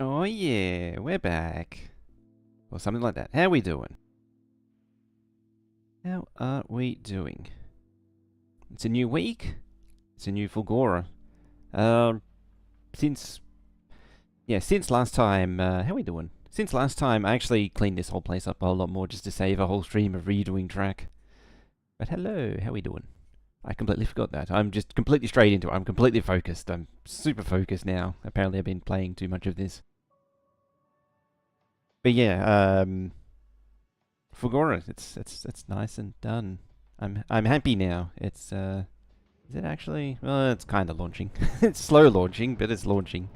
Oh yeah, we're back. Or something like that. How we doing? How are we doing? It's a new week. It's a new Fulgora. Um, since since last time, how we doing? Since last time, I actually cleaned this whole place up a whole lot more just to save a whole stream of redoing track. But hello, how we doing? I completely forgot that. I'm just completely straight into it. I'm completely focused. I'm super focused now. Apparently, I've been playing too much of this. But yeah, Fulgora, it's nice and done. I'm happy now. Is it actually? Well, it's kind of launching. It's slow launching, but it's launching.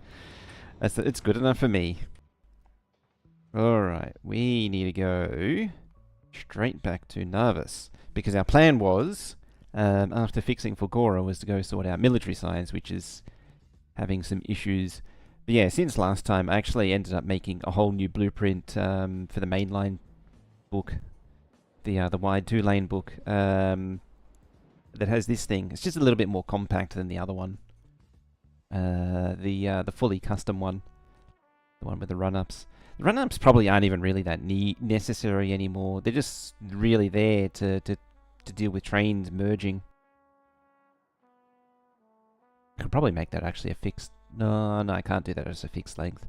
It's good enough for me. All right, we need to go straight back to Nervous because our plan was, after fixing Fulgora, was to go sort out military science, which is having some issues. But yeah, since last time, I actually ended up making a whole new blueprint for the mainline book, the wide 2-lane book, that has this thing. It's just a little bit more compact than the other one. The fully custom one, the one with the run-ups. The run-ups probably aren't even really that necessary anymore. They're just really there to deal with trains merging. I could probably make that actually a fixed... No, I can't do that as a fixed length.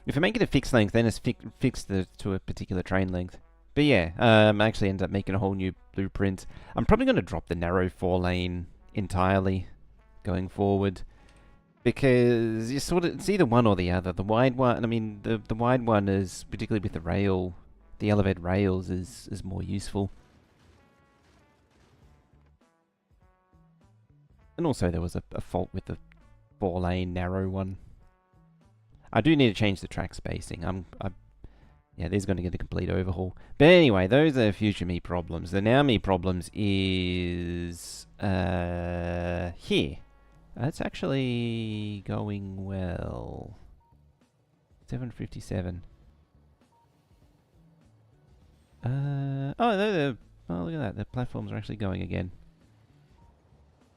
If I make it a fixed length, then it's fixed to a particular train length. But yeah, I actually ended up making a whole new blueprint. I'm probably going to drop the narrow 4-lane entirely going forward. Because you sort of, it's either one or the other. The wide one, I mean, the wide one is, particularly with the elevated rails is more useful. And also there was a fault with the 4-lane narrow one. I do need to change the track spacing. Yeah, this is going to get a complete overhaul. But anyway, those are future me problems. The now me problems is here. It's actually going well. 7:57. Oh, look at that. The platforms are actually going again.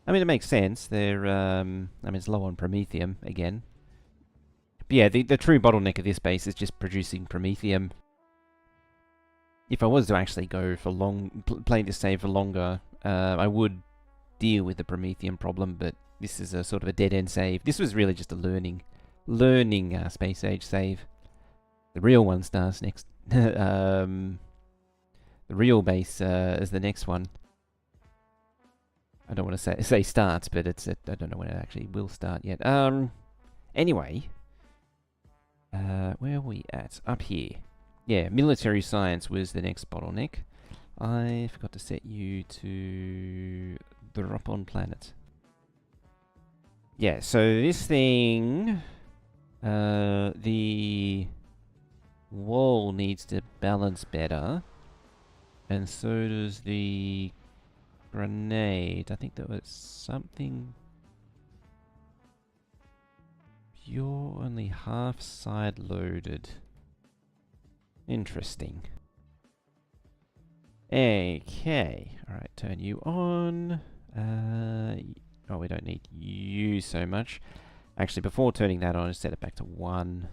I mean, it makes sense. They're, I mean, it's low on Promethium again. But yeah, the true bottleneck of this base is just producing Promethium. If I was to actually go for play this save for longer, I would deal with the Promethium problem, but this is a sort of a dead-end save. This was really just a learning space age save. The real one starts next. The real base is the next one. I don't want to say starts, but I don't know when it actually will start yet. Anyway, where are we at? Up here. Yeah, military science was the next bottleneck. I forgot to set you to drop on planet. Yeah, so this thing, the wall needs to balance better, and so does the grenade. I think there was something. You're only half side loaded. Interesting. Okay. Alright, turn you on. Oh, we don't need you so much. Actually, before turning that on, set it back to 1.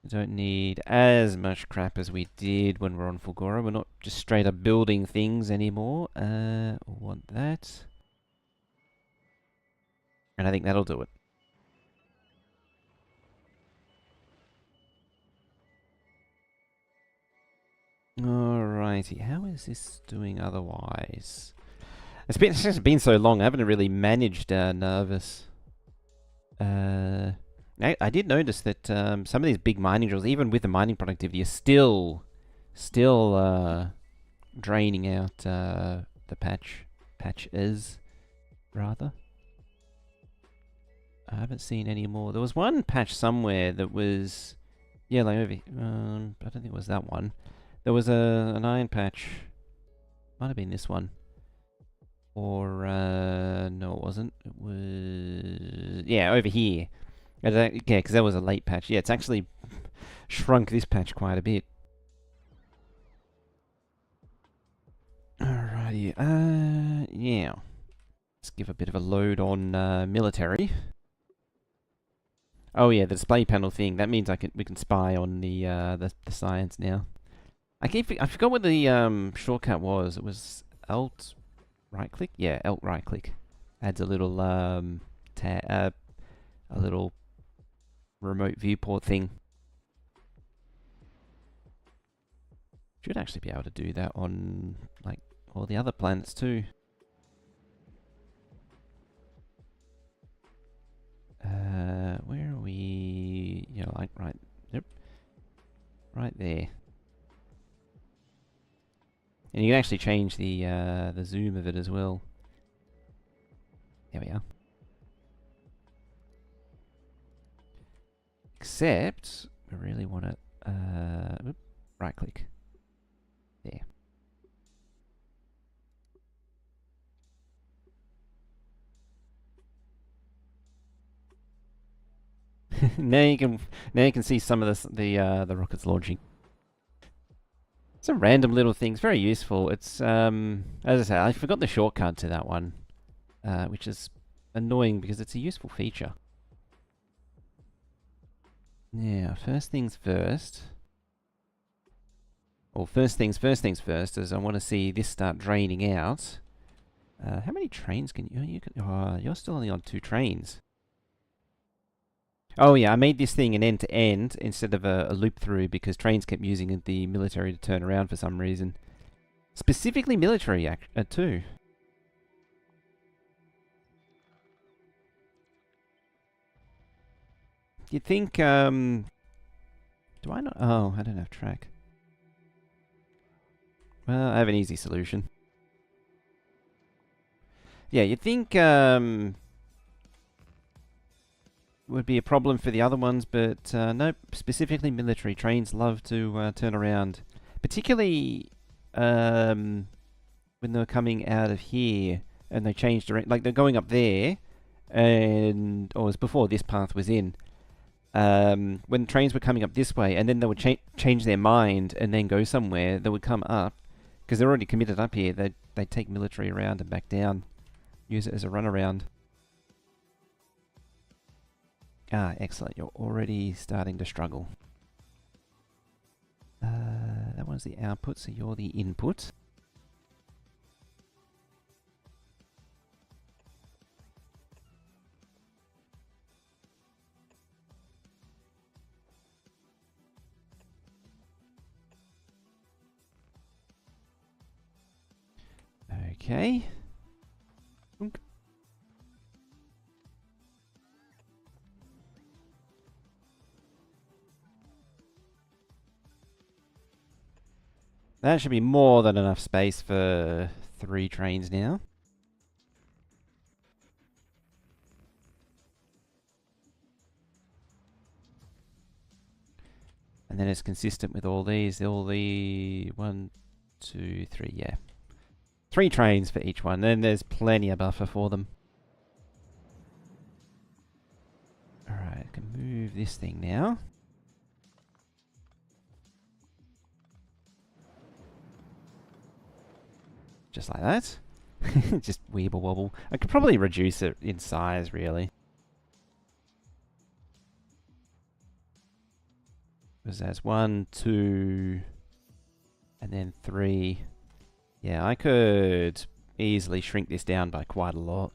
We don't need as much crap as we did when we're on Fulgora. We're not just straight up building things anymore. Want that. And I think that'll do it. Alrighty, how is this doing otherwise? It's just been so long, I haven't really managed Nervous. I did notice that some of these big mining drills, even with the mining productivity, are still draining out the patches, rather. I haven't seen any more. There was one patch somewhere that was, yeah, like over. I don't think it was that one. There was an iron patch. Might have been this one. Or, no it wasn't. It was... Yeah, over here. Yeah, because that was a late patch. Yeah, it's actually shrunk this patch quite a bit. Alrighty, yeah. Let's give a bit of a load on military. Oh yeah, the display panel thing. That means we can spy on the science now. I forgot what the shortcut was. It was Alt right click. Yeah, Alt right click. Adds a little a little remote viewport thing. Should actually be able to do that on like all the other planets too. Where are we? You know, like right. Yep. Right there. And you can actually change the zoom of it as well. There we are. Except we really want to right click. There. now you can see some of the rockets launching. Some random little things, very useful. It's as I say, I forgot the shortcut to that one, which is annoying because it's a useful feature. Now, first things first. Well, first things first is I want to see this start draining out. How many trains can you? You're still only on 2 trains. Oh yeah, I made this thing an end-to-end instead of a loop-through because trains kept using the military to turn around for some reason. Specifically military, too. You'd think, do I not? Oh, I don't have track. Well, I have an easy solution. Yeah, you'd think, would be a problem for the other ones, but nope. Specifically, military trains love to turn around, particularly when they're coming out of here and they changed around. Like they're going up there, and or it was before this path was in. When trains were coming up this way, and then they would change their mind and then go somewhere, they would come up because they're already committed up here. They'd take military around and back down, use it as a runaround. Ah, excellent. You're already starting to struggle. That one's the output, so you're the input. Okay. Oink. That should be more than enough space for 3 trains now. And then it's consistent with all these. All the 1, 2, 3, yeah. 3 trains for each one. Then there's plenty of buffer for them. Alright, I can move this thing now. Just like that. Just weeble wobble. I could probably reduce it in size, really. Because that's 1, 2, and then 3. Yeah, I could easily shrink this down by quite a lot.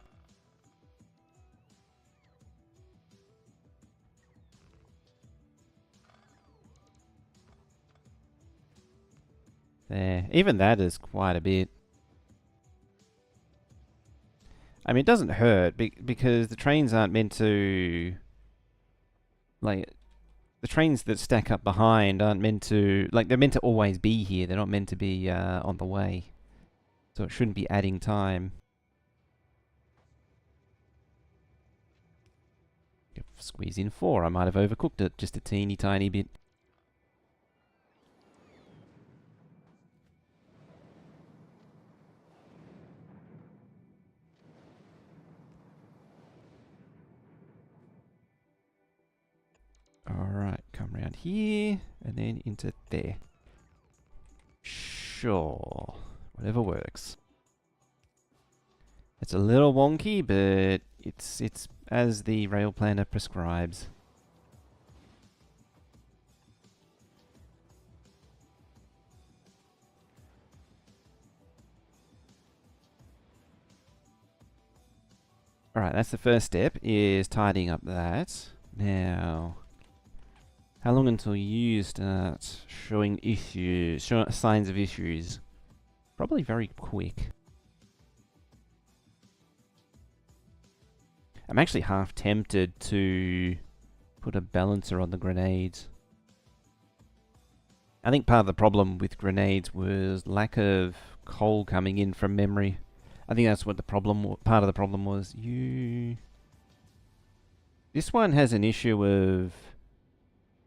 There. Even that is quite a bit. I mean, it doesn't hurt because the trains aren't meant to... Like, the trains that stack up behind aren't meant to... Like, they're meant to always be here. They're not meant to be on the way. So it shouldn't be adding time. Squeeze in 4. I might have overcooked it just a teeny tiny bit. Alright, come around here, and then into there. Sure. Whatever works. It's a little wonky, but it's as the rail planner prescribes. Alright, that's the first step, is tidying up that. Now, how long until you start showing issues, signs of issues? Probably very quick. I'm actually half tempted to put a balancer on the grenades. I think part of the problem with grenades was lack of coal coming in from memory. I think that's what the problem, part of the problem was. This one has an issue of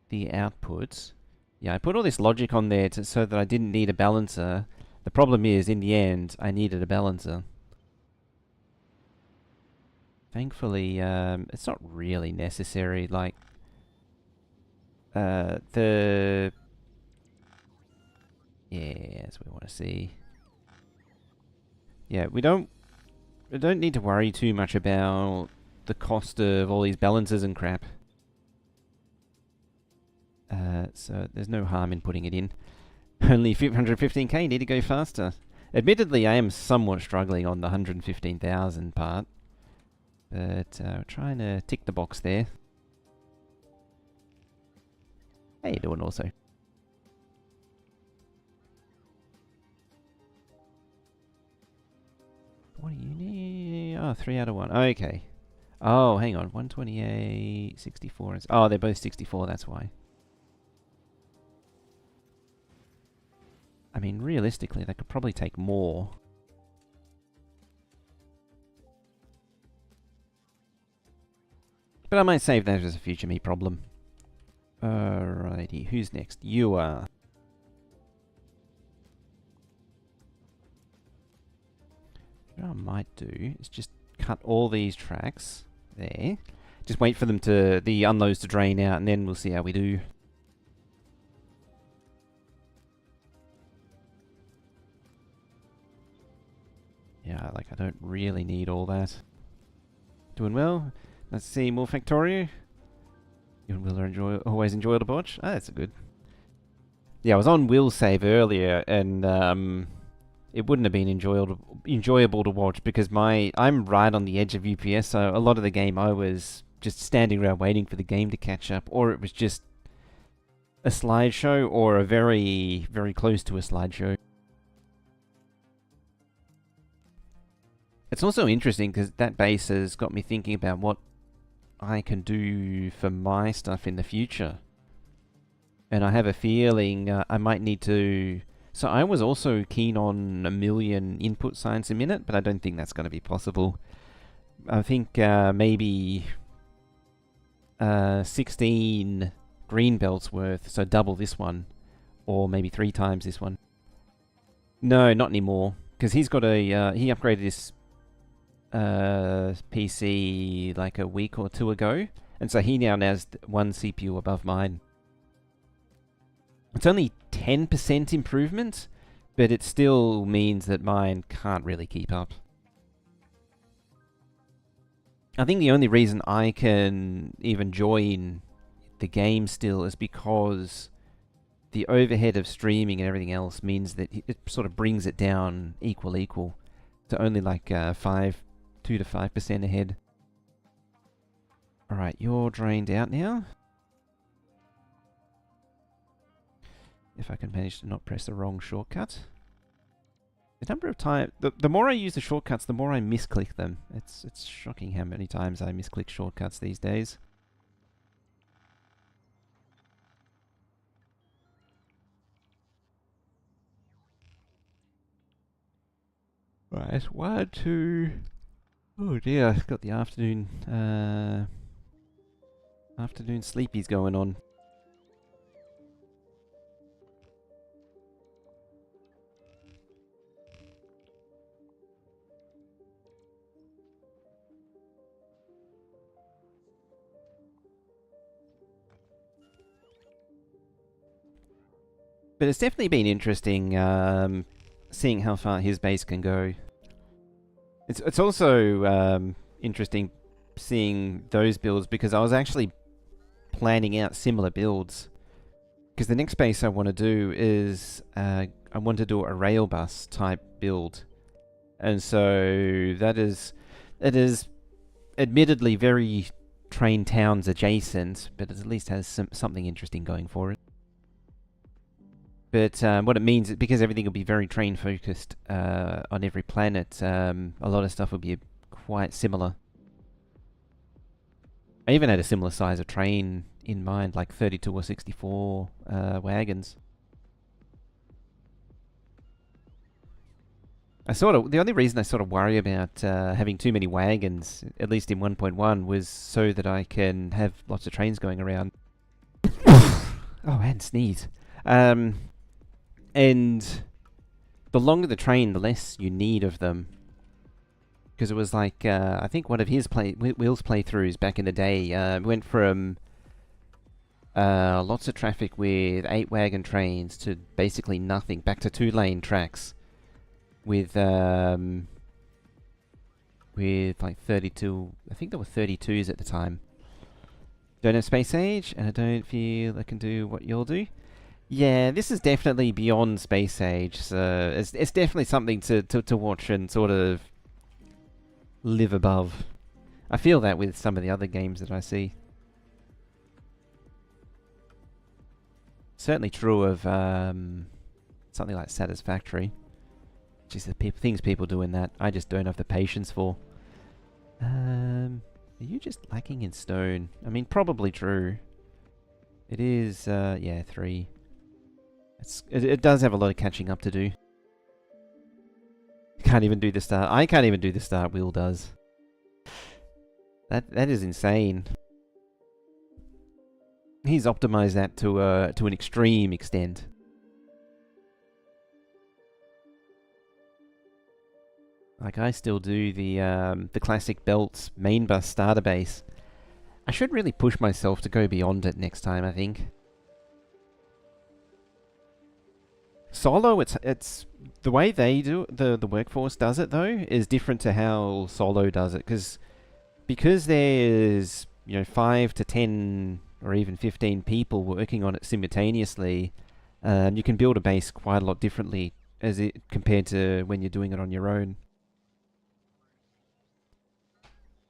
the outputs. Yeah, I put all this logic on there so that I didn't need a balancer. The problem is, in the end, I needed a balancer. Thankfully, it's not really necessary. Like, yeah, that's what we want to see. Yeah, we don't need to worry too much about the cost of all these balancers and crap. So there's no harm in putting it in. Only 115k, need to go faster. Admittedly, I am somewhat struggling on the 115,000 part. But trying to tick the box there. How you doing also? What do you need? Oh, 3 out of 1. Okay. Oh, hang on. 128, 64. Oh, they're both 64, that's why. I mean, realistically, they could probably take more. But I might save that as a future me problem. Alrighty, who's next? You are. What I might do is just cut all these tracks there. Just wait for them to, the unloads to drain out, and then we'll see how we do. Yeah, like I don't really need all that. Doing well. Let's see, more Factorio. You and Will are always enjoy the watch. Ah, that's good. Yeah, I was on Will's save earlier, and it wouldn't have been enjoyable to watch because I'm right on the edge of UPS, so a lot of the game I was just standing around waiting for the game to catch up, or it was just a slideshow, or a very, very close to a slideshow. It's also interesting because that base has got me thinking about what I can do for my stuff in the future. And I have a feeling I might need to... So I was also keen on 1 million input signs a minute, but I don't think that's going to be possible. I think maybe 16 green belts worth, so double this one, or maybe 3 times this one. No, not anymore, because he's got a... he upgraded his PC like a week or 2 ago, and so he now has 1 CPU above mine. It's only 10% improvement, but it still means that mine can't really keep up. I think the only reason I can even join the game still is because the overhead of streaming and everything else means that it sort of brings it down equal to only like 2 to 5% ahead. Alright, you're drained out now. If I can manage to not press the wrong shortcut. The number of times... The more I use the shortcuts, the more I misclick them. It's shocking how many times I misclick shortcuts these days. Right, 1, 2... Oh dear, I've got the afternoon sleepies going on. But it's definitely been interesting seeing how far his base can go. It's also interesting seeing those builds because I was actually planning out similar builds. Because the next base I want to do is I want to do a rail bus type build, and so that is admittedly very train towns adjacent, but it at least has something interesting going for it. But what it means is because everything will be very train focused on every planet, a lot of stuff will be quite similar. I even had a similar size of train in mind, like 32 or 64 wagons. The only reason I sort of worry about having too many wagons, at least in 1.1, was so that I can have lots of trains going around. Oh, and sneeze. And the longer the train, the less you need of them. Because it was like, I think one of his Will's playthroughs back in the day went from lots of traffic with 8 wagon trains to basically nothing, back to 2-lane tracks with like 32, I think there were 32s at the time. Don't have space age, and I don't feel I can do what you'll do. Yeah, this is definitely beyond space age, so it's definitely something to watch and sort of live above. I feel that with some of the other games that I see. Certainly true of something like Satisfactory. Just the things people do in that, I just don't have the patience for. Are you just lacking in stone? I mean, probably true. It is, yeah, 3. It does have a lot of catching up to do. Can't even do the start. I can't even do the start. Will does. That is insane. He's optimized that to an extreme extent. Like I still do the classic belts main bus starter base. I should really push myself to go beyond it next time, I think. Solo, it's the way they do the workforce does it though is different to how Solo does it, because there's 5 to 10 or even 15 people working on it simultaneously. You can build a base quite a lot differently compared to when you're doing it on your own.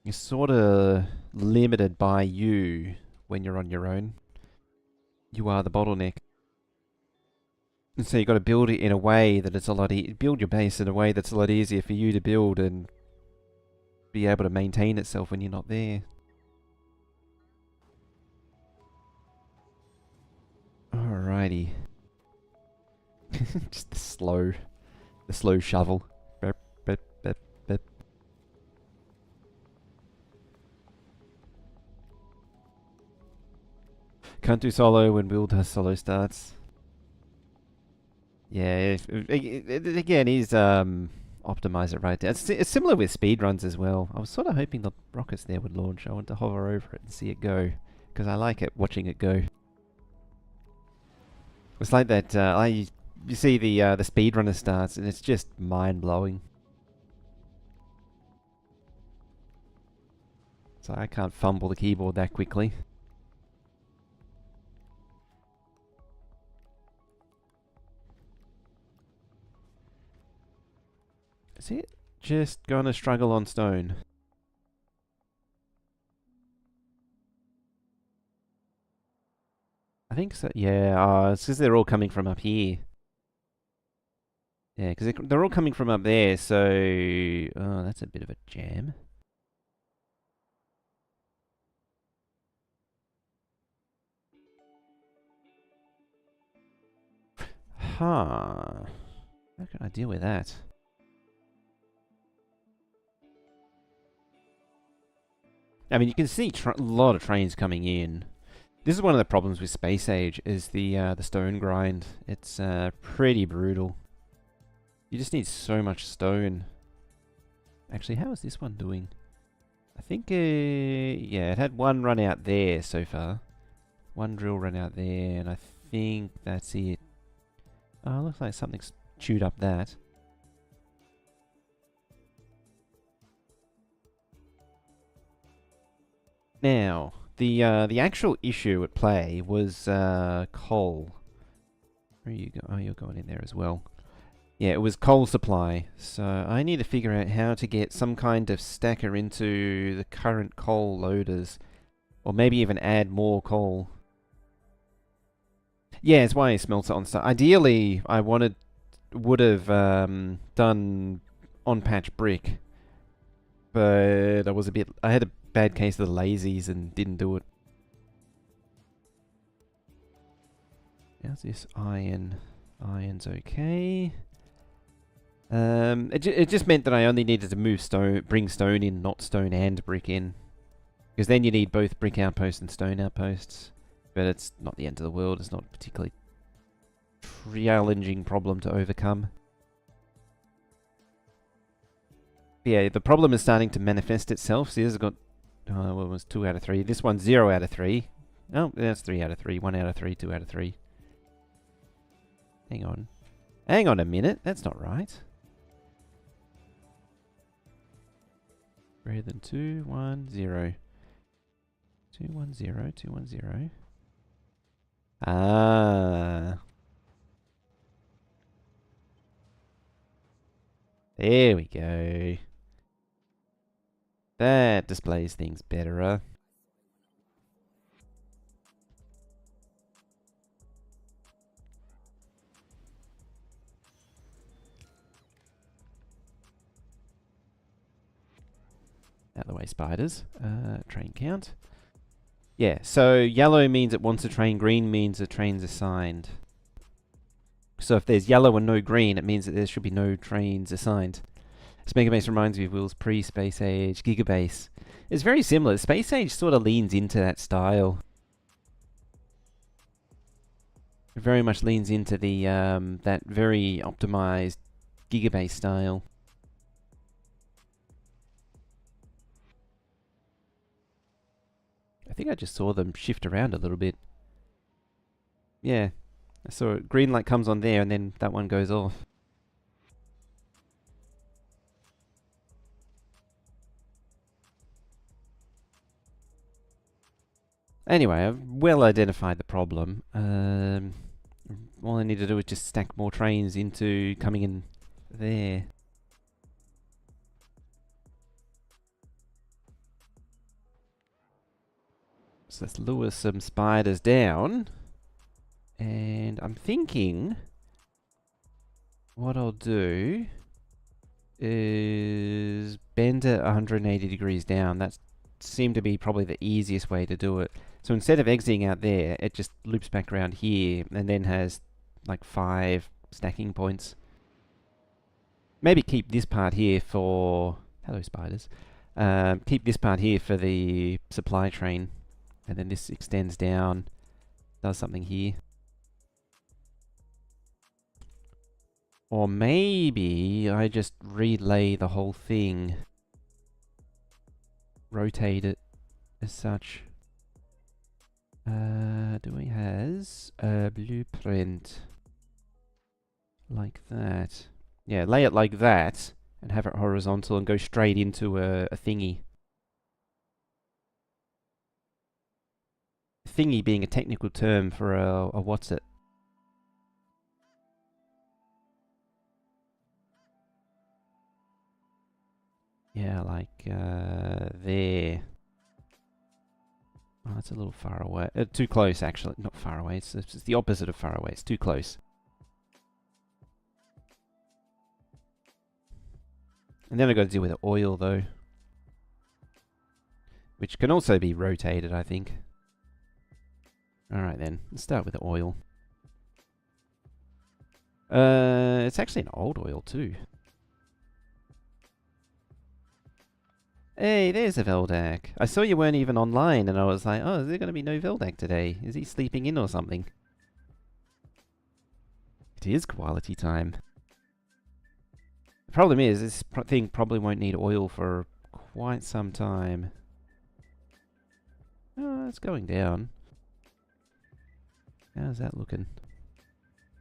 You're sort of limited by you when you're on your own. You are the bottleneck. And so you've got to build it in a way that it's a lot build your base in a way that's a lot easier for you to build and be able to maintain itself when you're not there. Alrighty. Just the slow shovel. Bep, bep, bep, bep. Can't do solo when Will does solo starts. Yeah, again, he's optimized it right there. It's similar with speedruns as well. I was sort of hoping the rockets there would launch. I want to hover over it and see it go, because I like it watching it go. It's like that. You see the speedrunner starts, and it's just mind blowing. So I can't fumble the keyboard that quickly. Is it just gonna struggle on stone? I think so. Yeah, it's because they're all coming from up here. Yeah, because they're all coming from up there, so... Oh, that's a bit of a jam. Huh. How can I deal with that? I mean, you can see a lot of trains coming in. This is one of the problems with Space Age, is the stone grind. It's pretty brutal. You just need so much stone. Actually, how is this one doing? I think, yeah, it had one run out there so far. One drill run out there, and I think that's it. Oh, looks like something's chewed up that. Now, the actual issue at play was coal. Where are you go? Oh, you're going in there as well. Yeah, it was coal supply. So I need to figure out how to get some kind of stacker into the current coal loaders. Or maybe even add more coal. Yeah, it's why I smelter on stuff. Ideally, I would have done on-patch brick. But I had a bad case of the lazies and didn't do it. How's this iron? Iron's okay. It just meant that I only needed to bring stone in, not stone and brick in. Because then you need both brick outposts and stone outposts. But it's not the end of the world. It's not a particularly challenging problem to overcome. But yeah, the problem is starting to manifest itself. See, this has got, well, it was 2 out of 3. This one's 0 out of 3. Oh, that's 3 out of 3. 1 out of 3, 2 out of 3. Hang on. Hang on a minute. That's not right. Greater than 2, 1, 0. 2, 1, 0, 2, 1, 0. Ah. There we go. That displays things better. Out of the way, spiders. Train count. Yeah, so yellow means it wants a train, green means a train's assigned. So if there's yellow and no green, it means that there should be no trains assigned. This Megabase reminds me of Will's pre-Space Age Gigabase. It's very similar. Space Age sort of leans into that style. It very much leans into the that very optimized Gigabase style. I think I just saw them shift around a little bit. Yeah. I saw it. Green light comes on there and then that one goes off. Anyway, I've well identified the problem. All I need to do is just stack more trains into coming in there. So let's lure some spiders down. And I'm thinking what I'll do is bend it 180 degrees down. That seemed to be probably the easiest way to do it. So instead of exiting out there, it just loops back around here and then has like 5 stacking points. Maybe keep this part here for... Hello, spiders. Keep this part here for the supply train. And then this extends down, does something here. Or maybe I just relay the whole thing. Rotate it as such. Do we has a blueprint like that? Yeah, lay it like that and have it horizontal and go straight into a thingy. Thingy being a technical term for a what's it? Yeah, like there. Oh, it's a little far away. Too close, actually. Not far away. It's the opposite of far away. It's too close. And then I've got to deal with the oil, though. Which can also be rotated, I think. Alright then. Let's start with the oil. It's actually an old oil, too. Hey, there's a Veldak. I saw you weren't even online, and I was like, oh, is there going to be no Veldak today? Is he sleeping in or something? It is quality time. The problem is, this thing probably won't need oil for quite some time. Oh, it's going down. How's that looking?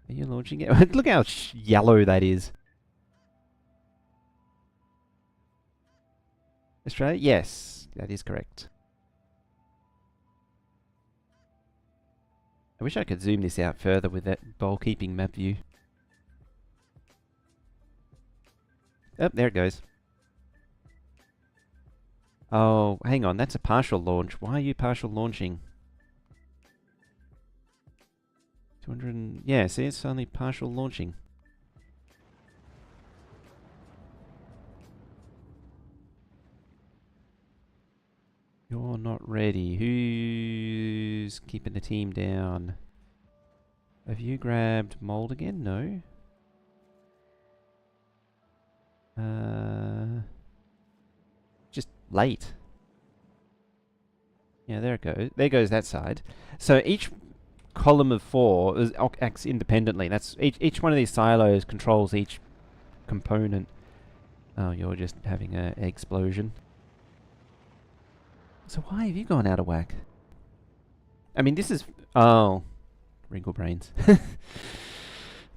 Are you launching it? Look how yellow that is. Australia? Yes, that is correct. I wish I could zoom this out further with that bowl keeping map view. Oh, there it goes. Oh, hang on, that's a partial launch. Why are you partial launching? 200 yeah, see, it's only partial launching. You're not ready. Who's keeping the team down? Have you grabbed mold again? No. Just late. Yeah, there it goes. There goes that side. So each column of 4 acts independently. That's each one of these silos controls each component. Oh, you're just having an explosion. So why have you gone out of whack? I mean, this is... Oh. Wrinkle brains.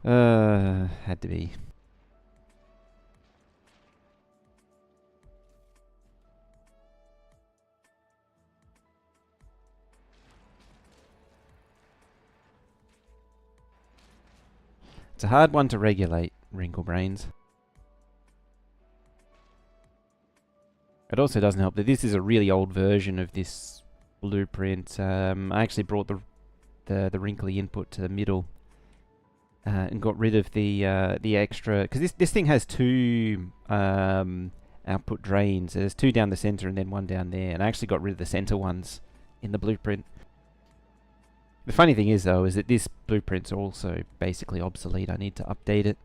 Had to be. It's a hard one to regulate, wrinkle brains. It also doesn't help that this is a really old version of this blueprint. I actually brought the wrinkly input to the middle and got rid of the extra, because this thing has 2 output drains. There's 2 down the center and then 1 down there, and I actually got rid of the center ones in the blueprint. The funny thing is, though, is that this blueprint's also basically obsolete. I need to update it.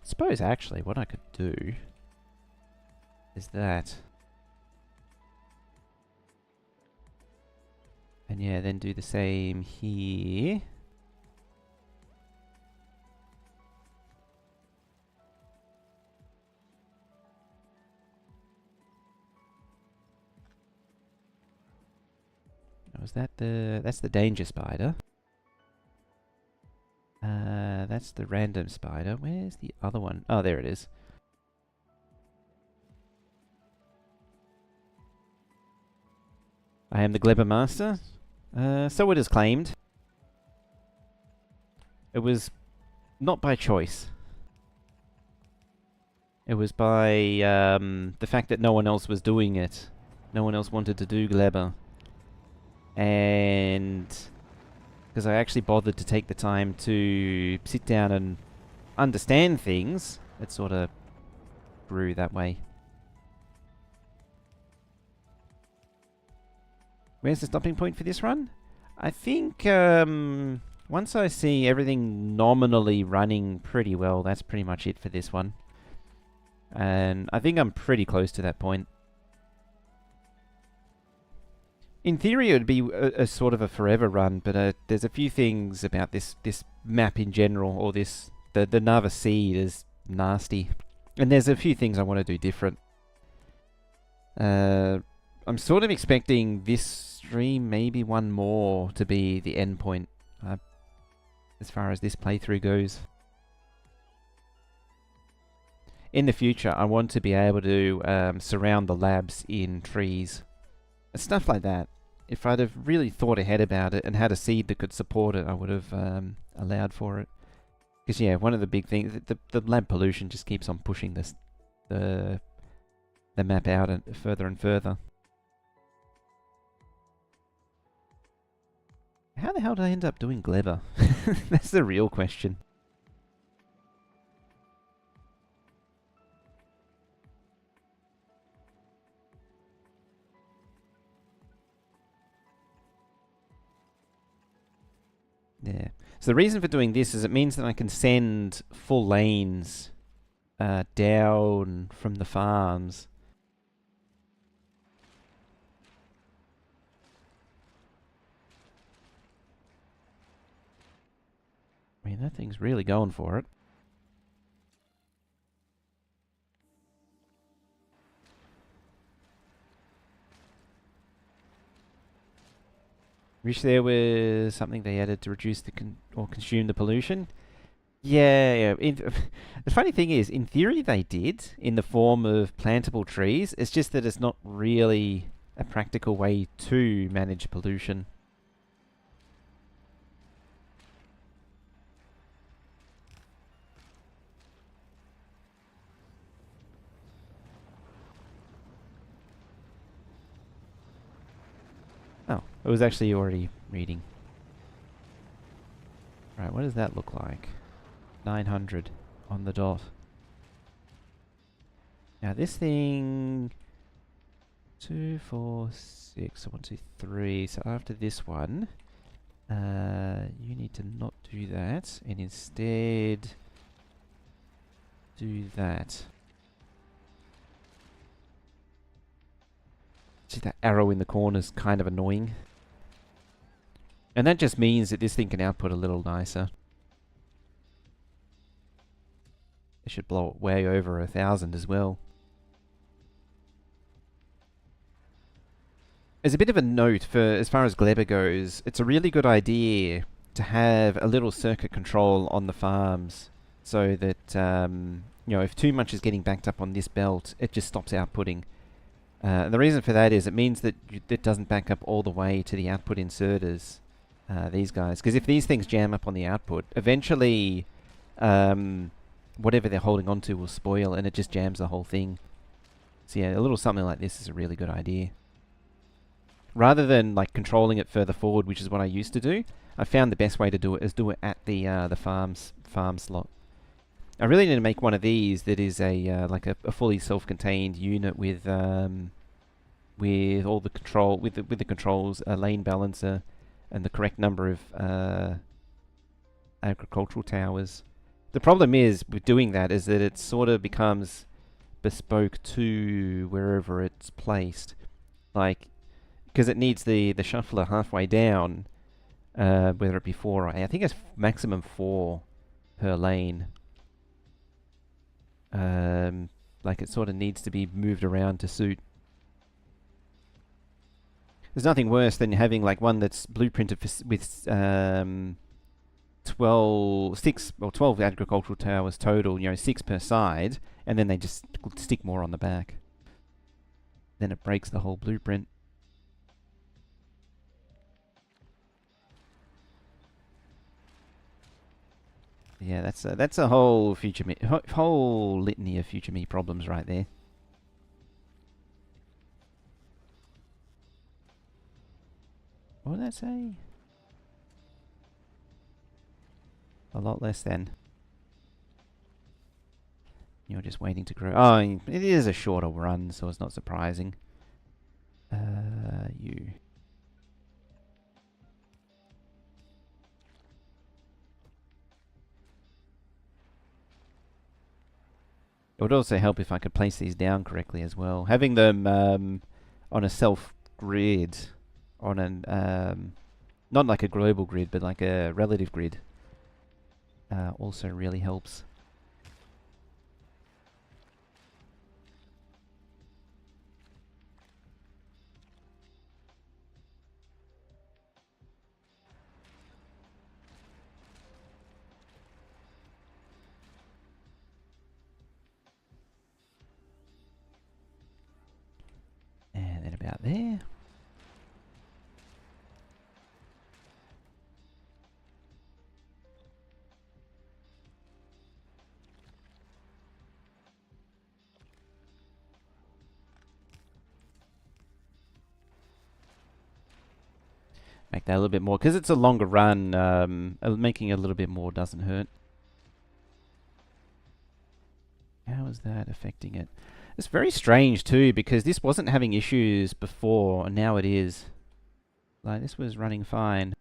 I suppose, actually, what I could do is that. And yeah, then do the same here. Was that that's the danger spider. That's the random spider. Where's the other one? Oh, there it is. I am the Glebber Master. So it is claimed. It was not by choice. It was by the fact that no one else was doing it. No one else wanted to do Glebber. And because I actually bothered to take the time to sit down and understand things, it sort of grew that way. Where's the stopping point for this run? I think once I see everything nominally running pretty well, that's pretty much it for this one. And I think I'm pretty close to that point. In theory, it would be a sort of a forever run, but there's a few things about this map in general, or the Nava Seed is nasty. And there's a few things I want to do different. I'm sort of expecting this stream, maybe one more, to be the end point, as far as this playthrough goes. In the future, I want to be able to surround the labs in trees. Stuff like that. If I'd have really thought ahead about it and had a seed that could support it, I would have allowed for it. Because yeah, one of the big things, the lab pollution just keeps on pushing the map out and further and further. How the hell did I end up doing Glebber? That's the real question. Yeah. So the reason for doing this is it means that I can send full lanes down from the farms. I mean, that thing's really going for it. Wish there was something they added to reduce or consume the pollution. Yeah. The funny thing is, in theory they did, in the form of plantable trees. It's just that it's not really a practical way to manage pollution. It was actually already reading. Right, what does that look like? 900 on the dot. Now this thing... 2, 4, 6, so 1, 2, 3. So after this one, you need to not do that, and instead do that. See, that arrow in the corner is kind of annoying. And that just means that this thing can output a little nicer. It should blow it way over 1,000 as well. As a bit of a note for as far as Gleber goes, it's a really good idea to have a little circuit control on the farms so that, you know, if too much is getting backed up on this belt, it just stops outputting. And the reason for that is it means that it doesn't back up all the way to the output inserters, these guys. Because if these things jam up on the output, eventually whatever they're holding onto will spoil and it just jams the whole thing. So yeah, a little something like this is a really good idea. Rather than like controlling it further forward, which is what I used to do, I found the best way to do it is do it at the farm slot. I really need to make one of these that is a like a fully self-contained unit with all the control with the controls, a lane balancer, and the correct number of agricultural towers. The problem is with doing that is that it sort of becomes bespoke to wherever it's placed, like. Because it needs the shuffler halfway down, whether it be 4 or 8. I think it's maximum 4 per lane. Like it sort of needs to be moved around to suit. There's nothing worse than having like one that's blueprinted with 12 agricultural towers total, you know, 6 per side, and then they just stick more on the back. Then it breaks the whole blueprint. Yeah, that's a whole whole litany of future me problems right there. What did that say? A lot less than. You're just waiting to grow. Oh, it is a shorter run, so it's not surprising. You. It would also help if I could place these down correctly as well. Having them on a self-grid, on an not like a global grid, but like a relative grid, also really helps. And then about there. Make that a little bit more, because it's a longer run, making it a little bit more doesn't hurt. How is that affecting it? It's very strange too, because this wasn't having issues before, and now it is. Like, this was running fine.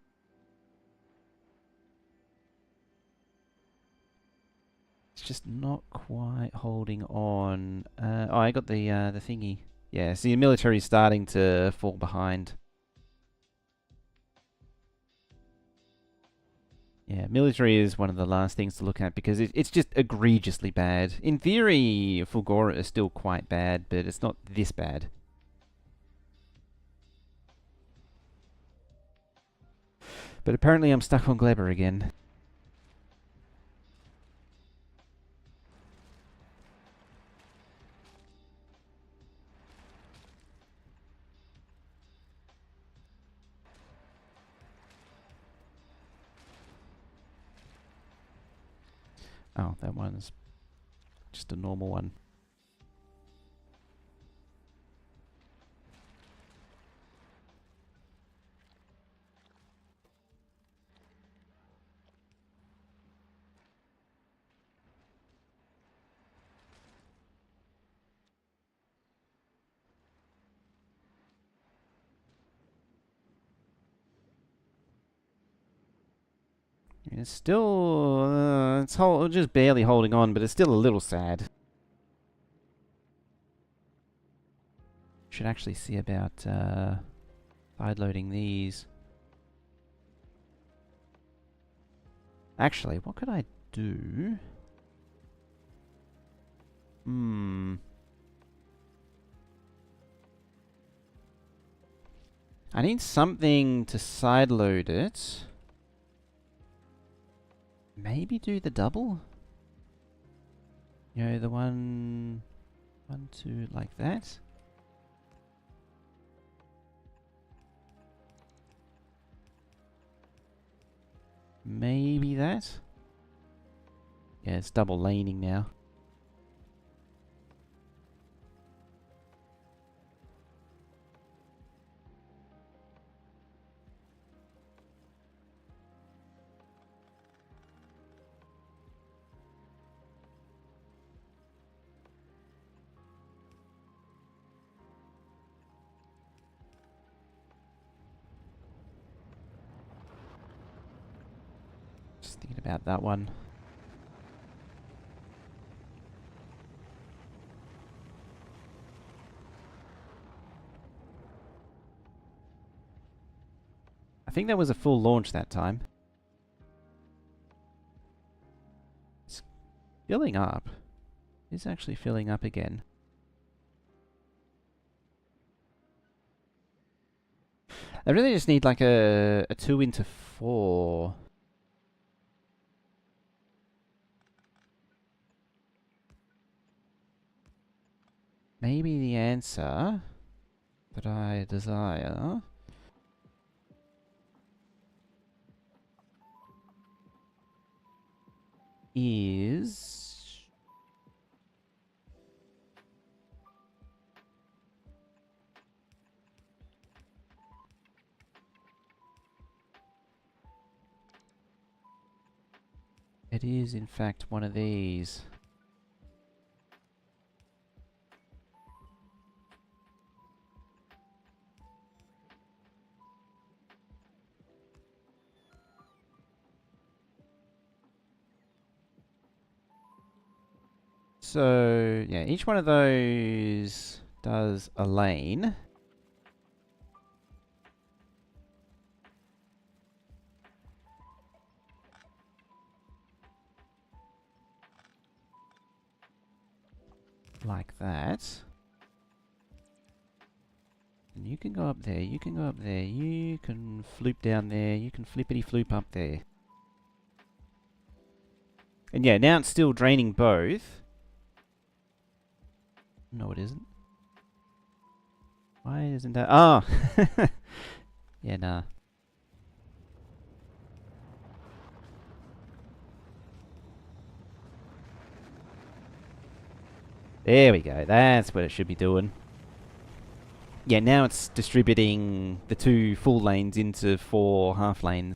It's just not quite holding on. Oh, I got the thingy. Yeah, see, the military's starting to fall behind. Yeah, military is one of the last things to look at because it's just egregiously bad. In theory, Fulgora is still quite bad, but it's not this bad. But apparently I'm stuck on Gleber again. Oh, that one's just a normal one. It's still, it's just barely holding on, but it's still a little sad. Should actually see about side loading these. Actually, what could I do? I need something to side load it. Maybe do the double? You know, the one, two, like that. Maybe that? Yeah, it's double laning now. Just thinking about that one. I think that was a full launch that time. It's filling up. It's actually filling up again. I really just need like a 2 into 4. Maybe the answer that I desire is... It is, in fact, one of these. So, yeah, each one of those does a lane. Like that. And you can go up there, you can go up there, you can floop down there, you can flippity floop up there. And yeah, now it's still draining both. No, it isn't. Why isn't that? Oh! Yeah, nah. There we go. That's what it should be doing. Yeah, now it's distributing the 2 full lanes into 4 half lanes.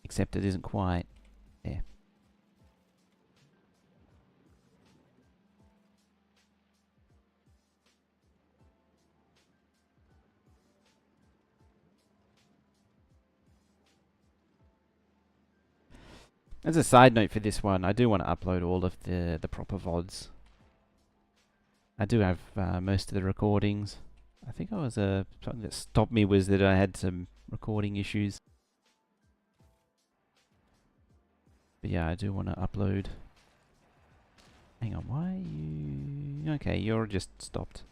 Except it isn't quite there. As a side note for this one, I do want to upload all of the proper VODs. I do have most of the recordings. I think I was something that stopped me was that I had some recording issues. But yeah, I do want to upload. Hang on, why are you... Okay, you're just stopped.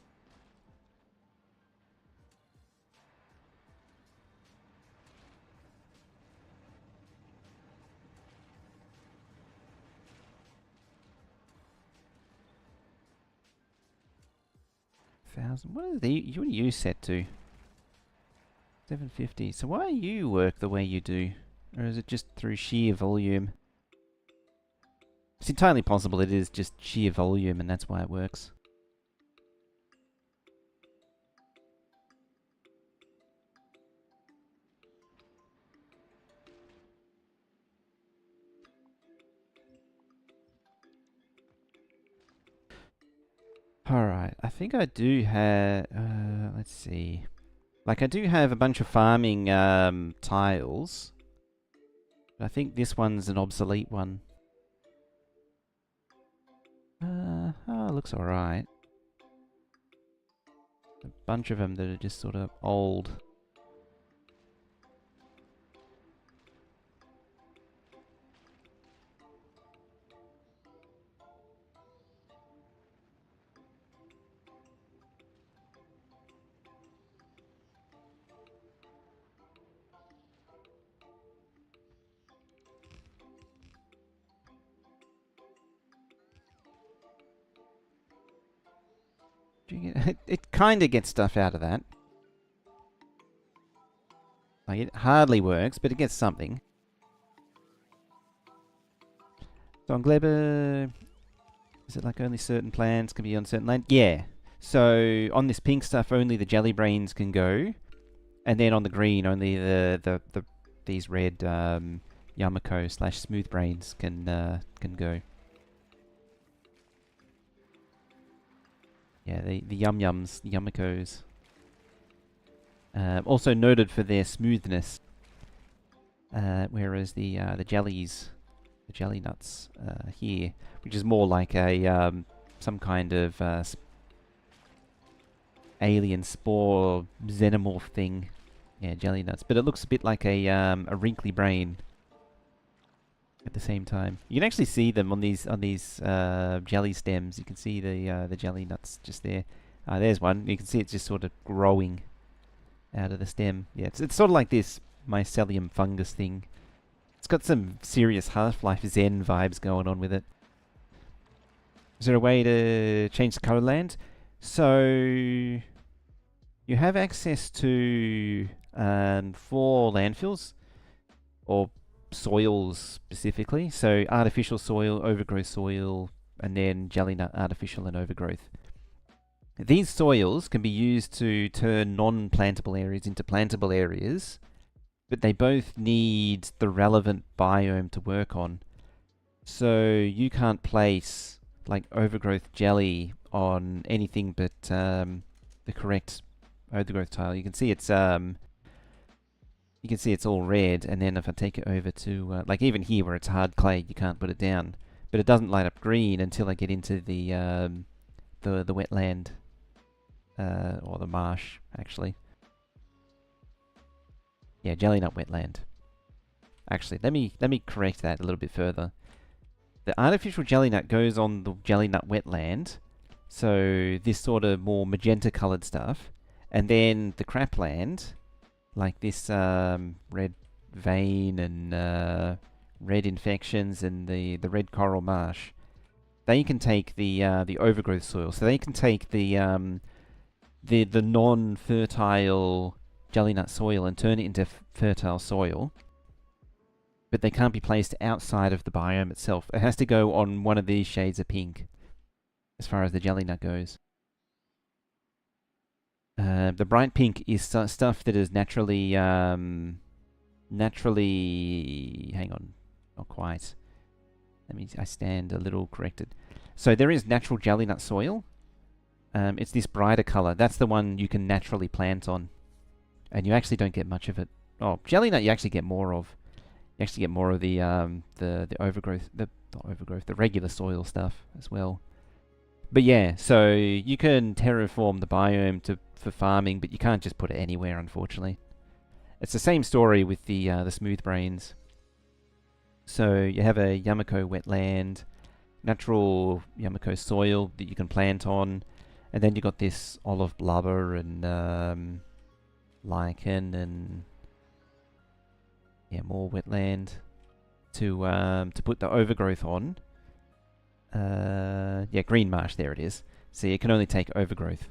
What is what are you set to? 750. So why do you work the way you do? Or is it just through sheer volume? It's entirely possible it is just sheer volume and that's why it works. Alright, I think I do have... Let's see. Like, I do have a bunch of farming tiles. But I think this one's an obsolete one. Oh, it looks alright. A bunch of them that are just sort of old. Do you get, it kind of gets stuff out of that. Like, it hardly works, but it gets something. So on Gleber, is it like only certain plants can be on certain land? Yeah. So on this pink stuff, only the jelly brains can go, and then on the green, only these red Yamako / smooth brains can go. Yeah, the yum-yums, the Yamakos. Also noted for their smoothness, whereas the jellies, the jelly nuts here, which is more like a some kind of alien spore xenomorph thing. Yeah, jelly nuts, but it looks a bit like a wrinkly brain. At the same time, you can actually see them on these jelly stems. You can see the jelly nuts just there. There's one. You can see it's just sort of growing out of the stem. Yeah, it's sort of like this mycelium fungus thing. It's got some serious Half-Life Zen vibes going on with it. Is there a way to change the color land? So you have access to 4 landfills, or soils specifically. So artificial soil, overgrowth soil, and then jelly nut artificial and overgrowth. These soils can be used to turn non-plantable areas into plantable areas, but they both need the relevant biome to work on. So you can't place like overgrowth jelly on anything but the correct overgrowth tile. You can see it's all red, and then if I take it over to like even here where it's hard clay, you can't put it down, but it doesn't light up green until I get into the wetland or the marsh actually. Yeah, jelly nut wetland. Actually, let me correct that a little bit further. The artificial jelly nut goes on the jelly nut wetland, so this sort of more magenta coloured stuff, and then the cropland, like this red vein and red infections and the red coral marsh, they can take the overgrowth soil. So they can take the non-fertile jelly nut soil and turn it into fertile soil, but they can't be placed outside of the biome itself. It has to go on one of these shades of pink, as far as the jelly nut goes. The bright pink is stuff that is naturally, hang on, not quite. I stand a little corrected. So there is natural jelly nut soil. It's this brighter color. That's the one you can naturally plant on, and you actually don't get much of it. Oh, jelly nut you actually get more of. You actually get more of the overgrowth, the regular soil stuff as well. But yeah, so you can terraform the biome for farming, but you can't just put it anywhere, unfortunately. It's the same story with the smooth brains. So you have a Yamako wetland, natural Yamako soil that you can plant on, and then you got this olive blubber and lichen and more wetland to put the overgrowth on. Green marsh, there it is. So you can only take overgrowth.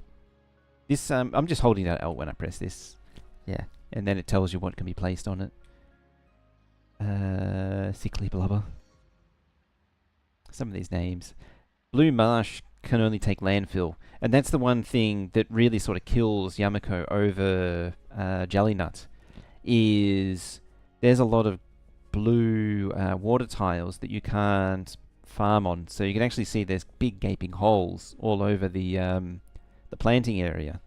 This I'm just holding that out when I press this. Yeah, and then it tells you what can be placed on it. Sickly blubber. Some of these names. Blue marsh can only take landfill, and that's the one thing that really sort of kills Yamako over jelly nut. Is there's a lot of blue water tiles that you can't farm on, so you can actually see there's big gaping holes all over the planting area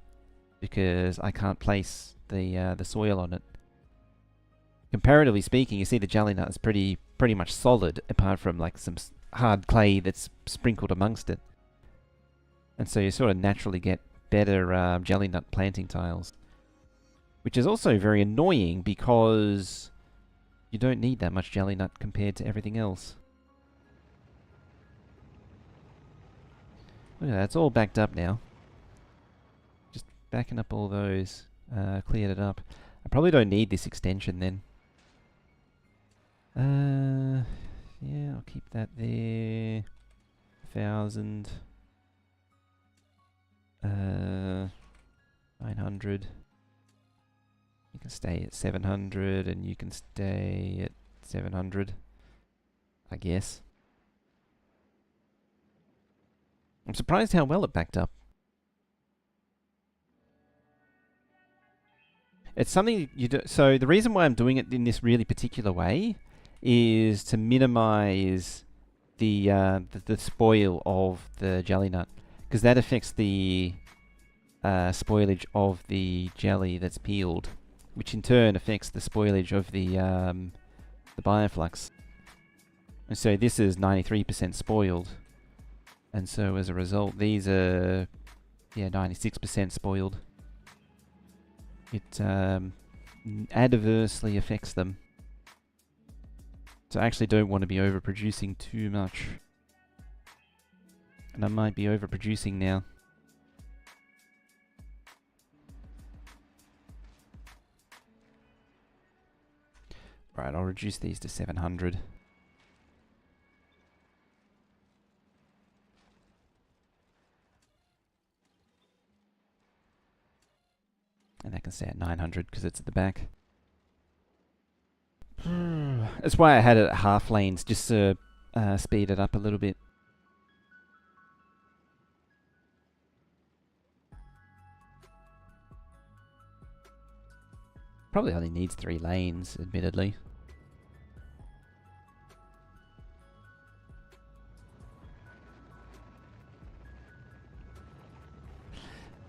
because I can't place the soil on it. Comparatively speaking, you see the jelly nut is pretty much solid, apart from like some hard clay that's sprinkled amongst it. And so you sort of naturally get better jelly nut planting tiles. Which is also very annoying because you don't need that much jelly nut compared to everything else. Look at that, it's all backed up now. Just backing up all those, cleared it up. I probably don't need this extension then. Yeah, I'll keep that there. 1,000. 900. You can stay at 700, and you can stay at 700, I guess. I'm surprised how well it backed up. It's something you do. So the reason why I'm doing it in this really particular way is to minimize the spoil of the jelly nut, because that affects the spoilage of the jelly that's peeled, which in turn affects the spoilage of the bioflux. And so this is 93% spoiled, and so as a result, these are 96% spoiled. It adversely affects them. So I actually don't want to be overproducing too much. And I might be overproducing now. Right, I'll reduce these to 700. And that can stay at 900 because it's at the back. That's why I had it at half lanes, just to speed it up a little bit. Probably only needs 3 lanes, admittedly.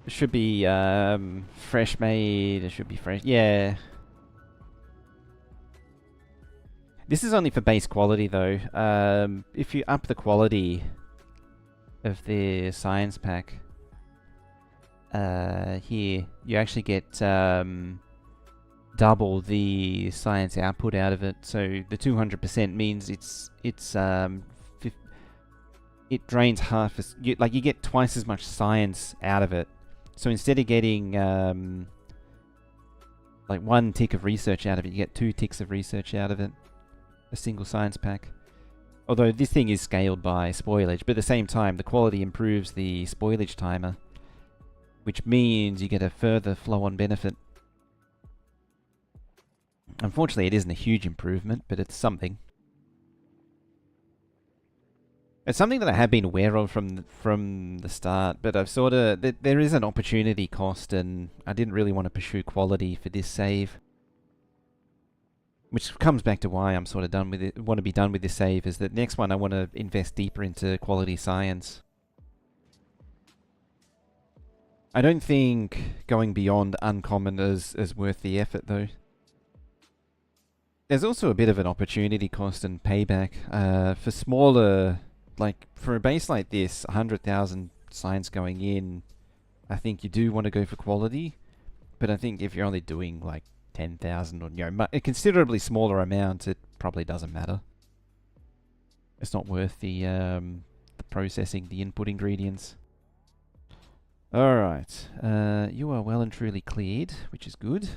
It should be fresh made, it should be fresh, yeah. This is only for base quality though. If you up the quality of the science pack, here, you actually get double the science output out of it. So the 200% means it drains half as you get twice as much science out of it. So instead of getting like 1 tick of research out of it, you get 2 ticks of research out of it. A single science pack. Although this thing is scaled by spoilage, but at the same time the quality improves the spoilage timer, which means you get a further flow-on benefit. Unfortunately, it isn't a huge improvement, but it's something. It's something that I have been aware of from the start, but I've sort of... there is an opportunity cost, and I didn't really want to pursue quality for this save. Which comes back to why I'm sort of done with it, want to be done with this save, is that next one I want to invest deeper into quality science. I don't think going beyond uncommon is worth the effort though. There's also a bit of an opportunity cost and payback. For smaller, like for a base like this, 100,000 science going in, I think you do want to go for quality. But I think if you're only doing like 10,000 or a considerably smaller amount, it probably doesn't matter. It's not worth the processing, the input ingredients. Alright, you are well and truly cleared, which is good.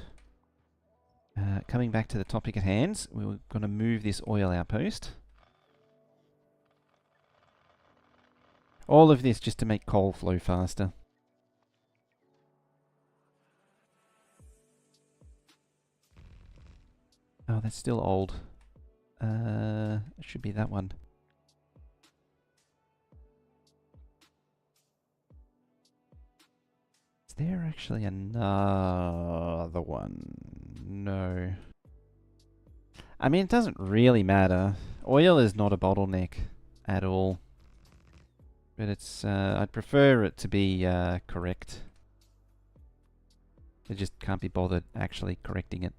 Coming back to the topic at hand, we're going to move this oil outpost. All of this just to make coal flow faster. Oh, that's still old. It should be that one. Is there actually another one? No. I mean, it doesn't really matter. Oil is not a bottleneck at all. But it's, I'd prefer it to be correct. They just can't be bothered actually correcting it.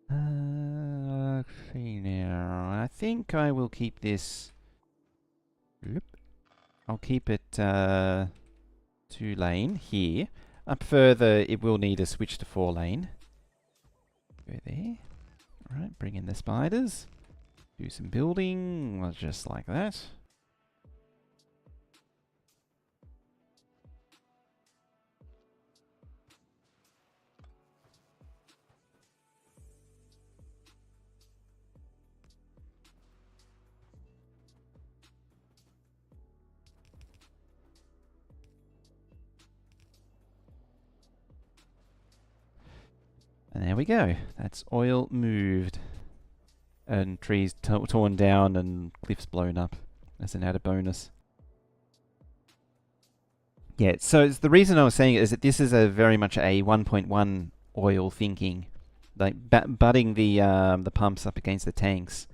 Let's see now. I think I will keep this. I'll keep it 2-lane here. Up further, it will need a switch to 4-lane. Go there. Alright, bring in the spiders. Do some building, well, just like that. And there we go. That's oil moved. And trees torn down and cliffs blown up as an added bonus. Yeah, so it's the reason I was saying it is that this is a very much a 1.1 oil thinking. Like butting the pumps up against the tanks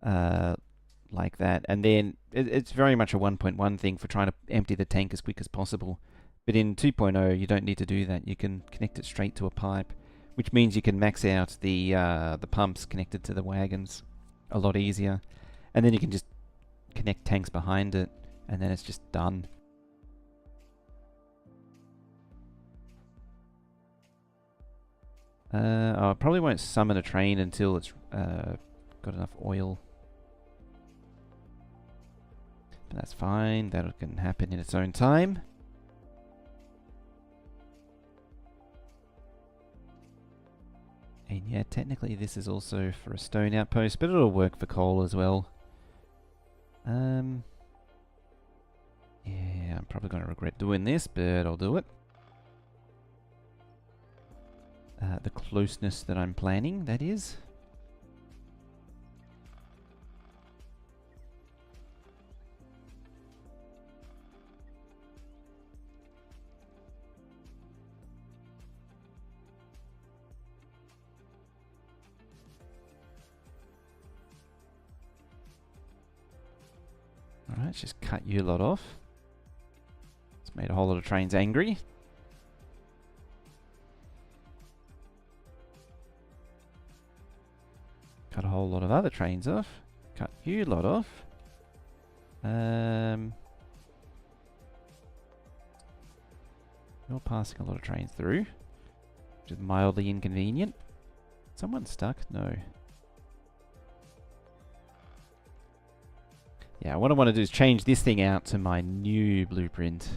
like that. And then it's very much a 1.1 thing for trying to empty the tank as quick as possible. But in 2.0, you don't need to do that. You can connect it straight to a pipe, which means you can max out the pumps connected to the wagons a lot easier. And then you can just connect tanks behind it, and then it's just done. I probably won't summon a train until it's got enough oil. But that's fine, that can happen in its own time. And yeah, technically this is also for a stone outpost, but it'll work for coal as well. Yeah, I'm probably going to regret doing this, but I'll do it. The closeness that I'm planning, that is. Alright, let's just cut you lot off. It's made a whole lot of trains angry. Cut a whole lot of other trains off. Cut you lot off. You're passing a lot of trains through, which is mildly inconvenient. Someone's stuck? No. Yeah, what I want to do is change this thing out to my new blueprint.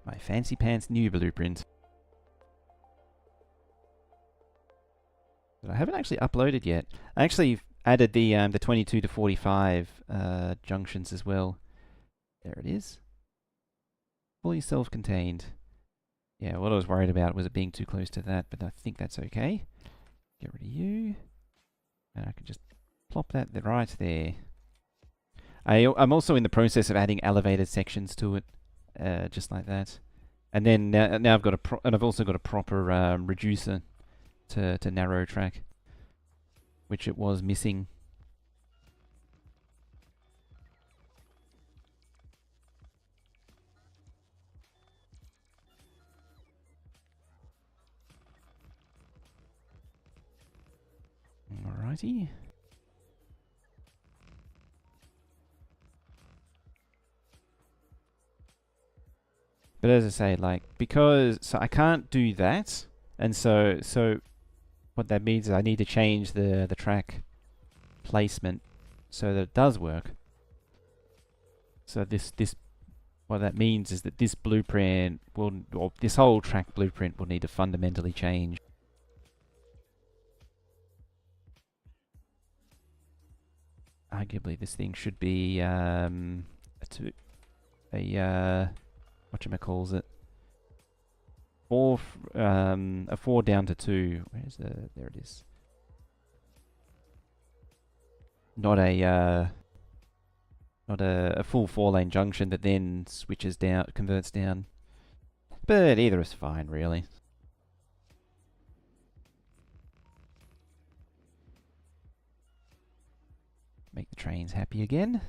My fancy pants new blueprint. That I haven't actually uploaded yet. I actually added the 22 to 45 junctions as well. There it is. Fully self-contained. Yeah, what I was worried about was it being too close to that, but I think that's okay. Get rid of you. And I can just plop that right there. I'm also in the process of adding elevated sections to it, just like that. And then now I've got and I've also got a proper reducer to narrow track, which it was missing. Alrighty. But as I say, like, so I can't do that, and so what that means is I need to change the track placement so that it does work. So what that means is that this blueprint or this whole track blueprint will need to fundamentally change. Arguably, this thing should be whatchamacalls it? A 4 down to 2. Where's there it is. Not a full 4-lane junction that then switches down, converts down. But either is fine, really. Make the trains happy again.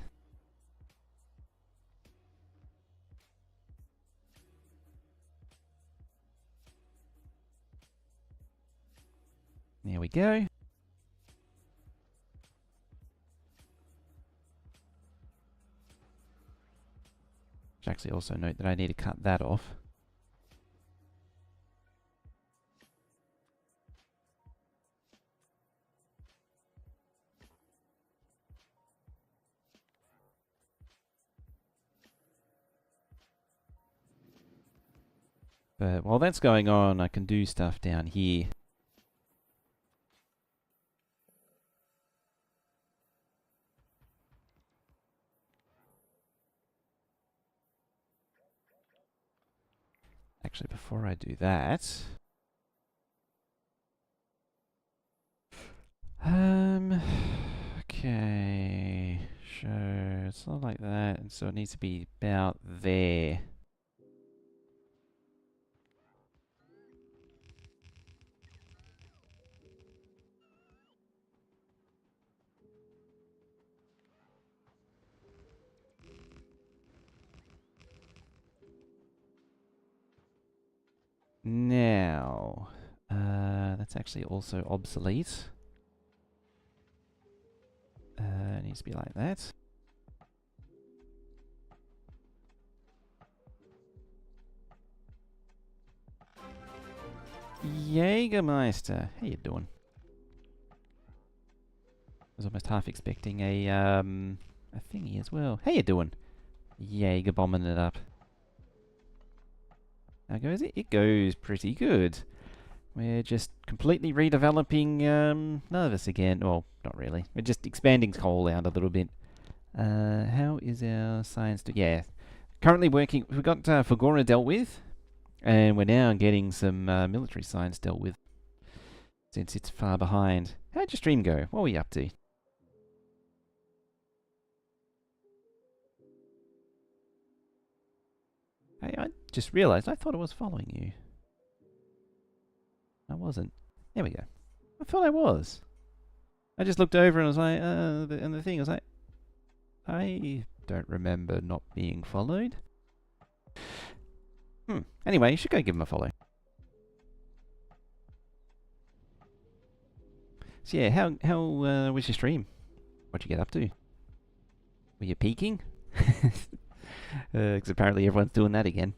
There we go. Should actually also note that I need to cut that off. But while that's going on, I can do stuff down here. Actually, before I do that, okay, sure, it's not like that, and so it needs to be about there. Now, that's actually also obsolete. It needs to be like that. Jägermeister, how you doing? I was almost half expecting a thingy as well. How you doing? Jaeger bombing it up. How goes it? It goes pretty good. We're just completely redeveloping Nervous again. Well, not really. We're just expanding coal out a little bit. How is our science? Yeah, currently working. We've got Fagora dealt with, and we're now getting some military science dealt with, since it's far behind. How'd your stream go? What were you up to? Hey, I just realised I thought I was following you. I wasn't. There we go. I thought I was. I just looked over and I was like, and the thing was like, I don't remember not being followed. Anyway, you should go give him a follow. So yeah, how was your stream? What'd you get up to? Were you peeking? Because apparently everyone's doing that again.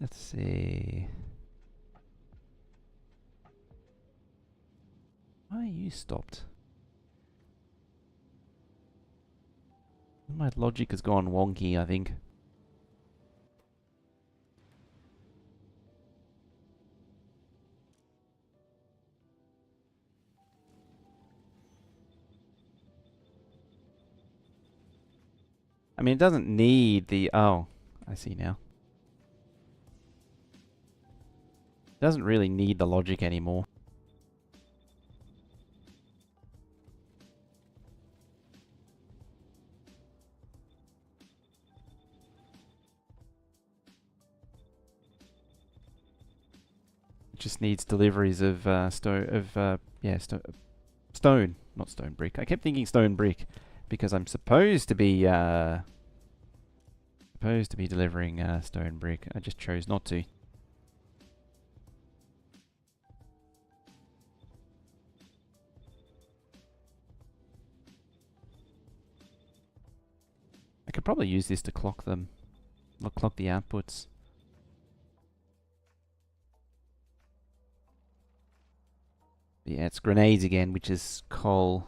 Let's see. Why you stopped? My logic has gone wonky, I think. I mean, it doesn't need the... Oh, I see now. It doesn't really need the logic anymore. It just needs deliveries of stone, not stone brick. I kept thinking stone brick because I'm supposed to be delivering stone brick. I just chose not to. I could probably use this to clock them. Clock the outputs. Yeah, it's grenades again, which is coal.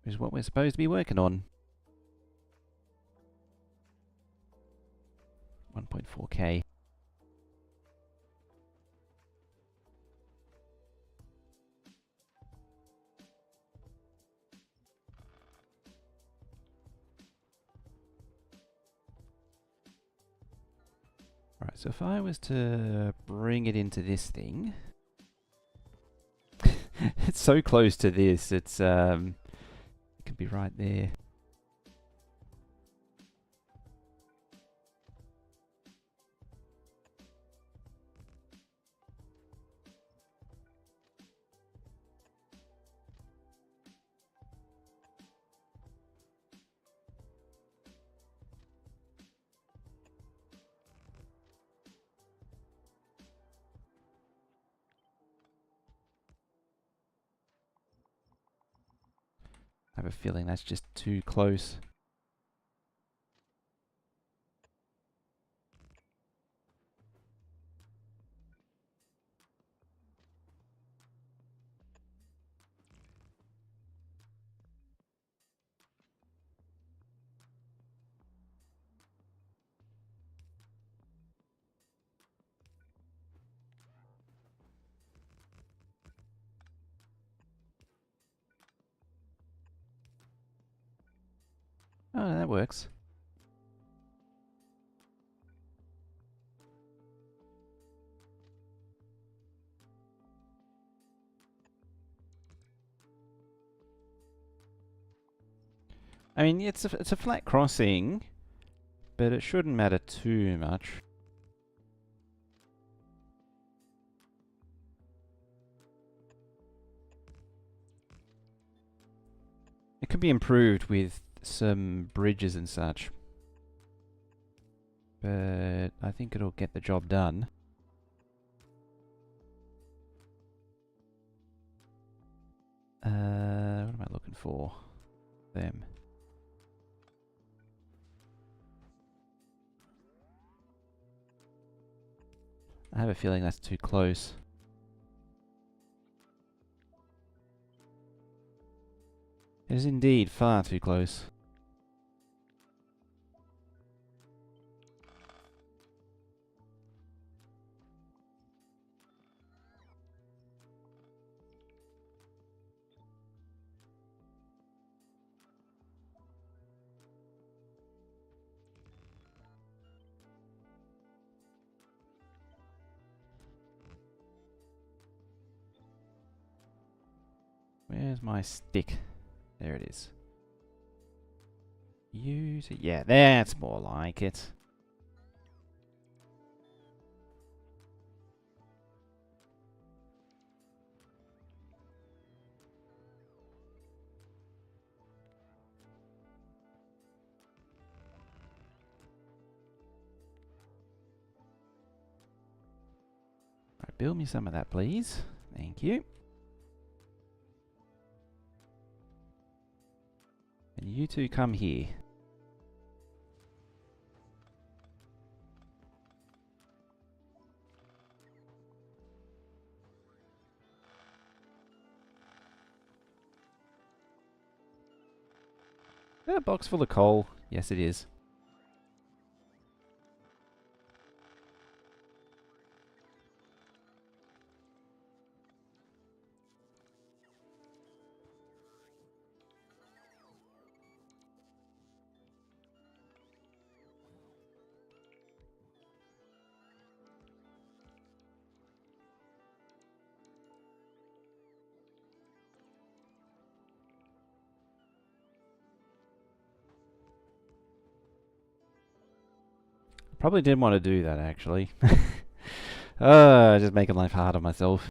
Which is what we're supposed to be working on. 1.4k. Alright, so if I was to bring it into this thing... it's so close to this, it could be right there. I have a feeling that's just too close. Oh, that works. I mean, it's a flat crossing, but it shouldn't matter too much. It could be improved with some bridges and such. But I think it'll get the job done. What am I looking for? Them. I have a feeling that's too close. It is indeed far too close. Where's my stick? There it is. Use it. Yeah, that's more like it. Right, build me some of that, please. Thank you. And you two come here. Is that a box full of coal? Yes, it is. Probably didn't want to do that, actually. Just making life hard on myself.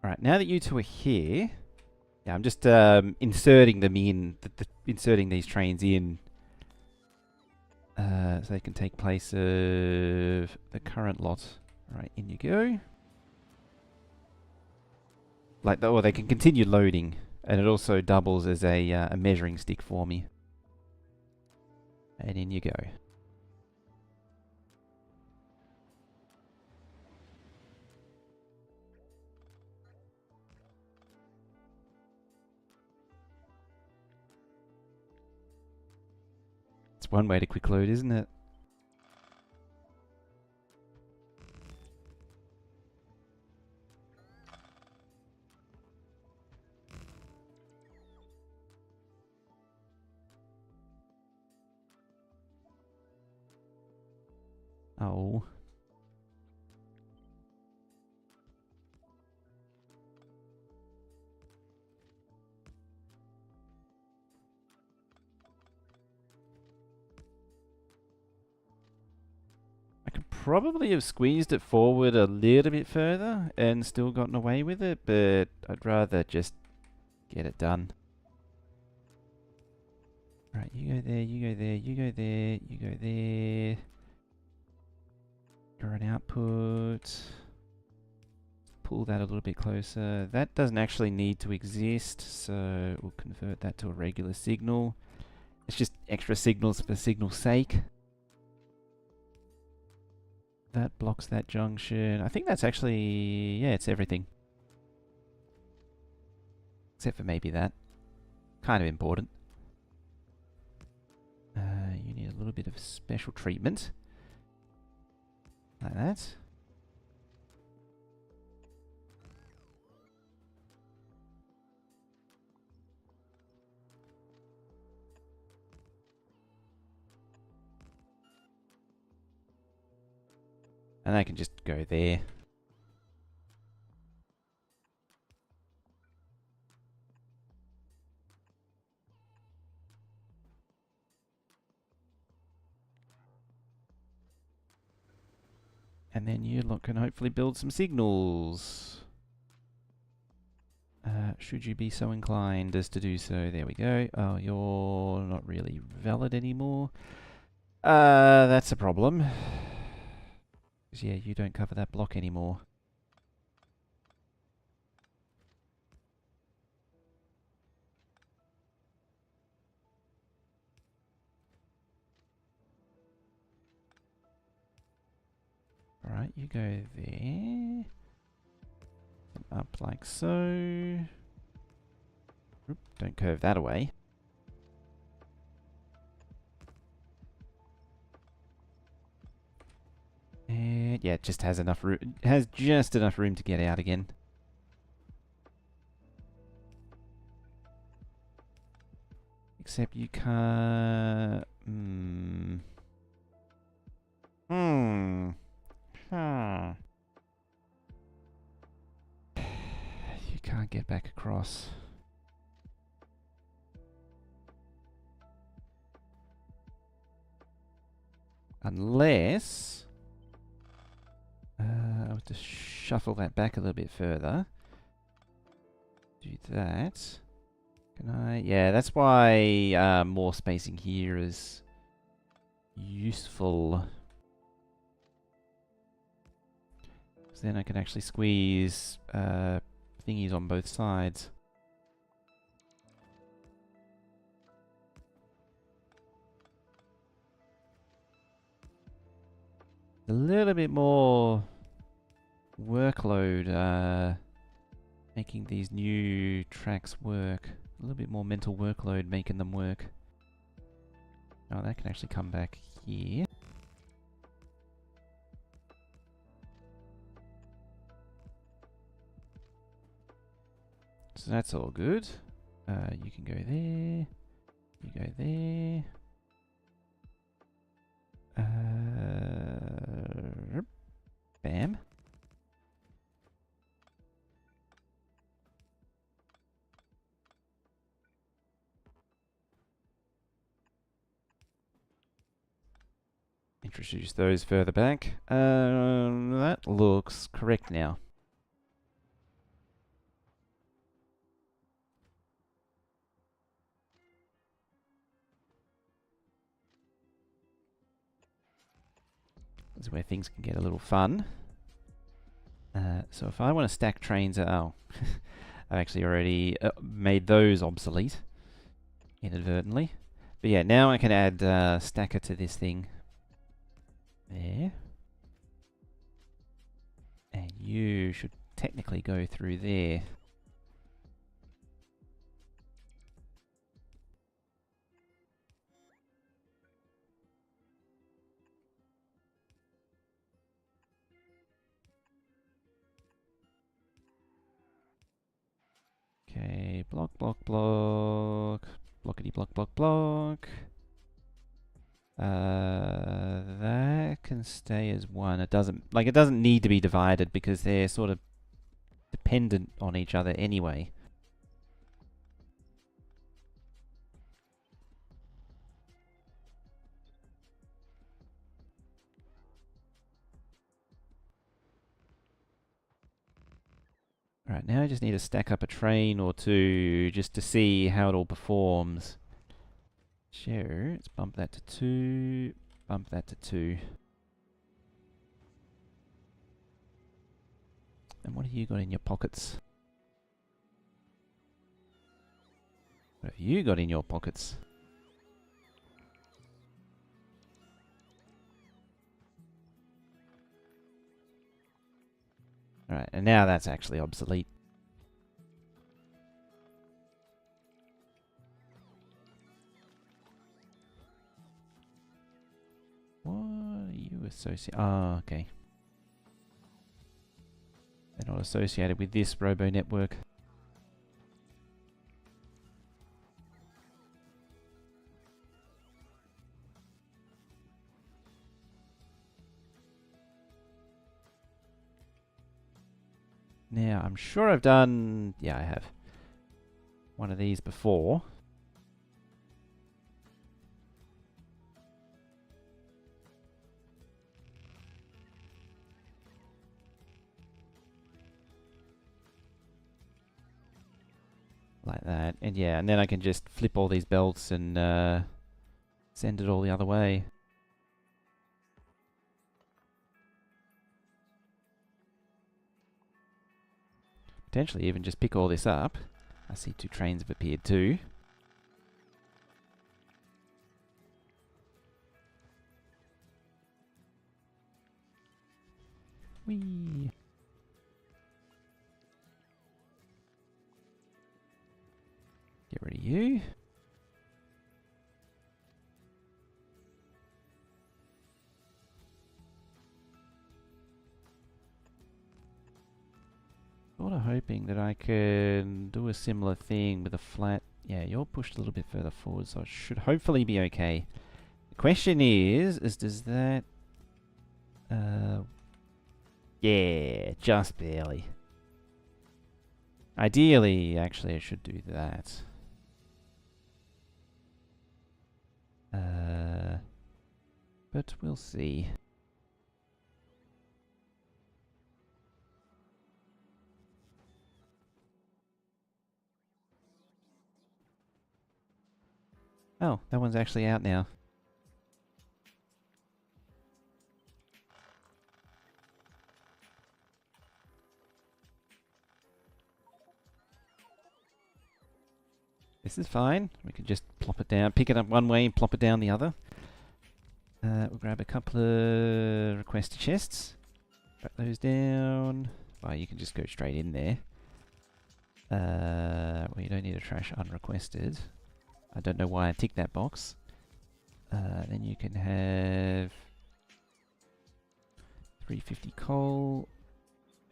Alright, now that you two are here... Yeah, I'm just inserting them in, inserting these trains in, so they can take place of the current lot. Right, in you go. Or they can continue loading, and it also doubles as a measuring stick for me. And in you go. It's one way to quick load, isn't it? Oh. I could probably have squeezed it forward a little bit further and still gotten away with it, but I'd rather just get it done. Right, you go there, you go there, you go there, you go there. You're an output. pull that a little bit closer. That doesn't actually need to exist, so we'll convert that to a regular signal. It's just extra signals for signal's sake. That blocks that junction. I think that's actually... yeah, it's everything. Except for maybe that. Kind of important. You need a little bit of special treatment. Like that. And I can just go there. And then you lot can hopefully build some signals. Should you be so inclined as to do so. There we go. Oh, you're not really valid anymore. That's a problem. 'Cause yeah, you don't cover that block anymore. Alright, you go there. Up like so. Oop, don't curve that away. And yeah, it just has enough room. It has just enough room to get out again. Except you can't. You can't get back across. Unless... I'll have to shuffle that back a little bit further. Do that. Can I? Yeah, that's why more spacing here is useful. Because then I can actually squeeze thingies on both sides. A little bit more workload making these new tracks work. A little bit more mental workload making them work. Oh, that can actually come back here. So that's all good. You can go there. You go there. Bam. Introduce those further back. That looks correct now. This is where things can get a little fun. So if I want to stack trains, oh, I've actually already made those obsolete inadvertently. But yeah, now I can add stacker to this thing. There. And you should technically go through there. Okay, block, block, block. Blockity, block, block, block. That can stay as one. It doesn't need to be divided because they're sort of dependent on each other anyway. Alright, now I just need to stack up a train or two just to see how it all performs. Sure, let's bump that to 2, bump that to 2. And what have you got in your pockets? What have you got in your pockets? Alright, and now that's actually obsolete. What are you associated? Oh, okay. They're not associated with this robo network. Now, I'm sure I've done... Yeah, I have. One of these before. Like that. And yeah, and then I can just flip all these belts and send it all the other way. Potentially even just pick all this up. I see 2 trains have appeared too. Whee! Get rid of you. Sort of hoping that I can do a similar thing with a flat... Yeah, you're pushed a little bit further forward, so it should hopefully be okay. The question is does that... yeah, just barely. Ideally, actually, I should do that. But we'll see. Oh, that one's actually out now. This is fine. We can just plop it down, pick it up one way and plop it down the other. We'll grab a couple of requester chests. Drop those down. Well, you can just go straight in there. Well, you don't need a trash unrequested. I don't know why I ticked that box. Then you can have 350 coal,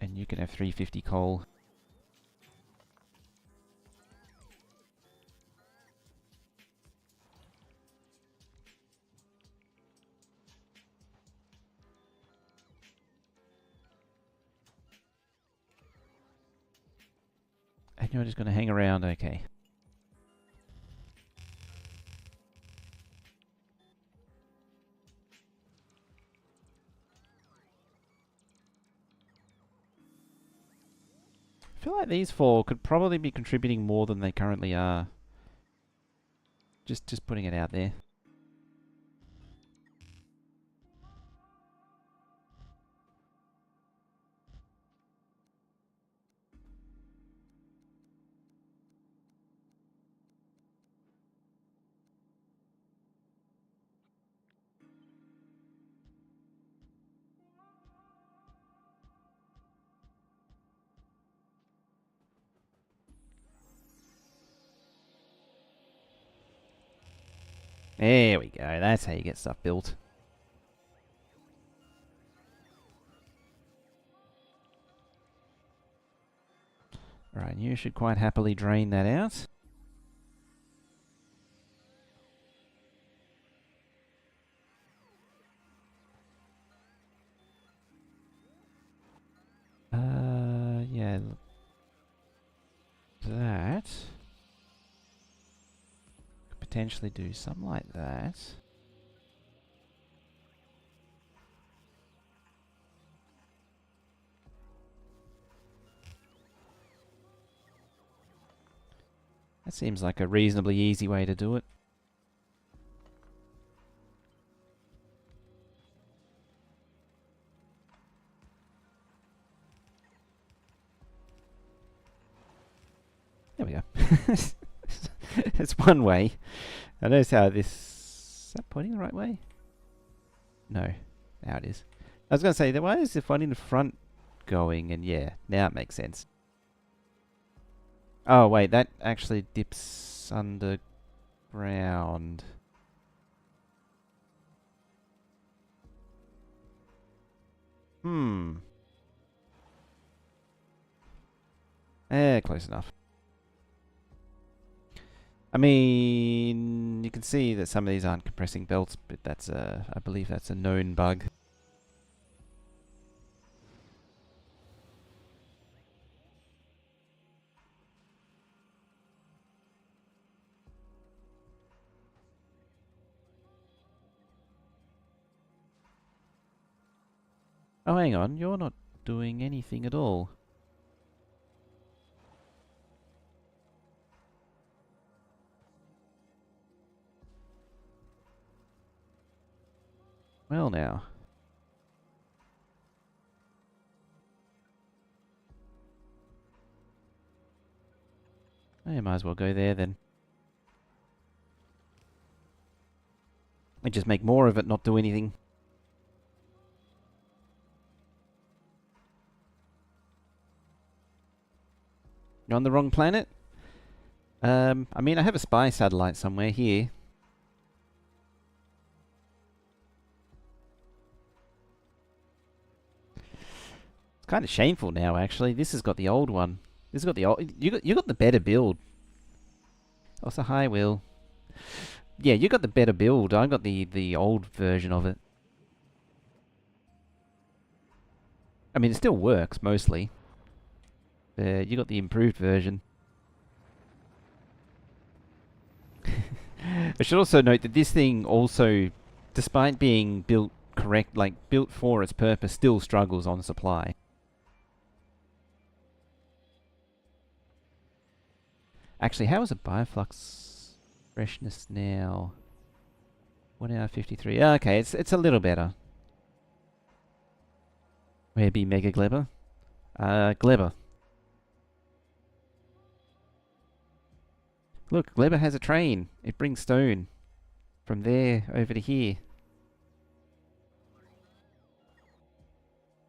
and you can have 350 coal. And you're just going to hang around, okay. I feel like these 4 could probably be contributing more than they currently are. Just putting it out there. There we go. That's how you get stuff built. Right, you should quite happily drain that out. Yeah. That. Could potentially do something like that. That seems like a reasonably easy way to do it. There we go. It's one way. I notice how this... Is that pointing the right way? No. Now it is. I was going to say, why is the one in the front going? And yeah, now it makes sense. Oh, wait, that actually dips underground. Hmm. Close enough. I mean, you can see that some of these aren't compressing belts, but that's I believe that's a known bug. Oh, hang on, you're not doing anything at all. Well now. I might as well go there then. And just make more of it, not do anything. You're on the wrong planet? I mean, I have a spy satellite somewhere here. It's kind of shameful now, actually. This has got the old one. This has got the old... You got the better build. Also, hi, Will. Yeah, you got the better build. I got the old version of it. I mean, it still works, mostly. You got the improved version. I should also note that this thing also, despite being built correct, like built for its purpose, still struggles on supply. Actually, how is a bioflux freshness now? 1 hour 53. Okay, it's a little better. Where be Mega Glebber? Glebber. Look, Glebber has a train. It brings stone from there over to here.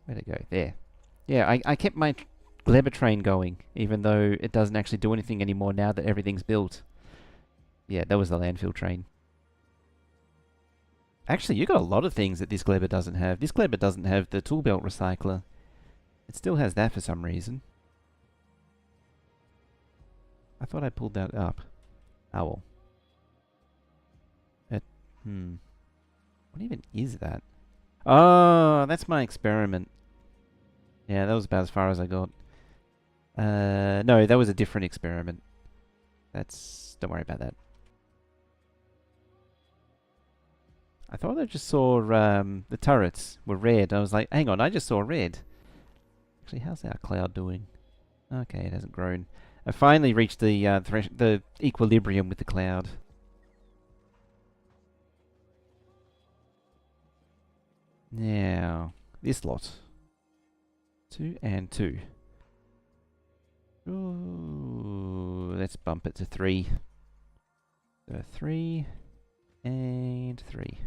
Where'd it go? There. Yeah, I kept my Glebber train going, even though it doesn't actually do anything anymore now that everything's built. Yeah, that was the landfill train. Actually, you got a lot of things that this Glebber doesn't have. This Glebber doesn't have the tool belt recycler. It still has that for some reason. I thought I pulled that up. Oh well. What even is that? Oh, that's my experiment. Yeah, that was about as far as I got. No, that was a different experiment. Don't worry about that. I thought I just saw the turrets were red. I was like, hang on, I just saw red. Actually, how's our cloud doing? Okay, it hasn't grown. I finally reached the equilibrium with the cloud. Now, this lot. 2 and 2. Ooh, let's bump it to 3. So 3 and 3.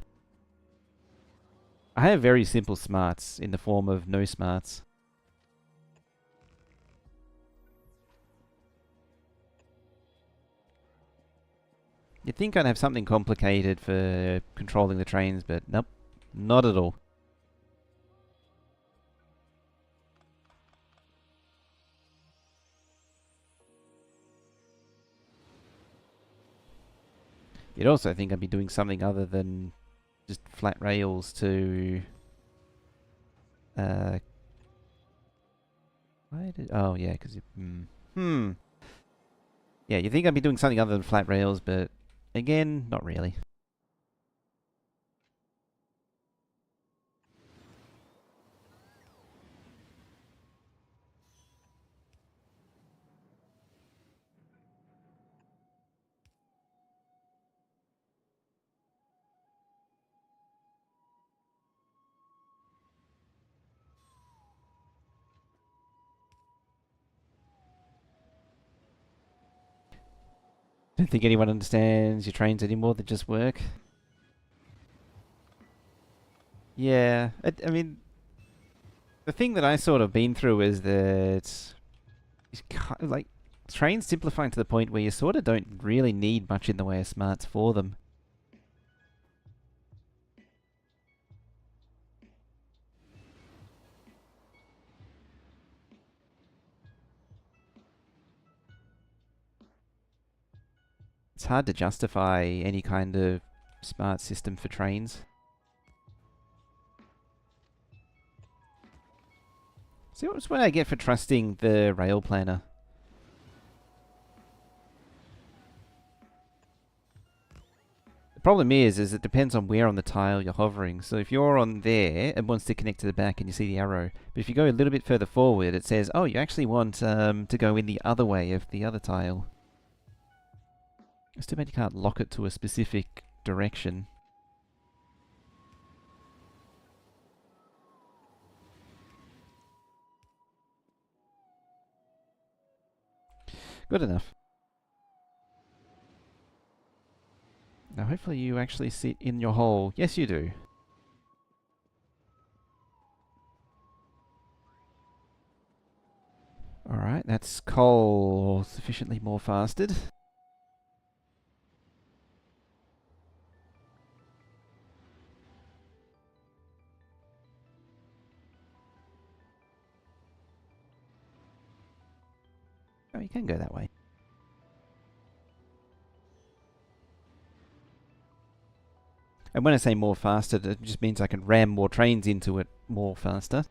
I have very simple smarts in the form of no smarts. You'd think I'd have something complicated for controlling the trains, but nope, not at all. You'd also think I'd be doing something other than just flat rails to... why did... Oh, yeah, because... Yeah, you'd think I'd be doing something other than flat rails, but again, not really. don't think anyone understands your trains anymore. They just work. Yeah, I mean, the thing that I sort of been through is that like trains simplifying to the point where you sort of don't really need much in the way of smarts for them. It's hard to justify any kind of smart system for trains. See, what's what I get for trusting the rail planner? The problem is it depends on where on the tile you're hovering. So if you're on there, it wants to connect to the back and you see the arrow. But if you go a little bit further forward, it says, oh, you actually want to go in the other way of the other tile. It's too bad you can't lock it to a specific direction. Good enough. Now hopefully you actually sit in your hole. Yes, you do. Alright, that's coal sufficiently more fasted. Oh, you can go that way. And when I say more faster, it just means I can ram more trains into it more faster.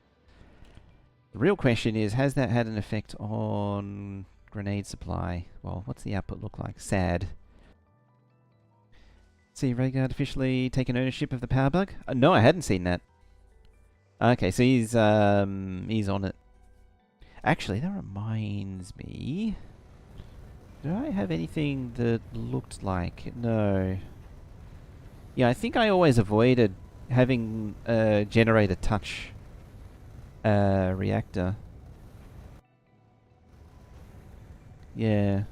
The real question is, has that had an effect on grenade supply? Well, what's the output look like? Sad. See, Rhaegar officially taken ownership of the power bug? No, I hadn't seen that. Okay, so he's on it. Actually, that reminds me. Did I have anything that looked like it? No. Yeah, I think I always avoided having a generator touch reactor. Yeah.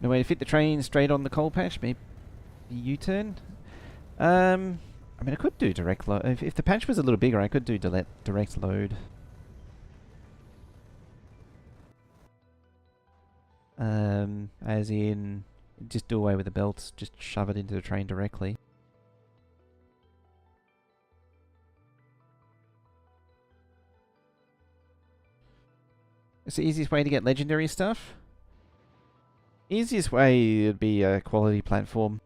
No way to fit the train straight on the coal patch. Maybe U-turn. I mean, I could do direct load. If the patch was a little bigger, I could do direct load. As in, just do away with the belts, just shove it into the train directly. It's the easiest way to get legendary stuff? Easiest way would be a quality platform.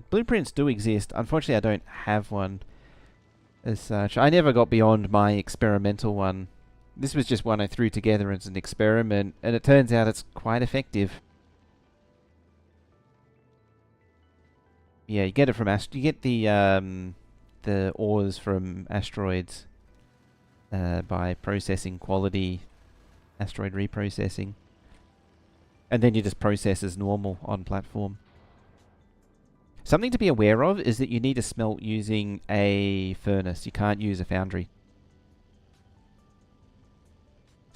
Blueprints do exist. Unfortunately, I don't have one as such. I never got beyond my experimental one. This was just one I threw together as an experiment, and it turns out it's quite effective. Yeah, you get it from you get the ores from asteroids by processing quality asteroid reprocessing, and then you just process as normal on platform. Something to be aware of is that you need to smelt using a furnace. You can't use a foundry.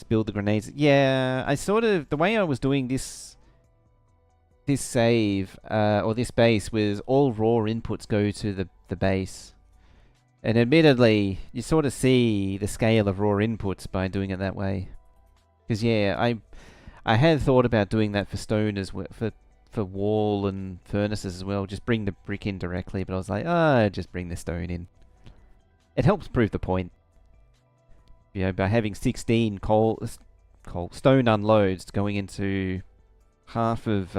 Build the grenades. Yeah, I sort of... The way I was doing this save, or this base, was all raw inputs go to the base. And admittedly, you sort of see the scale of raw inputs by doing it that way. Because, yeah, I had thought about doing that for stone as well, for wall and furnaces as well. Just bring the brick in directly, but I was like, just bring the stone in. It helps prove the point. You know, by having 16 stone unloads going into half of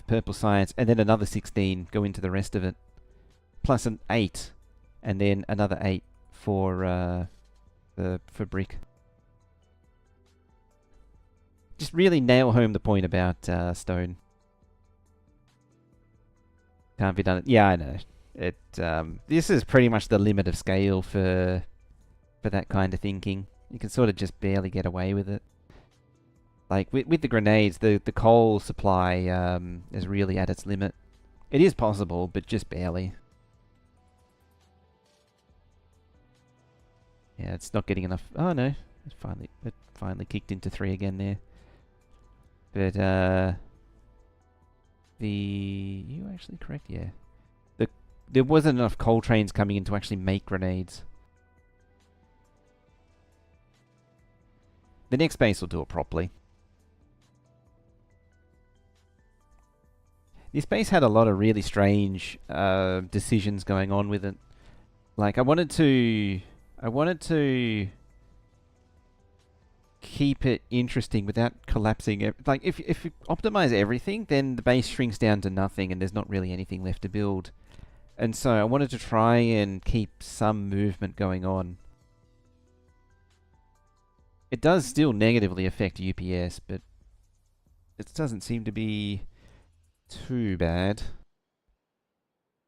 purple science, and then another 16 go into the rest of it, plus an 8, and then another 8 for brick. Just really nail home the point about stone. Can't be done. Yeah, I know. This is pretty much the limit of scale for that kind of thinking. You can sort of just barely get away with it. Like with the grenades, the coal supply is really at its limit. It is possible, but just barely. Yeah, it's not getting enough. Oh no, it finally kicked into 3 again there. But you actually correct, yeah. There wasn't enough coal trains coming in to actually make grenades. The next base will do it properly. This base had a lot of really strange decisions going on with it. Like I wanted to keep it interesting without collapsing. Like if you optimize everything, then the base shrinks down to nothing, and there's not really anything left to build. And so I wanted to try and keep some movement going on. It does still negatively affect UPS, but it doesn't seem to be too bad.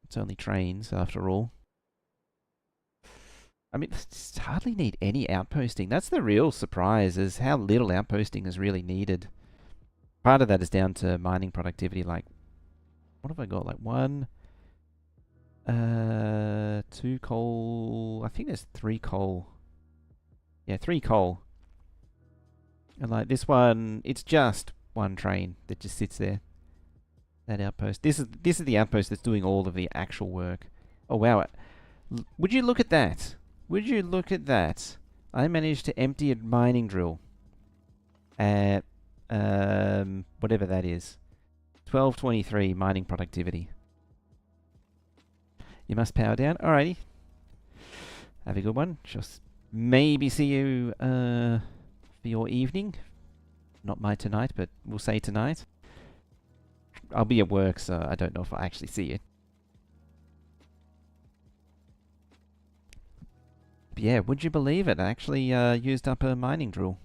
It's only trains, after all. I mean, it's hardly need any outposting. That's the real surprise, is how little outposting is really needed. Part of that is down to mining productivity. Like, what have I got? Like 2 coal. I think there's 3 coal. Yeah, 3 coal. And like this one, it's just 1 train that just sits there. That outpost. This is the outpost that's doing all of the actual work. Oh wow! Would you look at that? Would you look at that? I managed to empty a mining drill at whatever that is. 1223 mining productivity. You must power down. Alrighty. Have a good one. Just maybe see you for your evening. Not my tonight, but we'll say tonight. I'll be at work, so I don't know if I actually see you. But yeah, would you believe it? I actually used up a mining drill.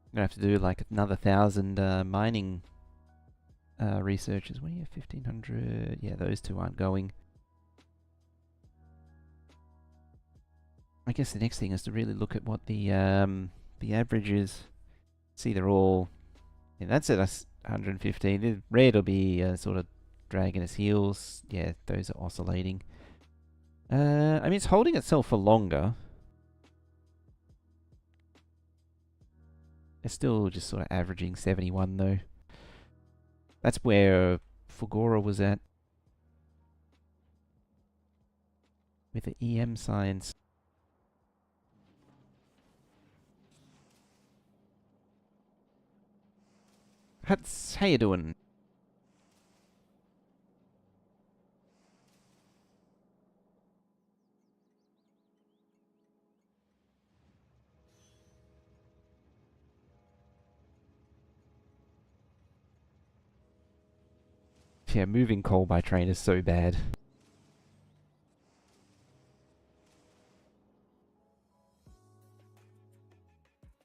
I'm gonna have to do like another 1,000 mining researchers. What are you? 1,500. Yeah, those 2 aren't going. I guess the next thing is to really look at what the average is. See, they're all. Yeah, that's at 115. The red will be sort of dragging its heels. Yeah, those are oscillating. I mean, it's holding itself for longer. It's still just sort of averaging 71 though. That's where Fugora was at. With the EM signs. How you doing? Yeah, moving coal by train is so bad.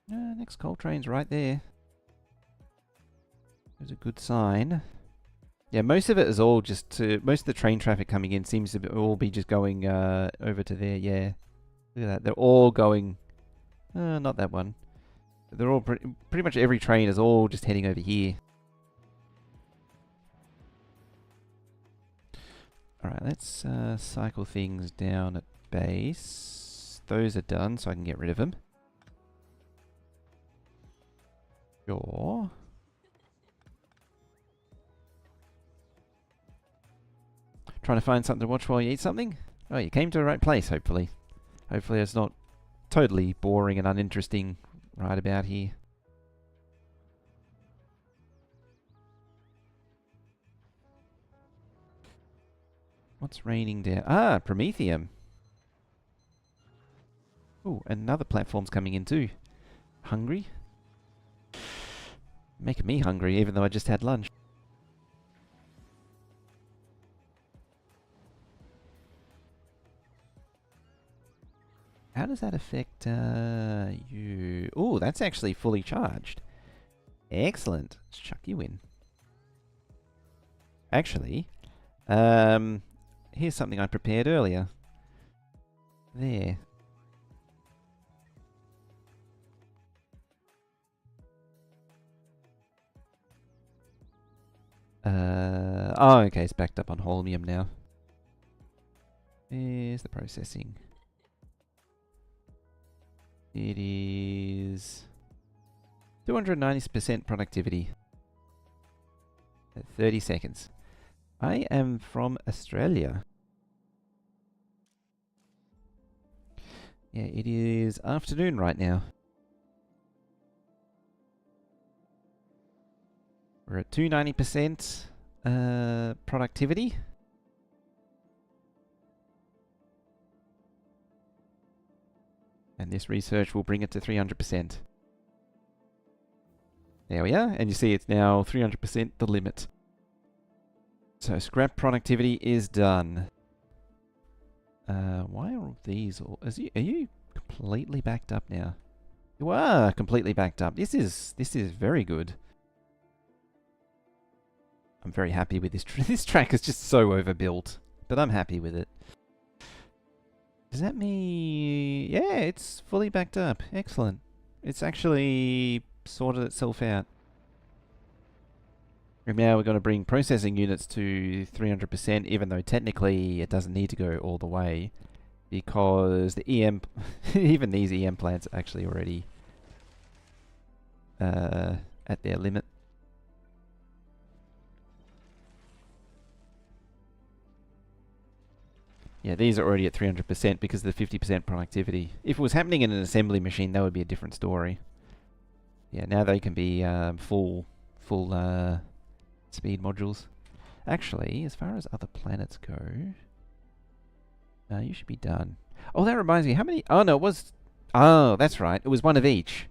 Next coal train's right there. There's a good sign. Yeah, most of it is all just to... Most of the train traffic coming in seems to all be just going over to there, yeah. Look at that, they're all going... not that one. They're all... Pretty much every train is all just heading over here. Alright, let's cycle things down at base. Those are done, so I can get rid of them. Sure. Trying to find something to watch while you eat something? Oh, you came to the right place, hopefully. Hopefully it's not totally boring and uninteresting right about here. What's raining down? Ah, Promethium. Ooh, another platform's coming in too. Hungry? Making me hungry, even though I just had lunch. How does that affect you? Oh, that's actually fully charged. Excellent. Let's chuck you in. Actually, here's something I prepared earlier. There. Oh, okay, it's backed up on holmium now. Where's the processing? It is 290% productivity at 30 seconds. I am from Australia. Yeah, it is afternoon right now. We're at 290% productivity. And this research will bring it to 300%. There we are, and you see it's now 300% the limit. So scrap productivity is done. Why are all these all... Are you completely backed up now? You are completely backed up. This is very good. I'm very happy with this. This track is just so overbuilt, but I'm happy with it. Does that mean... Yeah, it's fully backed up. Excellent. It's actually sorted itself out. And now we're going to bring processing units to 300%, even though technically it doesn't need to go all the way, because the EM... even these EM plants are actually already at their limit. Yeah, these are already at 300% because of the 50% productivity. If it was happening in an assembly machine, that would be a different story. Yeah, now they can be full speed modules. Actually, as far as other planets go, you should be done. Oh, that reminds me, how many... Oh, no, it was... Oh, that's right. It was one of each.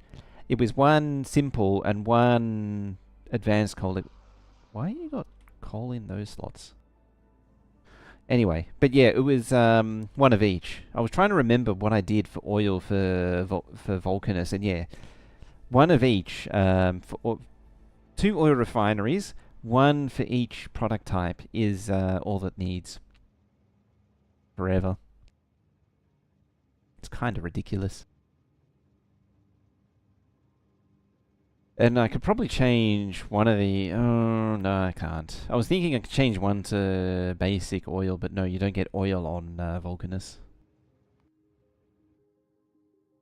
It was one simple and one advanced coal. Why you got coal in those slots? Anyway, but yeah, it was one of each. I was trying to remember what I did for oil for Vulcanus, and yeah, one of each for 2 oil refineries, one for each product type is all it needs. Forever. It's kind of ridiculous. And I could probably change one of the... Oh, no, I can't. I was thinking I could change one to basic oil, but no, you don't get oil on Vulcanus.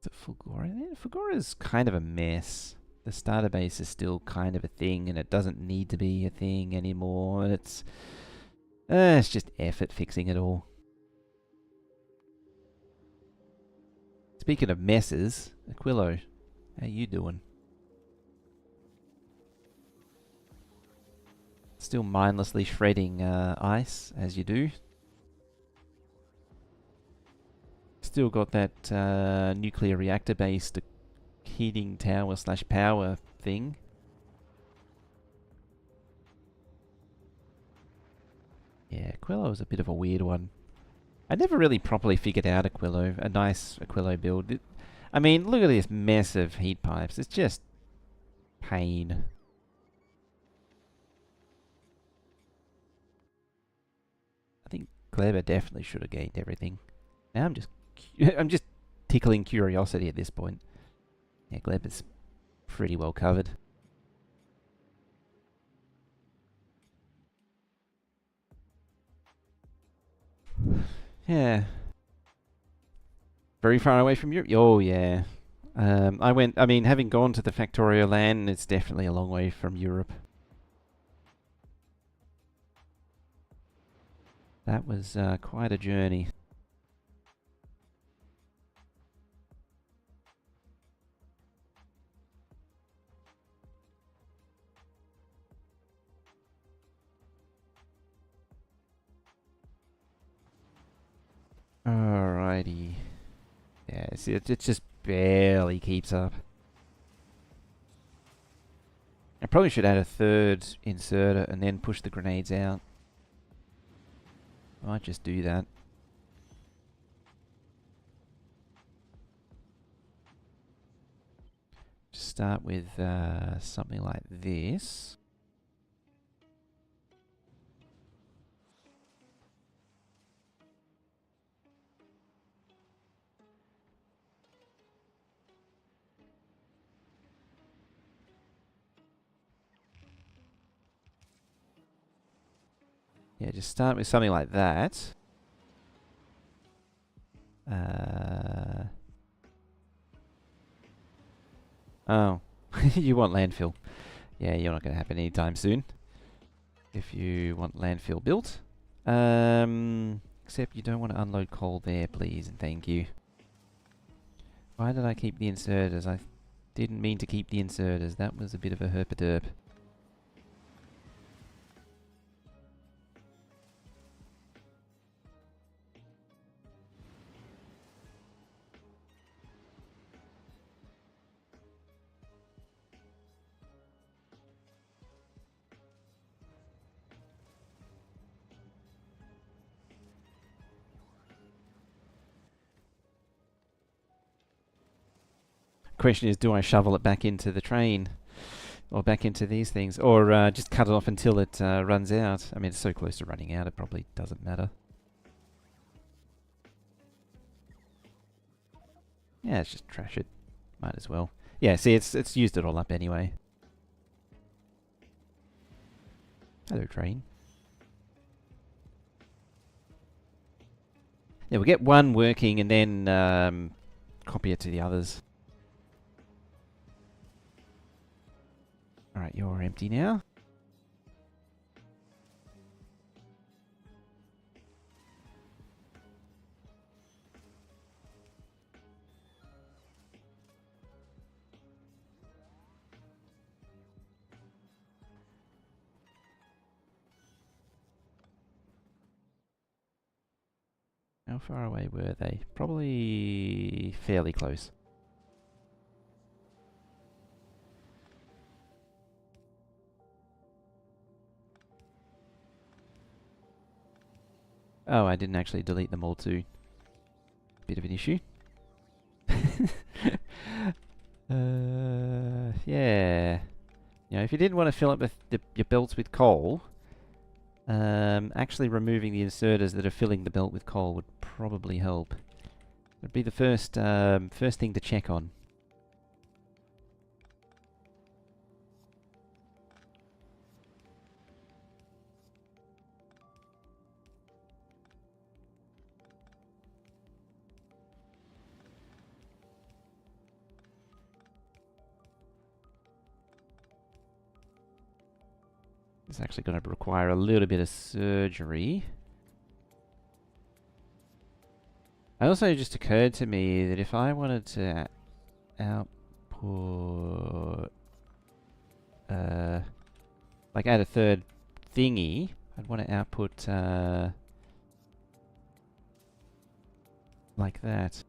Is it Fulgora? Fulgora's kind of a mess. The starter base is still kind of a thing, and it doesn't need to be a thing anymore. And it's just effort fixing it all. Speaking of messes, Aquilo, how you doing? Still mindlessly shredding ice, as you do. Still got that nuclear reactor-based heating tower / power thing. Yeah, Aquilo is a bit of a weird one. I never really properly figured out Aquilo, a nice Aquilo build. I mean, look at this mess of heat pipes. It's just pain. I think Kleber definitely should have gained everything. Now I'm just tickling curiosity at this point. Yeah, Kleber's pretty well covered. Yeah. Very far away from Europe? Oh, yeah. I mean, having gone to the Factorio land, it's definitely a long way from Europe. That was quite a journey. Alrighty. Yeah, see, it just barely keeps up. I probably should add a third inserter and then push the grenades out. I might just do that. Start with something like this. Yeah, just start with something like that. Oh. You want landfill. Yeah, you're not going to happen anytime soon. If you want landfill built. Except you don't want to unload coal there, please, and thank you. Why did I keep the inserters? I didn't mean to keep the inserters. That was a bit of a herpaderp. Question is, do I shovel it back into the train? Or back into these things? Or just cut it off until it runs out? I mean, it's so close to running out, it probably doesn't matter. Yeah, let's just trash it. Might as well. Yeah, see, it's used it all up anyway. Hello, train. Yeah, we'll get one working and then copy it to the others. Alright, you're empty now. How far away were they? Probably fairly close. Oh, I didn't actually delete them all too. Bit of an issue. Yeah. You know, if you didn't want to fill up with your belts with coal, actually removing the inserters that are filling the belt with coal would probably help. It'd be the first thing to check on. It's actually going to require a little bit of surgery. It also just occurred to me that if I wanted to output, like add a third thingy, I'd want to output like that.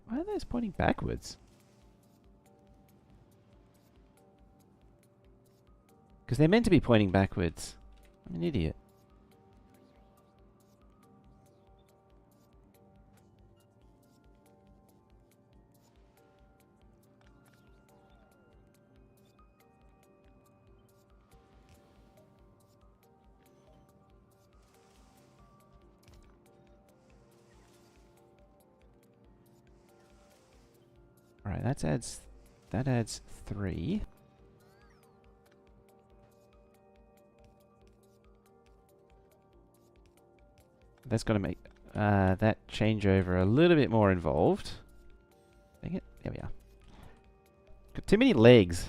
Why are those pointing backwards? Because they're meant to be pointing backwards. I'm an idiot. Alright, that adds 3. That's got to make that changeover a little bit more involved. Dang it. There we are. Got too many legs.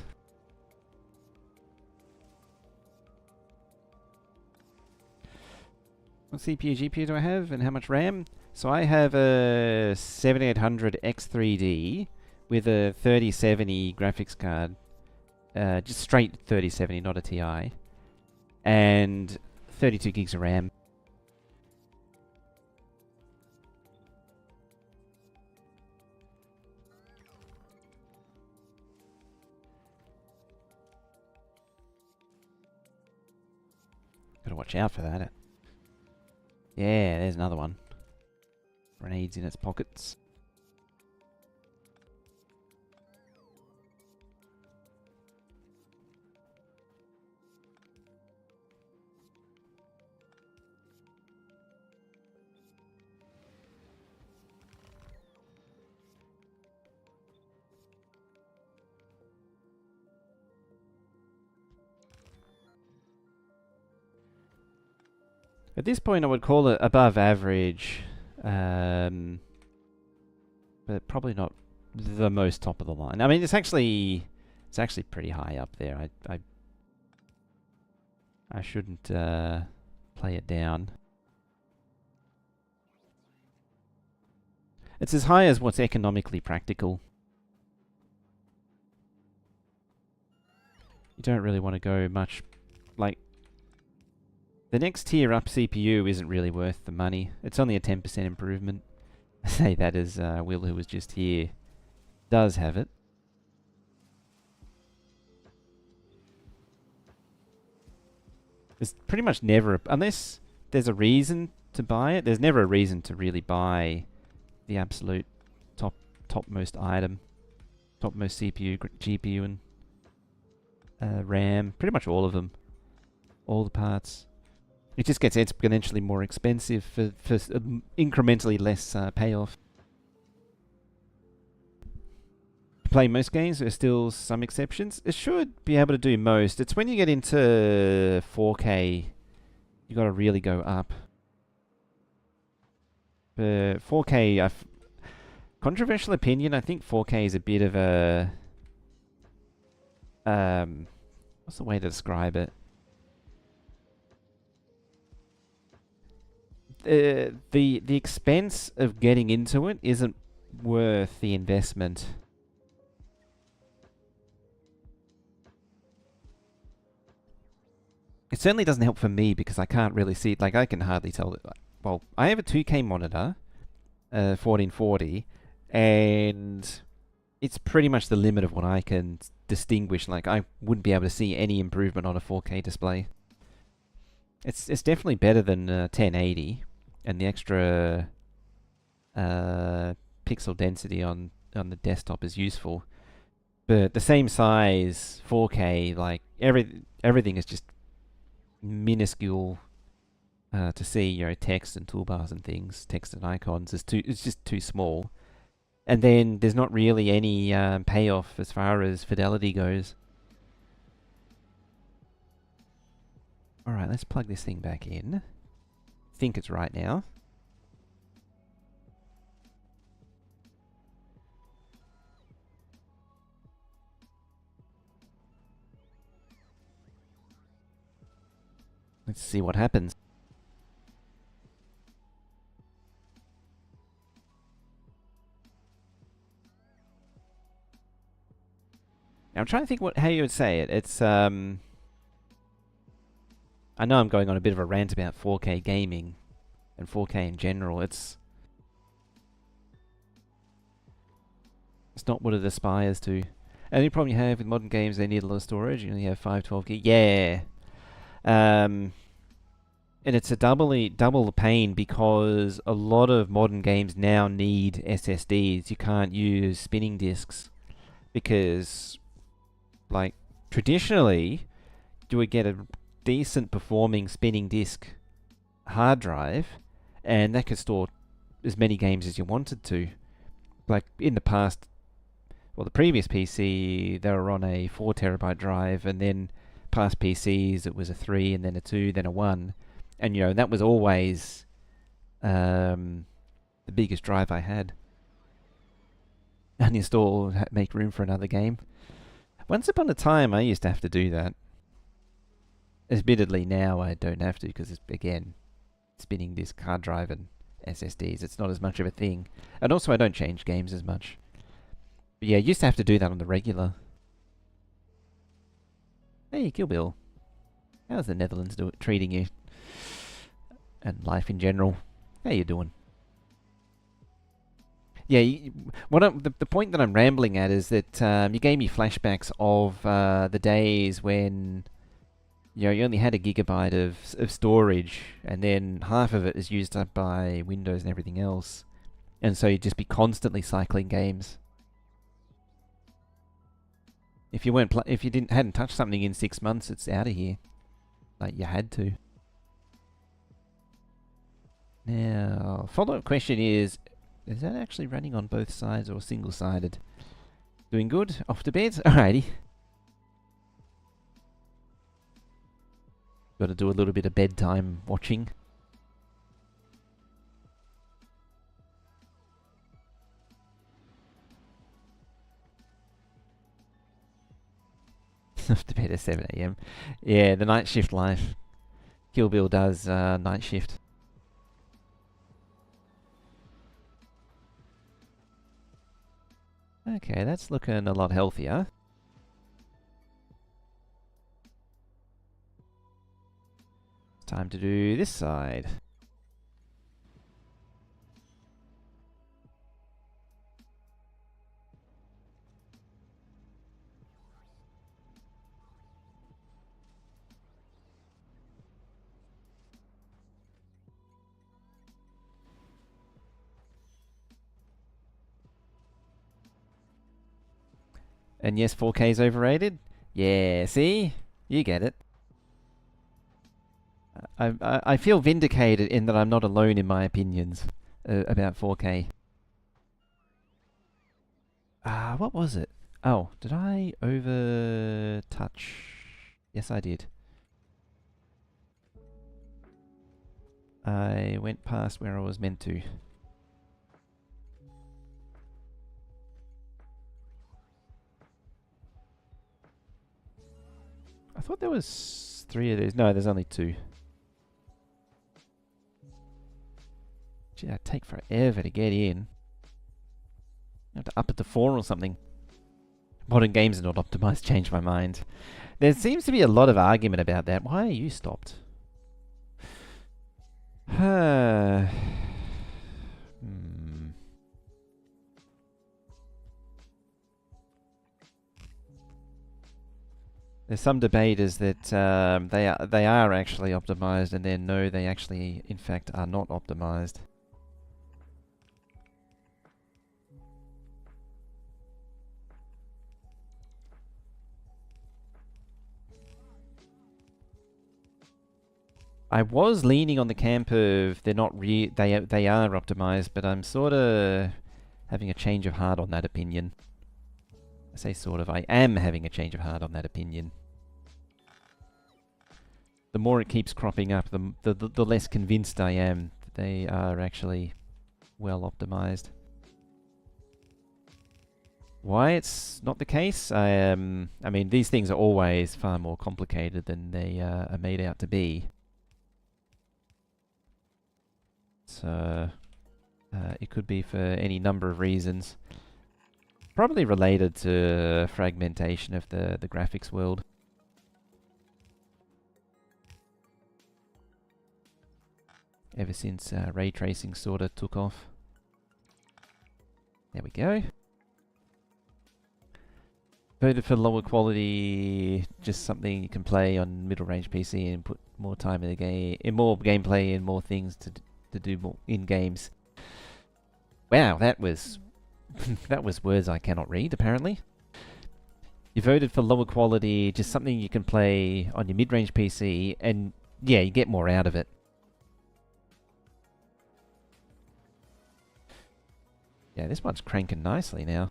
What CPU, GPU do I have and how much RAM? So I have a 7800 X3D with a 3070 graphics card. Just straight 3070, not a TI. And 32 gigs of RAM. Gotta watch out for that. Yeah, there's another one. Grenades in its pockets. At this point, I would call it above average, but probably not the most top of the line. I mean, it's actually pretty high up there. I shouldn't play it down. It's as high as what's economically practical. You don't really want to go much, like, the next tier up CPU isn't really worth the money. It's only a 10% improvement. I say that as Will, who was just here, does have it. There's pretty much never, unless there's a reason to buy it, there's never a reason to really buy the absolute topmost item. Topmost CPU, GPU, and RAM. Pretty much all of them. All the parts. It just gets exponentially more expensive for incrementally less payoff. Play most games, there's still some exceptions. It should be able to do most. It's when you get into 4K, you got to really go up. But 4K, controversial opinion, I think 4K is a bit of a... what's the way to describe it? The expense of getting into it isn't worth the investment. It certainly doesn't help for me because I can't really see it. Like, I can hardly tell it. Well, I have a 2K monitor, 1440, and it's pretty much the limit of what I can distinguish. Like, I wouldn't be able to see any improvement on a 4K display. It's definitely better than 1080, and the extra pixel density on the desktop is useful. But the same size 4K, like everything is just minuscule to see. You know, text and toolbars and things, text and icons it's just too small. And then there's not really any payoff as far as fidelity goes. Alright, let's plug this thing back in. I think it's right now. Let's see what happens. Now I'm trying to think how you would say it. It's I know I'm going on a bit of a rant about 4K gaming and 4K in general. It's not what it aspires to. And the only problem you have with modern games, they need a lot of storage. You only have 512 gig. Yeah. And it's a double pain because a lot of modern games now need SSDs. You can't use spinning disks because, like, traditionally, you would get a decent performing spinning disk hard drive, and that could store as many games as you wanted to. Like in the past, well, the previous PC, they were on a 4 terabyte drive, and then past PCs, it was a 3, and then a 2, then a 1. And, you know, that was always the biggest drive I had. Uninstall, make room for another game. Once upon a time, I used to have to do that. Admittedly, now I don't have to because, it's, again, spinning disk hard drive and SSDs, it's not as much of a thing. And also, I don't change games as much. But yeah, I used to have to do that on the regular. Hey, Kill Bill. How's the Netherlands treating you? And life in general. How you doing? Yeah, the point that I'm rambling at is that you gave me flashbacks of the days when, you know, you only had a gigabyte of storage, and then half of it is used up by Windows and everything else, and so you'd just be constantly cycling games. If you hadn't touched something in 6 months, it's out of here. Like, you had to. Now, follow-up question is that actually running on both sides or single-sided? Doing good? Off to bed? Alrighty. Got to do a little bit of bedtime watching. Off to bed at 7 a.m. Yeah, the night shift life. Kill Bill does night shift. Okay, that's looking a lot healthier. Time to do this side. And yes, 4K is overrated? Yeah, see? You get it. I feel vindicated in that I'm not alone in my opinions about 4K. What was it? Oh, did I over touch? Yes, I did. I went past where I was meant to. I thought there was 3 of these. No, there's only 2. Gee, that'd take forever to get in. I have to up it to 4 or something. Modern games are not optimized. Change my mind. There seems to be a lot of argument about that. Why are you stopped? There's some debaters that they are actually optimized, and then no, they actually, in fact, are not optimized. I was leaning on the camp of they're not they are optimized, but I'm sort of having a change of heart on that opinion. I say sort of, I am having a change of heart on that opinion. The more it keeps cropping up, the less convinced I am that they are actually well optimized. Why it's not the case? I mean, these things are always far more complicated than they are made out to be. So it could be for any number of reasons. Probably related to fragmentation of the graphics world. Ever since ray tracing sort of took off. There we go. Voted for lower quality, just something you can play on middle range PC and put more time in the game, in more gameplay and more things to do more in games. Wow, that was that was words I cannot read, apparently. You voted for lower quality, just something you can play on your mid-range PC, and yeah, you get more out of it. Yeah, this one's cranking nicely now.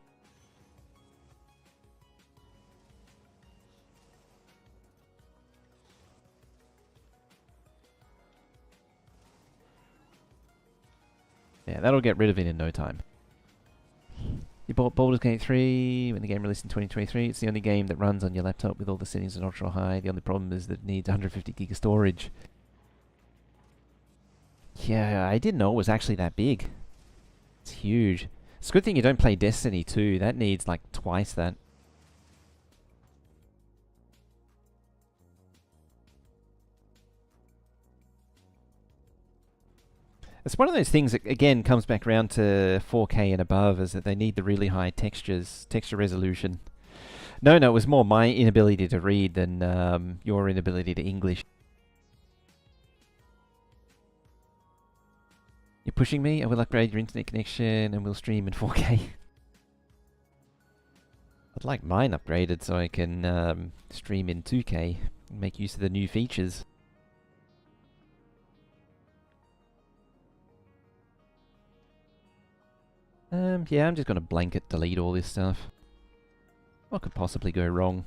Yeah, that'll get rid of it in no time. You bought Baldur's Gate 3 when the game released in 2023. It's the only game that runs on your laptop with all the settings on ultra high. The only problem is that it needs 150 gig of storage. Yeah, I didn't know it was actually that big. It's huge. It's a good thing you don't play Destiny 2. That needs like twice that. It's one of those things that, again, comes back around to 4K and above, is that they need the really high texture resolution. No, it was more my inability to read than your inability to English. You're pushing me? I will upgrade your internet connection and we'll stream in 4K. I'd like mine upgraded so I can stream in 2K and make use of the new features. Yeah, I'm just going to blanket delete all this stuff. What could possibly go wrong?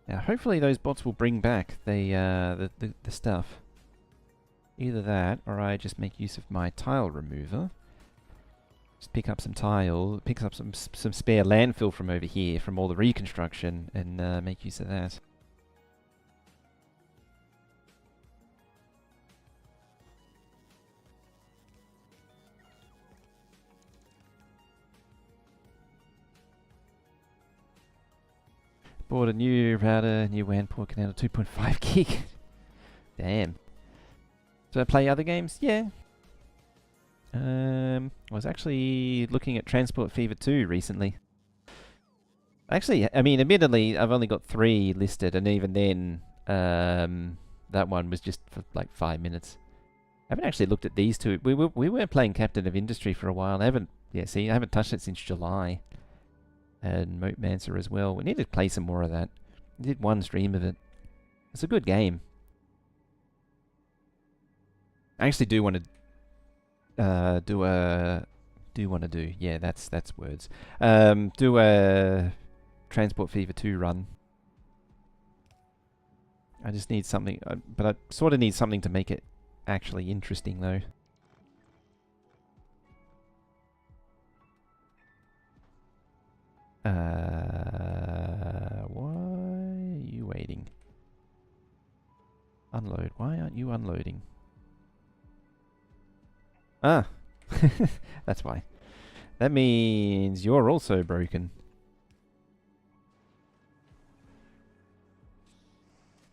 Now, hopefully those bots will bring back the stuff. Either that, or I just make use of my tile remover. Just pick up some tile, pick up some spare landfill from over here, from all the reconstruction, and make use of that. Bought a new router, new WAN port, can handle 2.5 gig. Damn. Do I play other games? Yeah. I was actually looking at Transport Fever 2 recently. Actually, I mean, admittedly, I've only got 3 listed, and even then, that one was just for like 5 minutes. I haven't actually looked at these two. We were playing Captain of Industry for a while. I haven't touched it since July. And Moat Mancer as well. We need to play some more of that. I did one stream of it. It's a good game. I actually do want to yeah, that's words. Do a Transport Fever 2 run. I just need something, but I sort of need something to make it actually interesting though. Why are you waiting? Unload. Why aren't you unloading? Ah, that's why. That means you're also broken.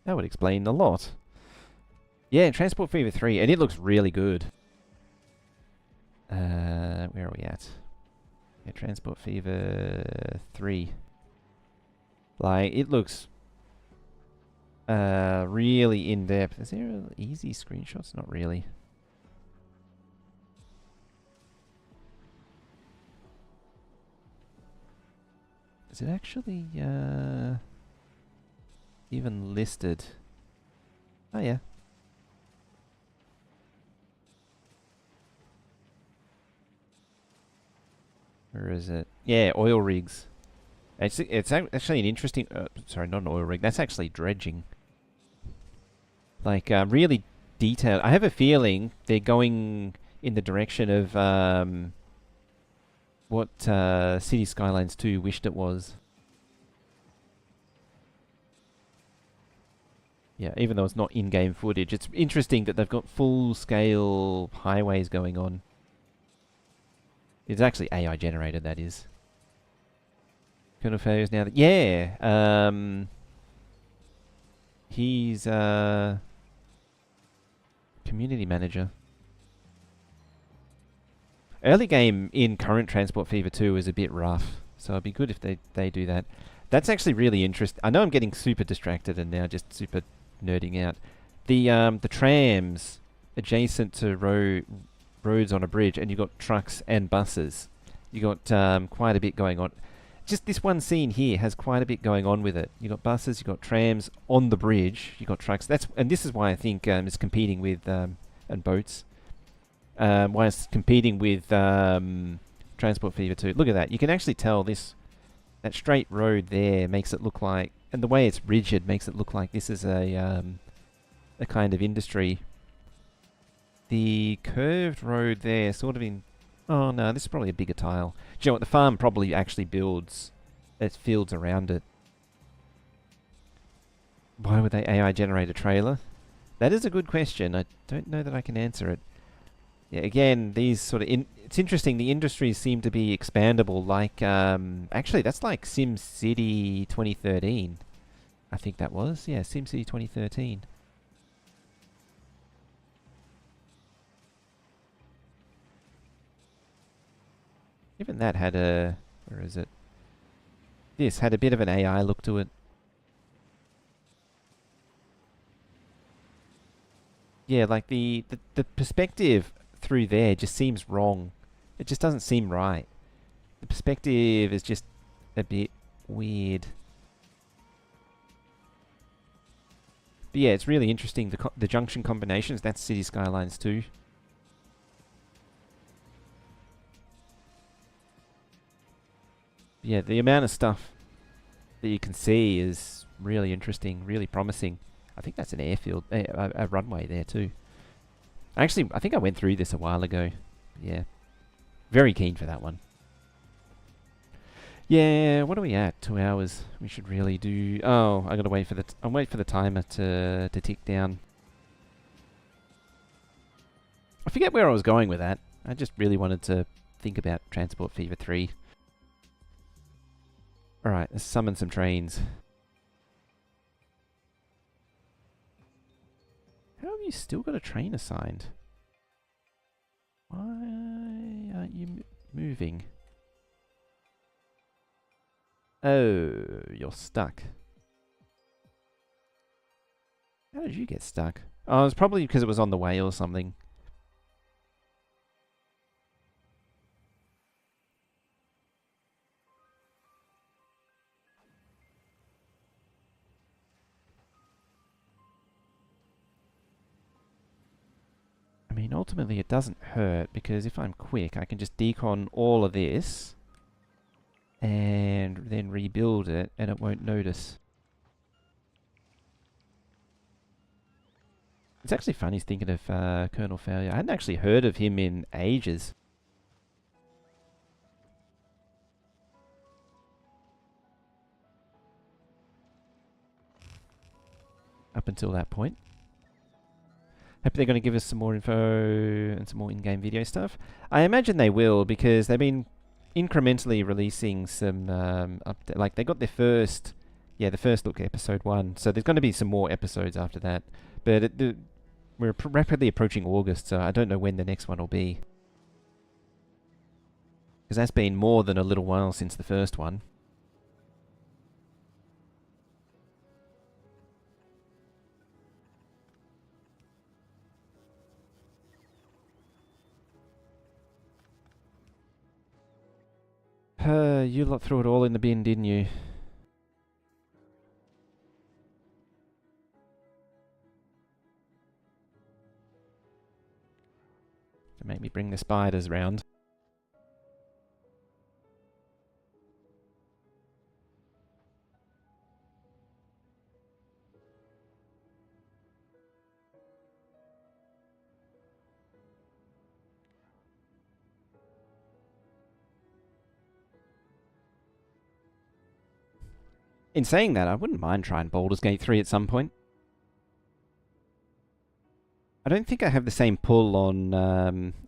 That would explain a lot. Yeah, Transport Fever 3, and it looks really good. Where are we at? Yeah, Transport Fever 3. Like, it looks really in-depth. Is there easy screenshots? Not really. Is it actually even listed? Oh yeah. Where is it? Yeah, oil rigs. It's actually an interesting... sorry, not an oil rig. That's actually dredging. Like, really detailed. I have a feeling they're going in the direction of what City Skylines 2 wished it was. Yeah, even though it's not in-game footage, it's interesting that they've got full-scale highways going on. It's actually AI generated, that is. Colonel Fair's now... Yeah! He's community manager. Early game in current Transport Fever 2 is a bit rough, so it'd be good if they do that. That's actually really interesting. I know I'm getting super distracted and now just super nerding out. The trams adjacent to roads on a bridge, and you've got trucks and buses. You've got quite a bit going on. Just this one scene here has quite a bit going on with it. You've got buses, you've got trams on the bridge, you've got trucks. And this is why I think it's competing with... and boats. Why it's competing with Transport Fever 2. Look at that. You can actually tell that straight road there makes it look like... And the way it's rigid makes it look like this is a kind of industry. The curved road there sort of in... Oh no, this is probably a bigger tile. Do you know what? The farm probably actually builds its fields around it. Why would they AI generate a trailer? That is a good question. I don't know that I can answer it. Yeah, again, these sort of... it's interesting, the industries seem to be expandable, like... actually, that's like SimCity 2013. I think that was. Yeah, SimCity 2013. Even that had a... Where is it? This had a bit of an AI look to it. Yeah, like the perspective through there just seems wrong. It just doesn't seem right. The perspective is just a bit weird. But yeah, it's really interesting, the junction combinations. That's City Skylines 2. Yeah, the amount of stuff that you can see is really interesting, really promising. I think that's an airfield, a runway there too. Actually, I think I went through this a while ago. Yeah, very keen for that one. Yeah, what are we at? 2 hours. We should really do. Oh, I gotta wait for the. I'll wait for the timer to tick down. I forget where I was going with that. I just really wanted to think about Transport Fever 3. All right, let's summon some trains. How have you still got a train assigned? Why aren't you moving? Oh, you're stuck. How did you get stuck? Oh, it was probably because it was on the way or something. I mean, ultimately it doesn't hurt because if I'm quick, I can just decon all of this and then rebuild it and it won't notice. It's actually funny thinking of Colonel Failure. I hadn't actually heard of him in ages. Up until that point. Hope they're going to give us some more info and some more in-game video stuff. I imagine they will because they've been incrementally releasing some update. Like they got their first, the first look episode 1. So there's going to be some more episodes after that. But we're rapidly approaching August, so I don't know when the next one will be. Because that's been more than a little while since the first one. You lot threw it all in the bin, didn't you? To make me bring the spiders round. In saying that, I wouldn't mind trying Baldur's Gate 3 at some point. I don't think I have the same pull on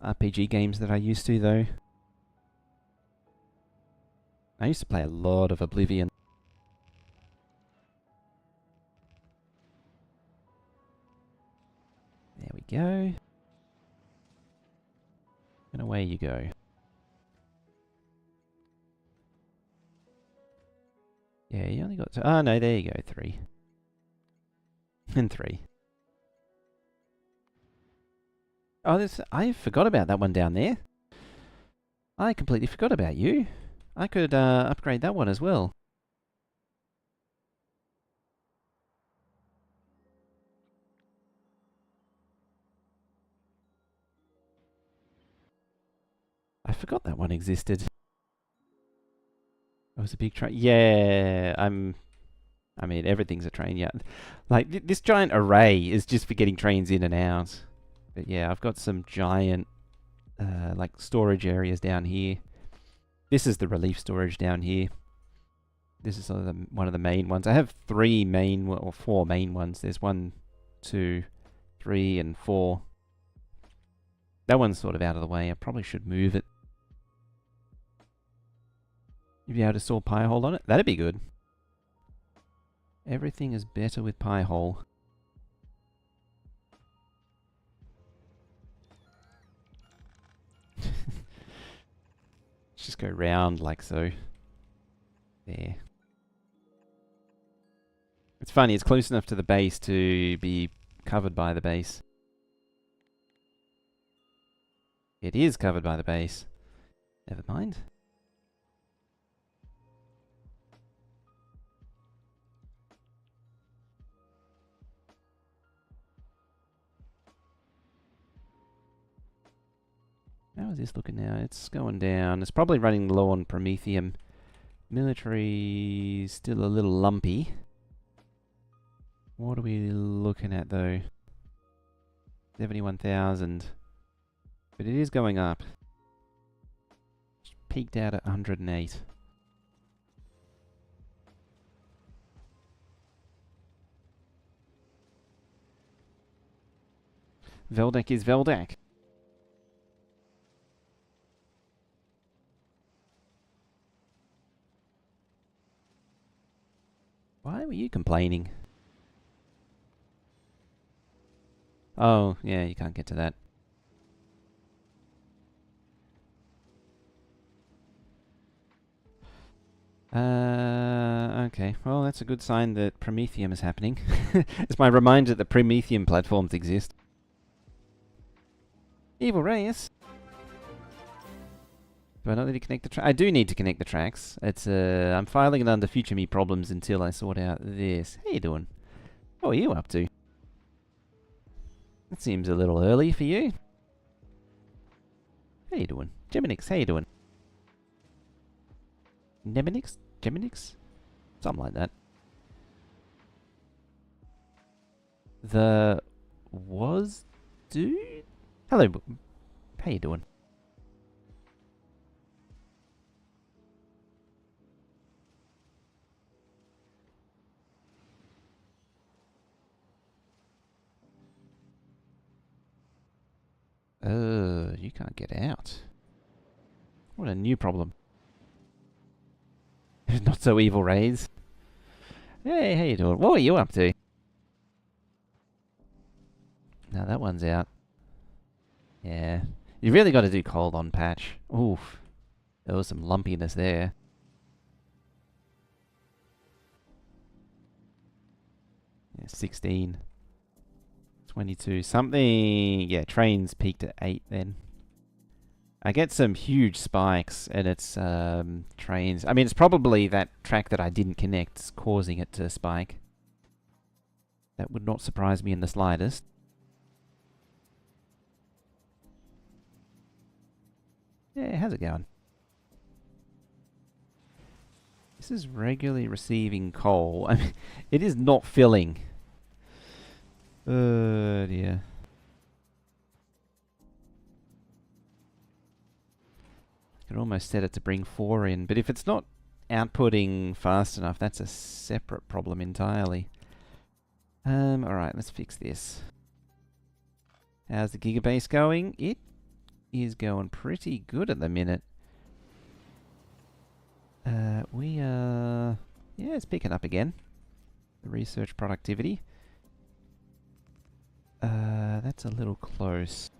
RPG games that I used to, though. I used to play a lot of Oblivion. There we go. And away you go. Yeah, you only got... Oh, no, there you go. 3. And 3. Oh, I forgot about that one down there. I completely forgot about you. I could upgrade that one as well. I forgot that one existed. It was a big train. Yeah, I mean, everything's a train, yeah. Like, this giant array is just for getting trains in and out. But yeah, I've got some giant, like, storage areas down here. This is the relief storage down here. This is one of the main ones. I have 3 main, or 4 main ones. There's 1, 2, 3, and 4. That one's sort of out of the way. I probably should move it. You'd be able to store pie hole on it? That'd be good. Everything is better with pie hole. Let's just go round like so. There. It's funny, it's close enough to the base to be covered by the base. It is covered by the base. Never mind. How is this looking now? It's going down. It's probably running low on Promethium. Military still a little lumpy. What are we looking at though? 71,000. But it is going up. Peaked out at 108. Veldak is Veldak. Why were you complaining? Oh, yeah, you can't get to that. Okay. Well, that's a good sign that Prometheum is happening. It's my reminder that Prometheum platforms exist. Evil Reyes. Do I not need to connect the track? I do need to connect the tracks. It's I'm filing it under future me problems until I sort out this. How you doing? What are you up to? That seems a little early for you. How you doing? Geminix, how you doing? Neminix? Geminix? Something like that. The was dude? Hello. How you doing? You can't get out. What a new problem. Not so evil, Rays. Hey, how you doing? What are you up to? No, that one's out. Yeah. You really got to do cold on patch. Oof. There was some lumpiness there. Yeah, 16. 22. Something... Yeah, trains peaked at 8 then. I get some huge spikes, and it's trains. I mean, it's probably that track that I didn't connect causing it to spike. That would not surprise me in the slightest. Yeah, how's it going? This is regularly receiving coal. I mean, it is not filling. Oh dear. I could almost set it to bring 4 in, but if it's not outputting fast enough, that's a separate problem entirely. Alright, let's fix this. How's the Gigabase going? It is going pretty good at the minute. Yeah, it's picking up again. The research productivity. That's a little close.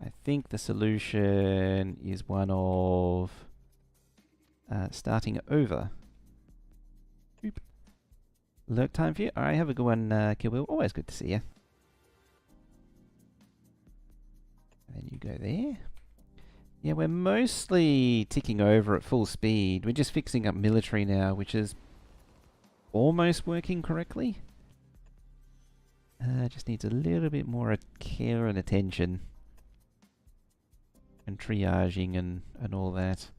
I think the solution is one of starting over. Oop. Lurk time for you. Alright, have a good one, Kill Bill. Always good to see you. And then you go there. Yeah, we're mostly ticking over at full speed. We're just fixing up military now, which is almost working correctly. Just needs a little bit more care and attention. And triaging and all that.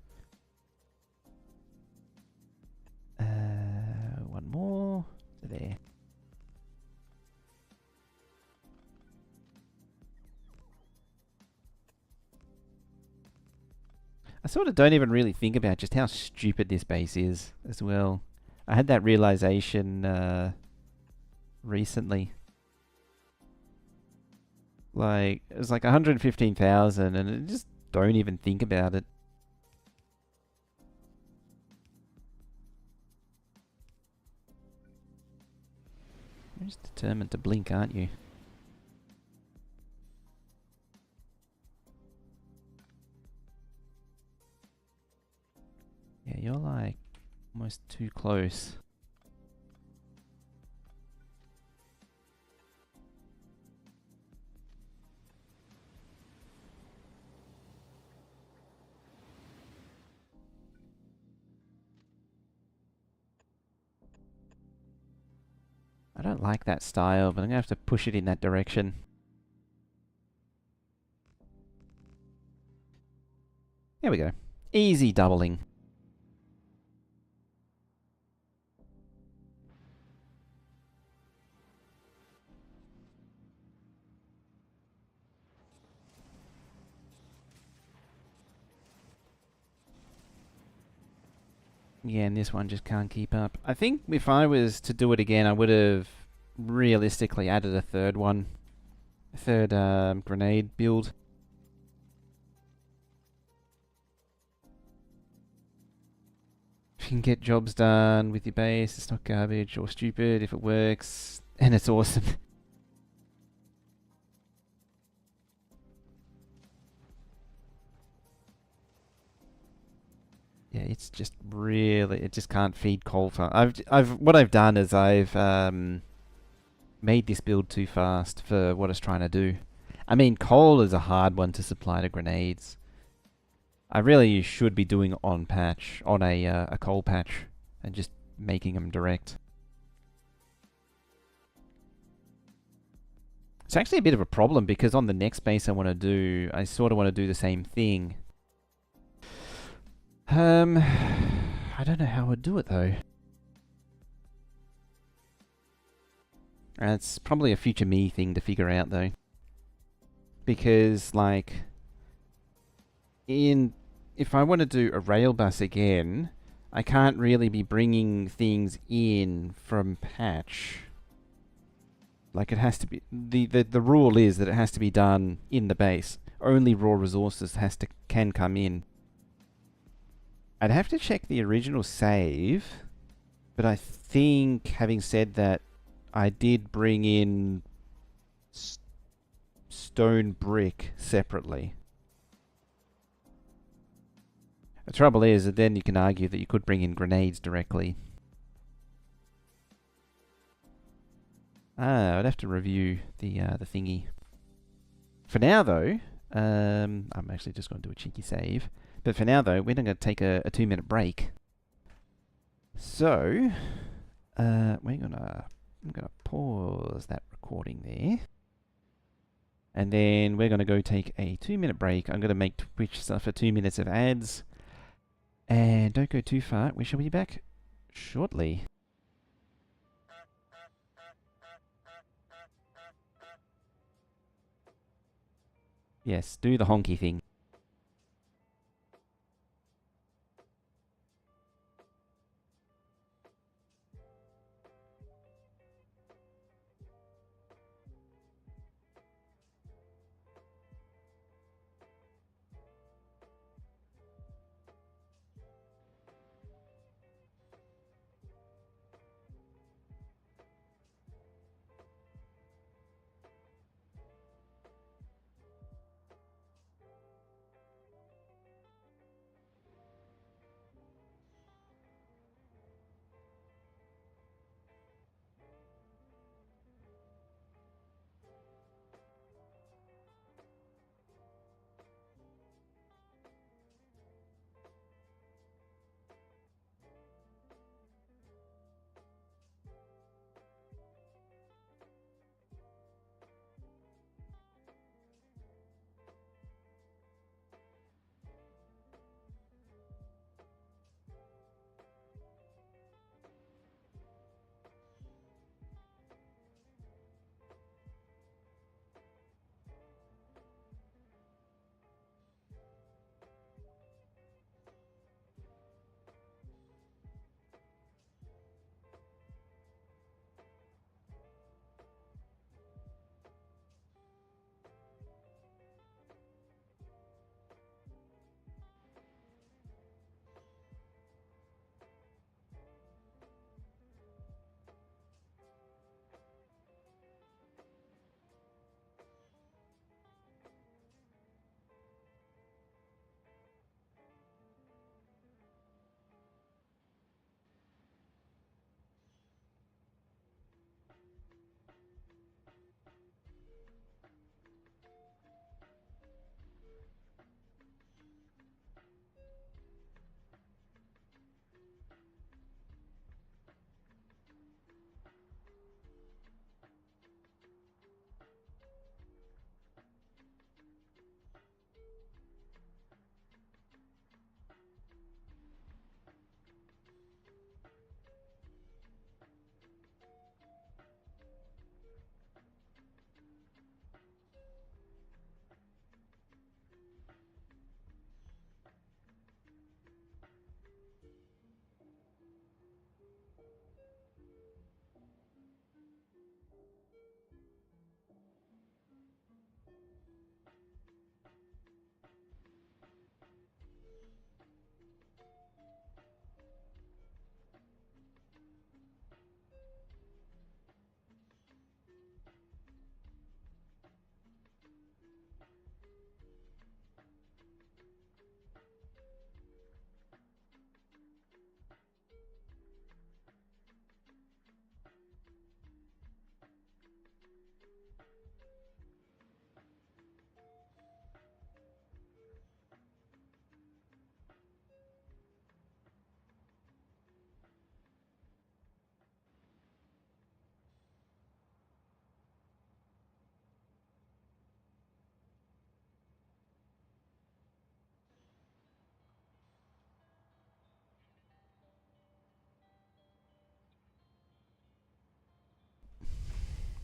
One more. There. I sort of don't even really think about just how stupid this base is as well. I had that realization recently. Like, it was like 115,000 and I just don't even think about it. You're just determined to blink, aren't you? Yeah, you're like almost too close. I don't like that style, but I'm going to have to push it in that direction. There we go. Easy doubling. Yeah, and this one just can't keep up. I think if I was to do it again, I would have realistically added a third one. A third grenade build. If you can get jobs done with your base, it's not garbage or stupid if it works, and it's awesome. Yeah, it's just really, it just can't feed coal fast. What I've done is I've made this build too fast for what it's trying to do. I mean, coal is a hard one to supply to grenades. I really should be doing on patch, on a coal patch, and just making them direct. It's actually a bit of a problem because on the next base I want to do, I sort of want to do the same thing. I don't know how I'd do it though. It's probably a future me thing to figure out though. Because, like, if I want to do a rail bus again, I can't really be bringing things in from patch. Like, it has to be, the rule is that it has to be done in the base. Only raw resources can come in. I'd have to check the original save, but I think, having said that, I did bring in stone brick separately. The trouble is that then you can argue that you could bring in grenades directly. I'd have to review the thingy. For now, though, I'm actually just going to do a cheeky save. But for now, though, we're going to take a 2-minute break. So, I'm gonna pause that recording there. And then we're gonna go take a 2-minute break. I'm gonna make Twitch suffer 2 minutes of ads. And don't go too far. We shall be back shortly. Yes, do the honky thing.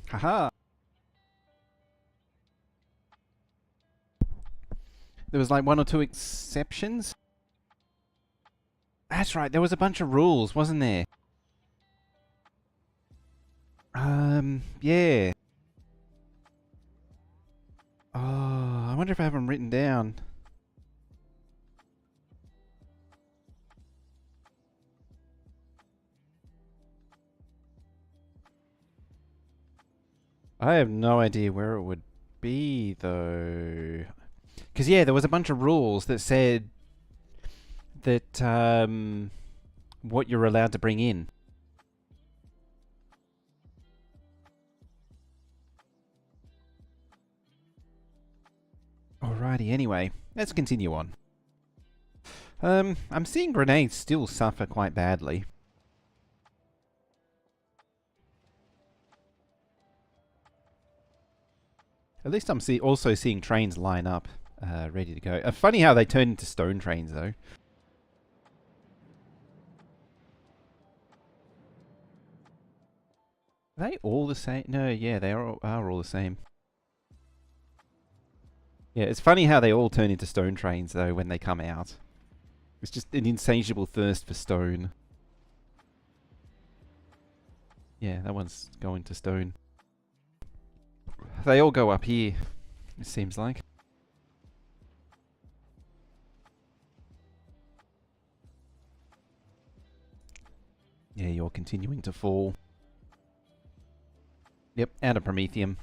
Haha! There was like one or two exceptions. That's right, there was a bunch of rules, wasn't there? Yeah. Oh, I wonder if I have them written down. I have no idea where it would be, though. Because, yeah, there was a bunch of rules that said that, what you're allowed to bring in. Alrighty, anyway, let's continue on. I'm seeing grenades still suffer quite badly. At least I'm also seeing trains line up, ready to go. Funny how they turn into stone trains, though. Are they all the same? No, yeah, they are all the same. Yeah, it's funny how they all turn into stone trains, though, when they come out. It's just an insatiable thirst for stone. Yeah, that one's going to stone. They all go up here, it seems like. Yeah, you're continuing to fall. Yep, out of Promethium.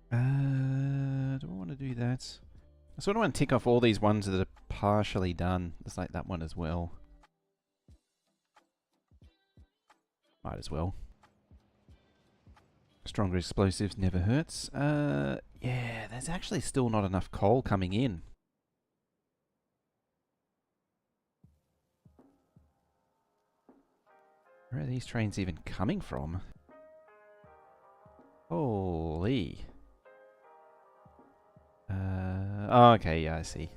Do I want to do that? I sort of want to tick off all these ones that are partially done. It's like that one as well. Might as well. Stronger explosives never hurts. Yeah, there's actually still not enough coal coming in. Where are these trains even coming from? Holy. Oh, okay, yeah, I see.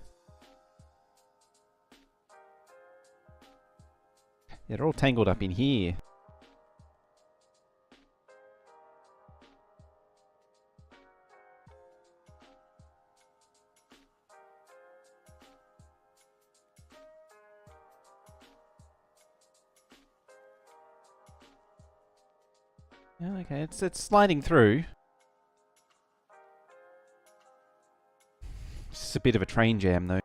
Yeah, they're all tangled up in here. Yeah, okay, it's sliding through. It's a bit of a train jam, though. I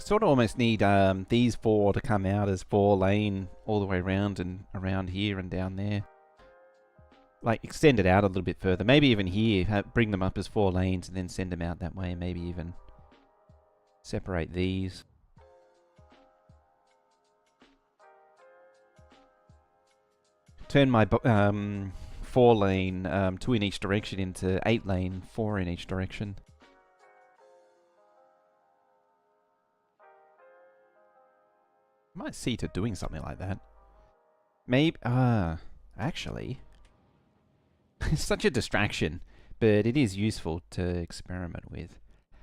sort of almost need these four to come out as 4-lane all the way around and around here and down there. Like, extend it out a little bit further. Maybe even here, bring them up as 4 lanes and then send them out that way. Maybe even separate these. Turn my 4-lane, 2 in each direction into 8-lane, 4 in each direction. I might see to doing something like that. Maybe, actually, it's such a distraction, but it is useful to experiment with.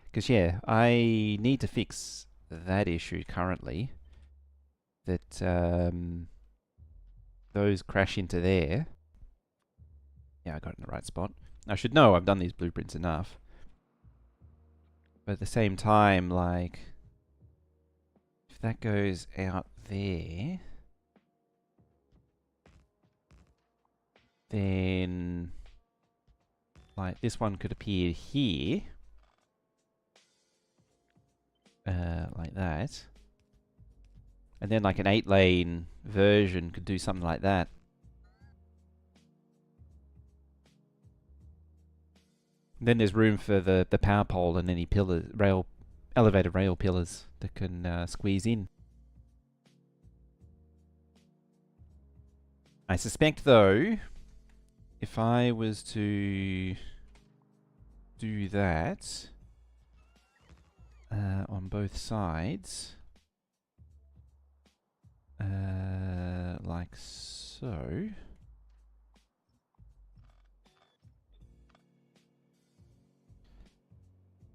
Because, yeah, I need to fix that issue currently. That, those crash into there. Yeah, I got it in the right spot. I should know I've done these blueprints enough. But at the same time, like, if that goes out there, then, like, this one could appear here. Like that. And then, like, an 8-lane version could do something like that. Then there's room for the power pole and any elevated rail pillars that can squeeze in. I suspect, though, if I was to do that on both sides, like so.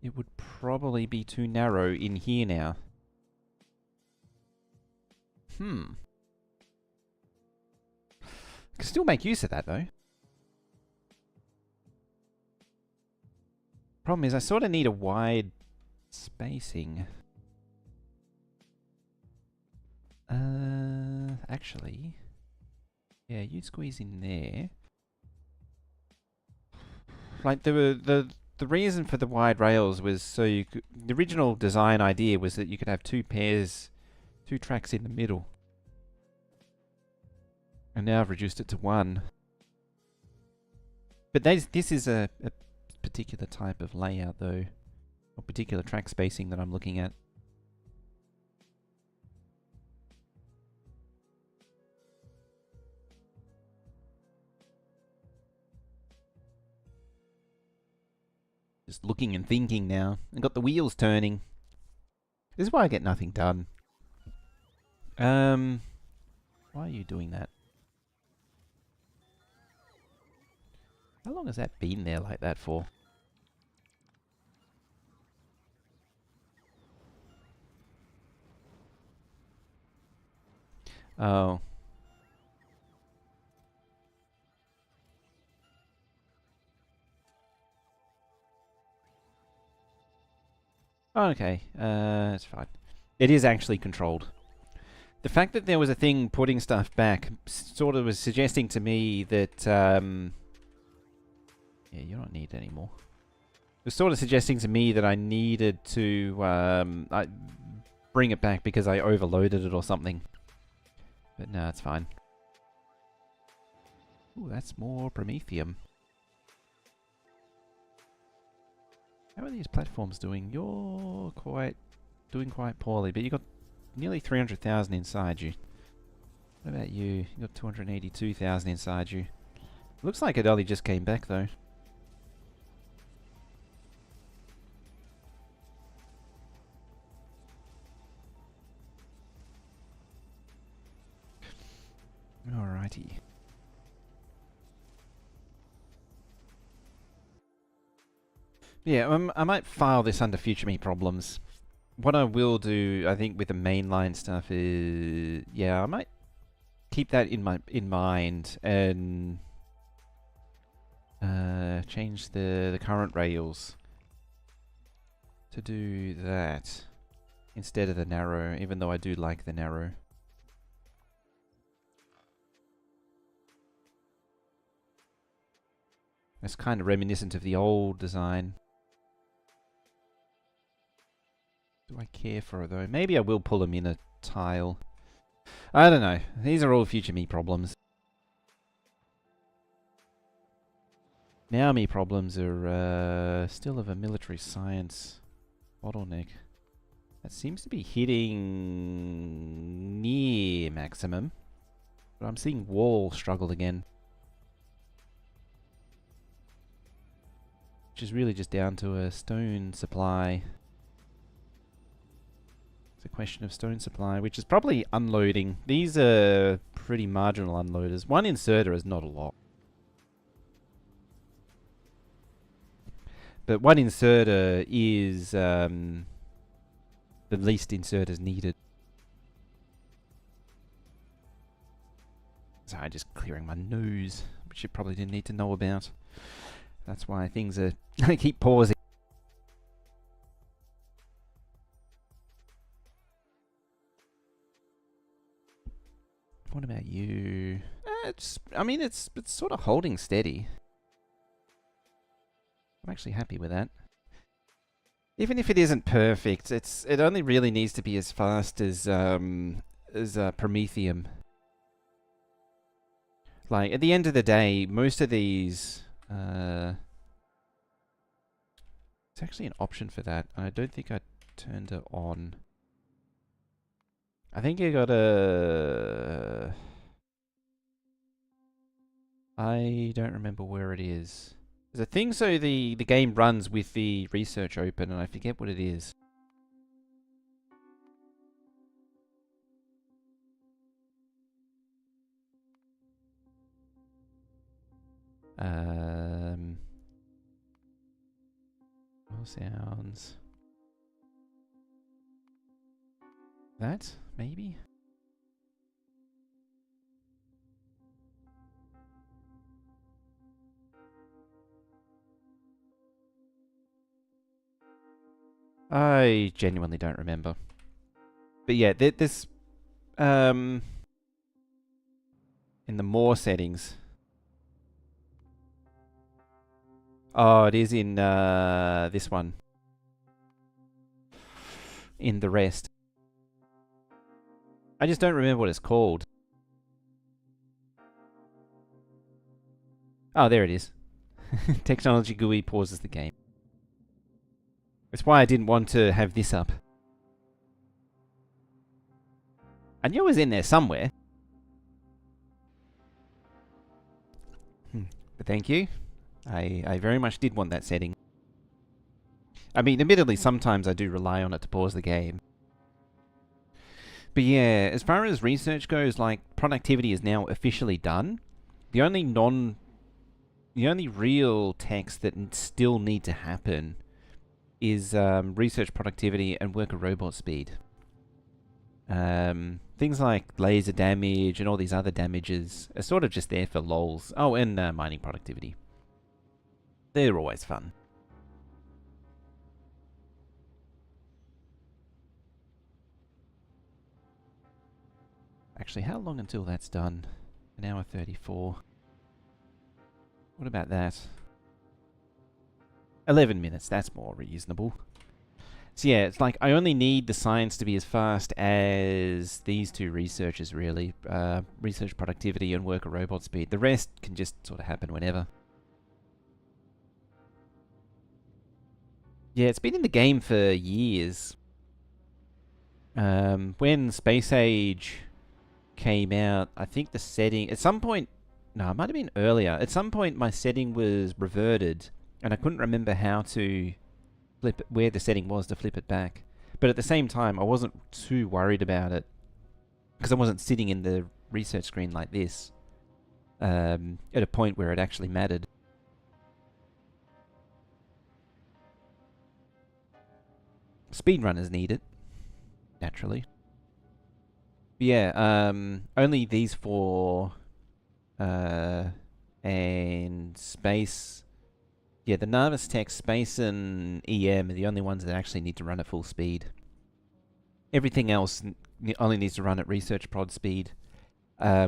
It would probably be too narrow in here now. Hmm. Can still make use of that though. Problem is I sort of need a wide spacing. Actually, yeah, you squeeze in there. Like the reason for the wide rails was so you could, the original design idea was that you could have two tracks in the middle. And now I've reduced it to one. But this is a particular type of layout though, or particular track spacing that I'm looking at. Just looking and thinking now. I got the wheels turning. This is why I get nothing done. Why are you doing that? How long has that been there like that for? Oh. Oh, okay. It's fine. It is actually controlled. The fact that there was a thing putting stuff back sort of was suggesting to me that, yeah, you don't need it anymore. It was sort of suggesting to me that I needed to bring it back because I overloaded it or something. But no, it's fine. Ooh, that's more Promethium. How are these platforms doing? You're doing quite poorly, but you got nearly 300,000 inside you. What about you? You got 282,000 inside you. Looks like it only just came back though. Alrighty. Yeah, I might file this under future me problems. What I will do, I think, with the mainline stuff is, yeah, I might keep that in mind and change the current rails to do that instead of the narrow, even though I do like the narrow. It's kind of reminiscent of the old design. Do I care for it though? Maybe I will pull them in a tile. I don't know. These are all future me problems. Now me problems are still of a military science bottleneck. That seems to be hitting near maximum. But I'm seeing wall struggle again. Which is really just down to a stone supply. It's a question of stone supply, which is probably unloading. These are pretty marginal unloaders. One inserter is not a lot. But one inserter is the least inserters needed. Sorry, just clearing my nose, which you probably didn't need to know about. That's why things are... I keep pausing. What about you? I mean, it's sort of holding steady. I'm actually happy with that. Even if it isn't perfect, it only really needs to be as fast as Promethium. Like, at the end of the day, most of these... it's actually an option for that. I don't think I turned it on. I think you gotta... I don't remember where it is. There's a thing so the game runs with the research open, and I forget what it is. All sounds. That, maybe? I genuinely don't remember. But yeah, this in the more settings. Oh, it is in this one. In the rest. I just don't remember what it's called. Oh, there it is. Technology GUI pauses the game. That's why I didn't want to have this up. I knew it was in there somewhere. But thank you. I very much did want that setting. I mean, admittedly, sometimes I do rely on it to pause the game. But yeah, as far as research goes, like, productivity is now officially done. The only real text that still need to happen is research productivity and worker robot speed. Things like laser damage and all these other damages are sort of just there for lols. Oh, and mining productivity. They're always fun. Actually, how long until that's done? An hour 34. What about that? 11 minutes, that's more reasonable. So yeah, it's like I only need the science to be as fast as these two researchers, really. Research productivity and worker robot speed. The rest can just sort of happen whenever. Yeah, it's been in the game for years. When Space Age came out, I think the setting... At some point... No, it might have been earlier. At some point, my setting was reverted, and I couldn't remember how to flip it, where the setting was to flip it back. But at the same time, I wasn't too worried about it, because I wasn't sitting in the research screen like this, at a point where it actually mattered. Speedrunners need it, naturally. But yeah, only these four... and Space... Yeah, the Narvis Tech, Space, and EM are the only ones that actually need to run at full speed. Everything else only needs to run at research prod speed,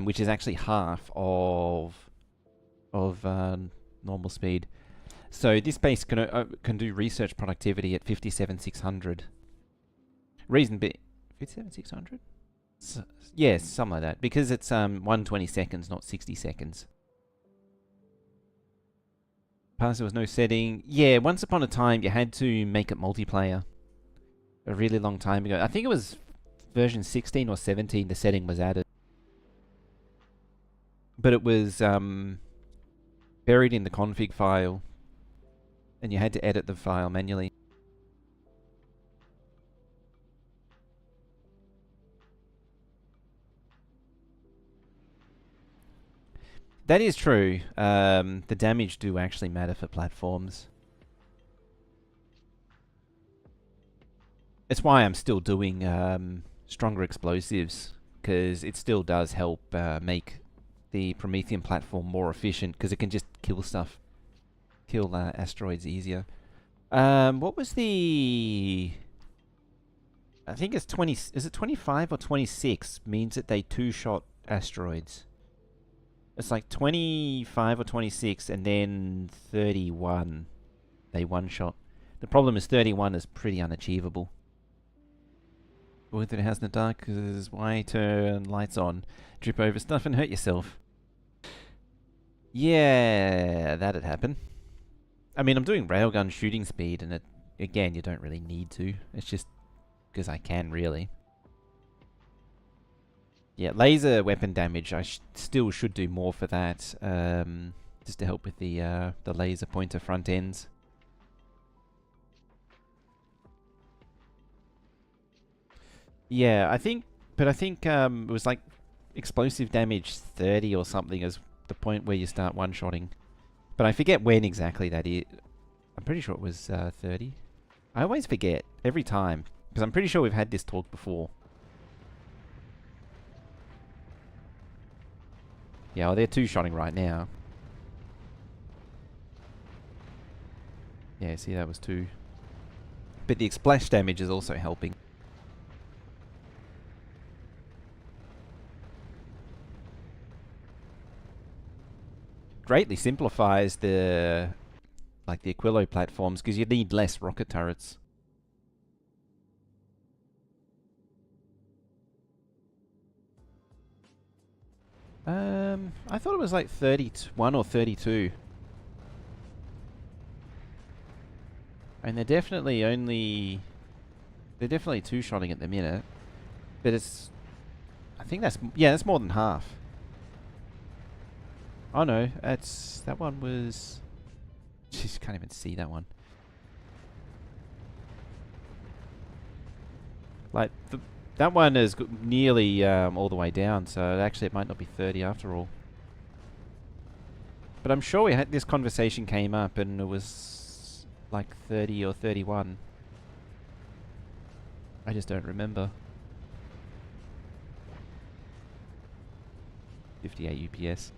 which is actually half of normal speed. So this base can do research productivity at 57,600. Reason being... 57,600? Yes, something like that. Because it's 120 seconds, not 60 seconds. Past there was no setting. Yeah, once upon a time you had to make it multiplayer. A really long time ago. I think it was version 16 or 17 the setting was added. But it was buried in the config file. And you had to edit the file manually. That is true. The damage do actually matter for platforms. It's why I'm still doing stronger explosives, because it still does help make the Promethean platform more efficient, because it can just kill stuff. Kill asteroids easier. What was the... I think it's 20... Is it 25 or 26? Means that they two-shot asteroids. It's like 25 or 26, and then 31 they one-shot. The problem is 31 is pretty unachievable. Avoid that it has in the dark, because why turn lights on, trip over stuff and hurt yourself? Yeah, that'd happen. I mean, I'm doing railgun shooting speed, and again, you don't really need to. It's just because I can, really. Yeah, laser weapon damage, I still should do more for that, just to help with the laser pointer front ends. Yeah, I think it was like explosive damage 30 or something is the point where you start one-shotting. But I forget when exactly that is. I'm pretty sure it was 30. I always forget, every time, because I'm pretty sure we've had this talk before. Yeah, well, they're two-shotting right now. Yeah, see, that was two. But the splash damage is also helping. Greatly simplifies the Aquilo platforms because you need less rocket turrets. I thought it was like 31 or 32. And they're definitely two-shotting at the minute. But it's, I think that's more than half. Oh no, that one was, just can't even see that one. Like, that one is nearly all the way down, so actually it might not be 30 after all. But I'm sure this conversation came up and it was like 30 or 31. I just don't remember. 58 UPS.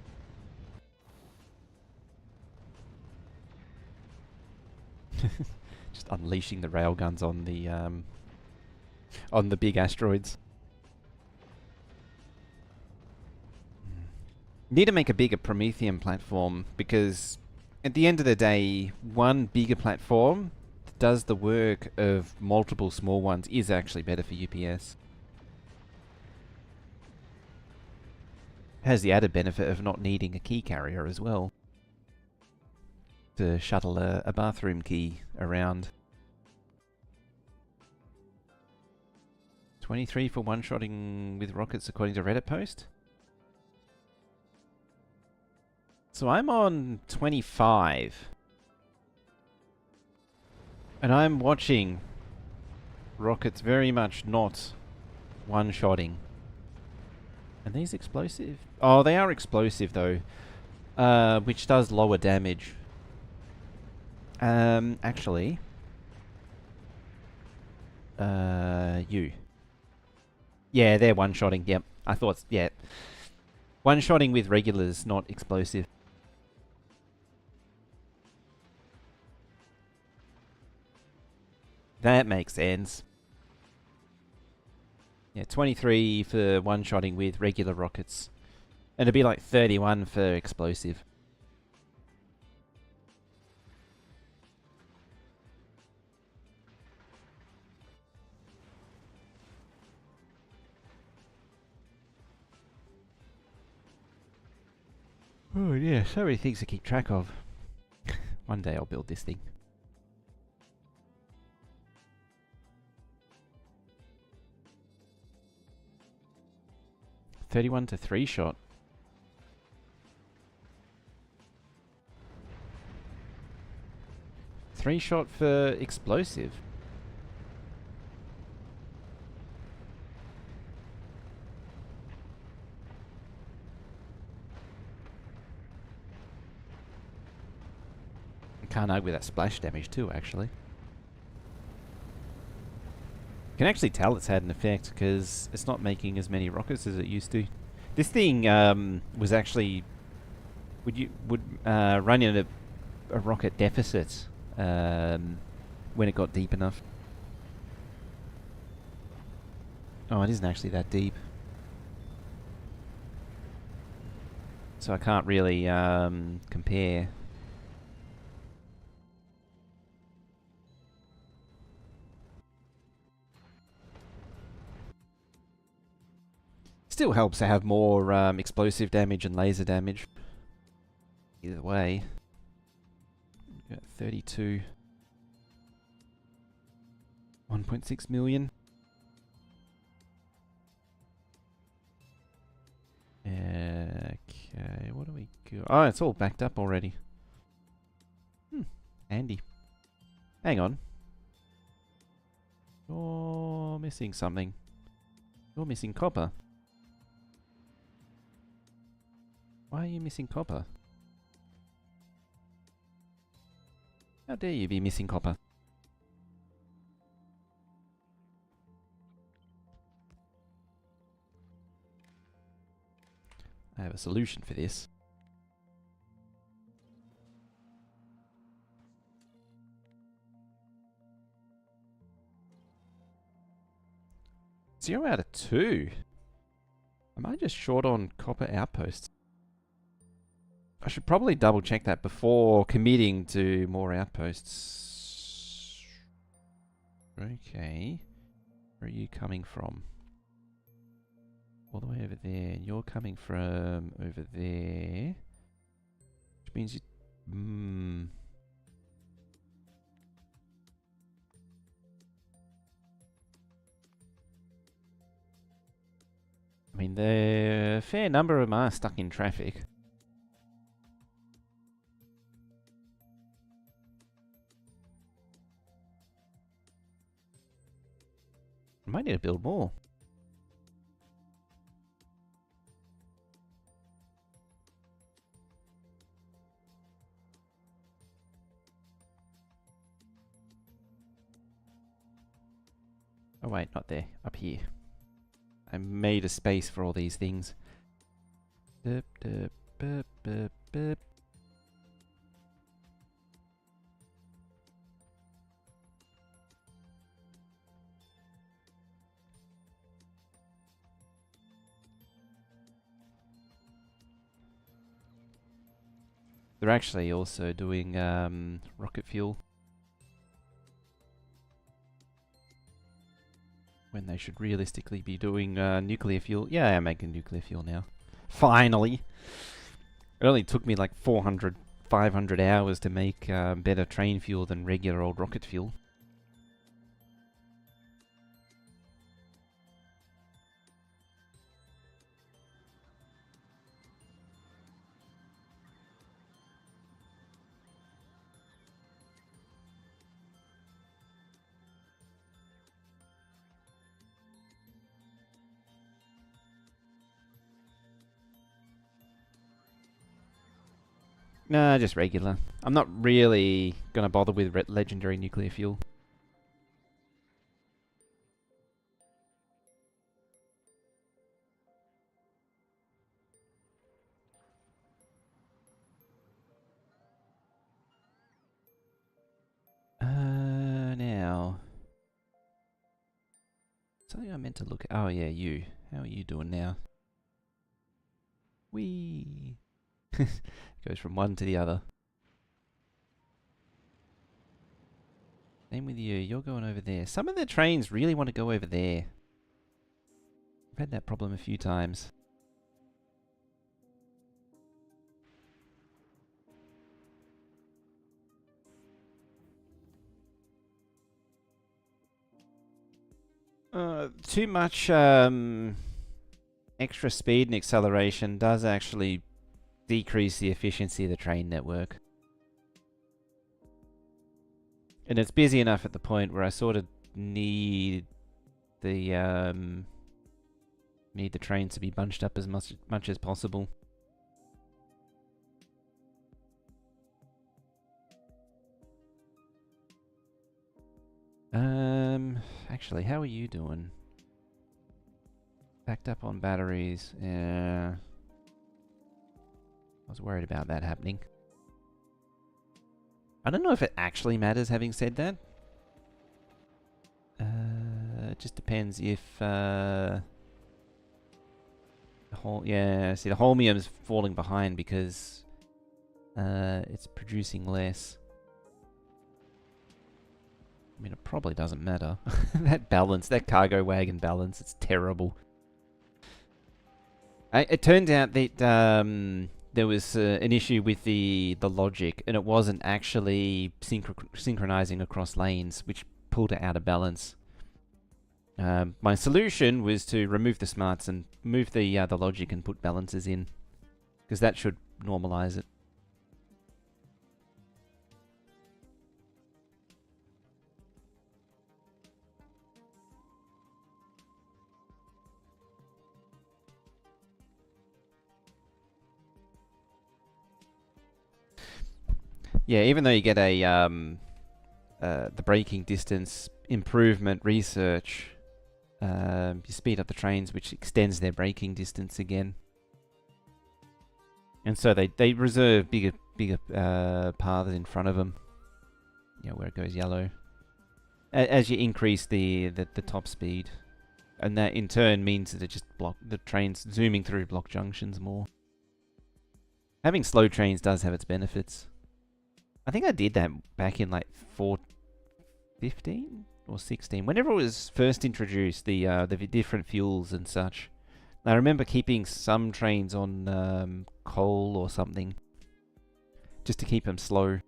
Just unleashing the railguns on the big asteroids. Need to make a bigger Prometheum platform because at the end of the day, one bigger platform that does the work of multiple small ones is actually better for UPS. Has the added benefit of not needing a key carrier as well to shuttle a bathroom key around. 23 for one-shotting with rockets according to Reddit post. So I'm on 25. And I'm watching rockets very much not one-shotting. Are these explosive? Oh, they are explosive though. Which does lower damage. Actually. You. Yeah, they're one-shotting. Yep. I thought, yeah. One-shotting with regulars, not explosive. That makes sense. Yeah, 23 for one-shotting with regular rockets. And it'd be like 31 for explosive. Oh yeah, so many things to keep track of. One day I'll build this thing. .31 to 3-shot. Three-shot for explosive. Can't argue with that splash damage too, actually. You can actually tell it's had an effect because it's not making as many rockets as it used to. This thing was actually would run in a rocket deficit when it got deep enough. Oh, it isn't actually that deep, so I can't really compare. Still helps to have more explosive damage and laser damage. Either way. Got 32. 1.6 million. Okay, what do we go? Oh, it's all backed up already. Handy. Hang on. You're missing something. You're missing copper. Why are you missing copper? How dare you be missing copper? I have a solution for this. 0 out of 2. Am I just short on copper outposts? I should probably double check that before committing to more outposts. Okay. Where are you coming from? All the way over there. And you're coming from over there. Which means you... I mean, a fair number of them are stuck in traffic. I might need to build more. Oh wait, not there. Up here. I made a space for all these things. Derp, derp, burp, burp, burp. They're actually also doing rocket fuel. When they should realistically be doing nuclear fuel. Yeah, I'm making nuclear fuel now. Finally! It only took me like 400, 500 hours to make better train fuel than regular old rocket fuel. Nah, just regular. I'm not really gonna bother with legendary nuclear fuel. Now... Something I meant to look at. Oh yeah, you. How are you doing now? Whee! Goes from one to the other. Same with you. You're going over there. Some of the trains really want to go over there. I've had that problem a few times. Too much extra speed and acceleration does actually decrease the efficiency of the train network. And it's busy enough at the point where I sort of need the trains to be bunched up as much as possible. Actually, how are you doing? Backed up on batteries. Yeah. I was worried about that happening. I don't know if it actually matters, having said that. It just depends if... yeah, see, the holmium's falling behind because it's producing less. I mean, it probably doesn't matter. That balance, that cargo wagon balance, it's terrible. It turned out that there was an issue with the logic, and it wasn't actually synchronizing across lanes, which pulled it out of balance. My solution was to remove the smarts and move the logic and put balances in, because that should normalize it. Yeah, even though you get a the braking distance improvement research, you speed up the trains, which extends their braking distance again. And so they reserve bigger paths in front of them. Yeah, where it goes yellow. As you increase the top speed. And that in turn means that it just the trains zooming through block junctions more. Having slow trains does have its benefits. I think I did that back in like 415 or 16, whenever it was first introduced, the different fuels and such. I remember keeping some trains on coal or something, just to keep them slow.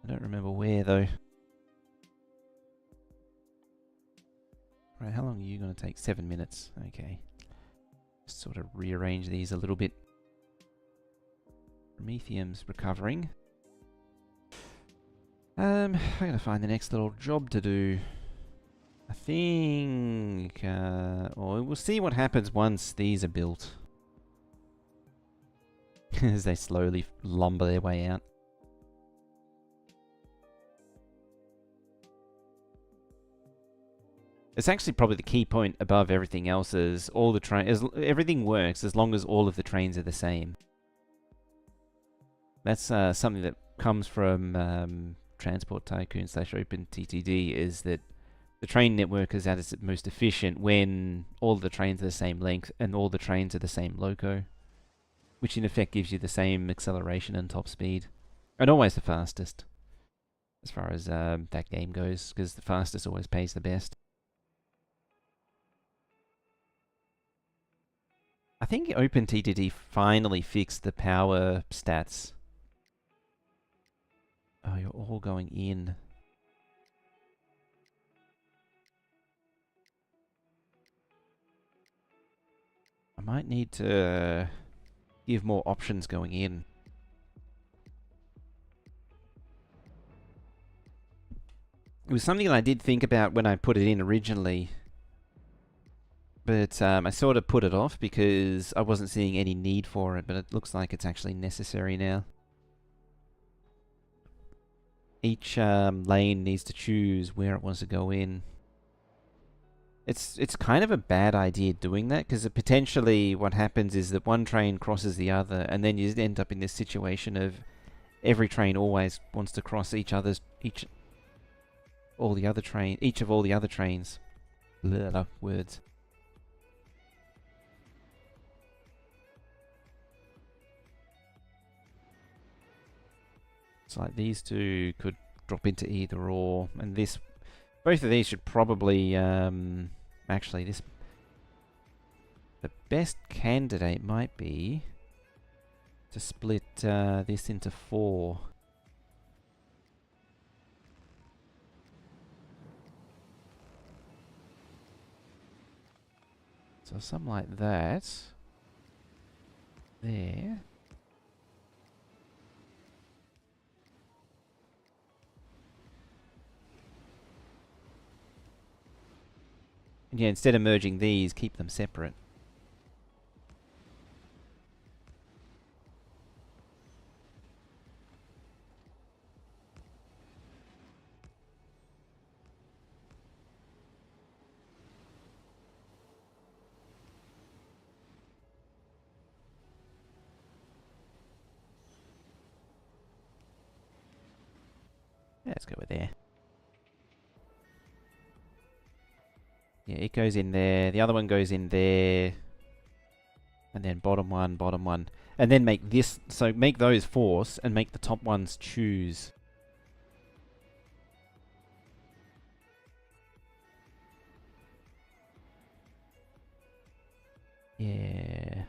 I don't remember where though. Right, how long are you going to take? 7 minutes. Okay. Just sort of rearrange these a little bit. Promethium's recovering. I gotta find the next little job to do. I think, or we'll see what happens once these are built. As they slowly lumber their way out. It's actually probably the key point above everything else is all the everything works as long as all of the trains are the same. That's something that comes from Transport Tycoon / OpenTTD, is that the train network is at its most efficient when all the trains are the same length and all the trains are the same loco, which in effect gives you the same acceleration and top speed, and always the fastest, as far as that game goes, because the fastest always pays the best. I think OpenTTD finally fixed the power stats. Oh, you're all going in. I might need to give more options going in. It was something that I did think about when I put it in originally, but I sort of put it off because I wasn't seeing any need for it, but it looks like it's actually necessary now. Each lane needs to choose where it wants to go in. It's kind of a bad idea doing that, because potentially what happens is that one train crosses the other, and then you end up in this situation of every train always wants to cross each of all the other trains. Blah, words. It's like these two could drop into either or, and both of these should probably, actually the best candidate might be to split this into 4. So something like that. There. And yeah, instead of merging these, keep them separate. Yeah, let's go with there. Yeah, it goes in there. The other one goes in there. And then bottom one, bottom one. And then make this, so make those force and make the top ones choose. Yeah.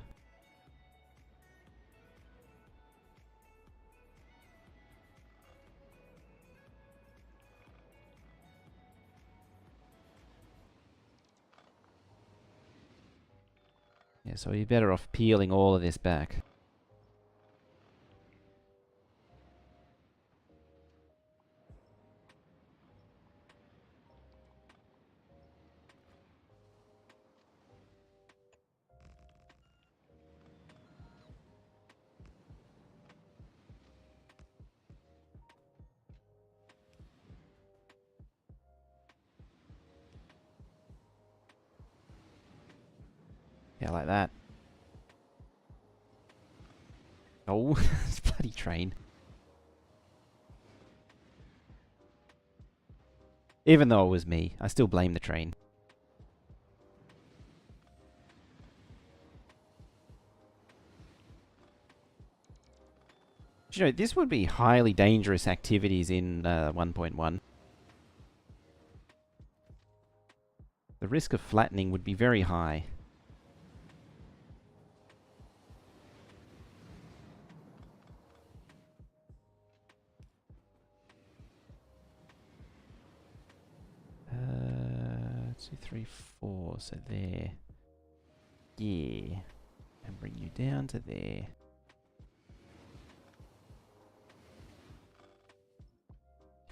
Yeah, so you're better off peeling all of this back. Yeah, like that. Oh, this bloody train. Even though it was me, I still blame the train. You know, this would be highly dangerous activities in 1.1. The risk of flattening would be very high. Two, three, four. So there. Yeah. And bring you down to there.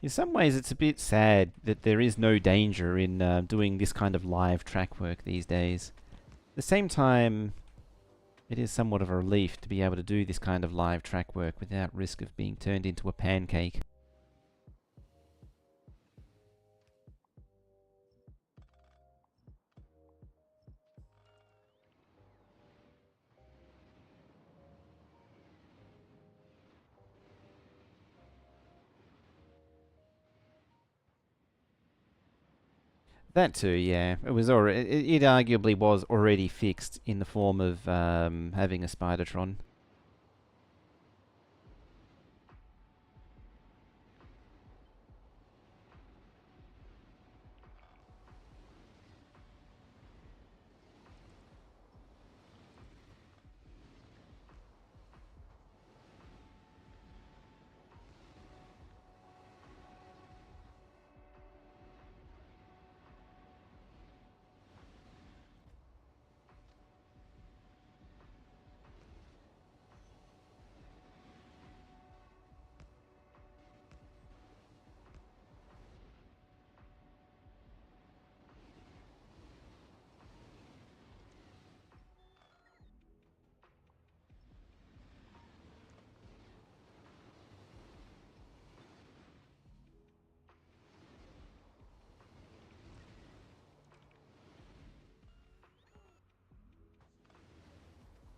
In some ways, it's a bit sad that there is no danger in doing this kind of live track work these days. At the same time, it is somewhat of a relief to be able to do this kind of live track work without risk of being turned into a pancake. That too, yeah. It was already. It arguably was already fixed in the form of having a Spidertron.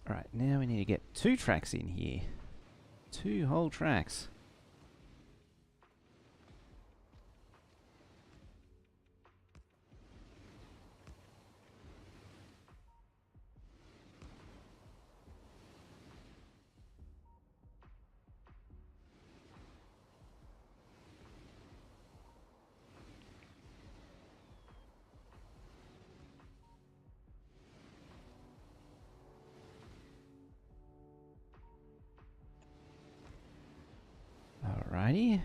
Alright, now we need to get 2 tracks in here. 2 whole tracks. Alrighty.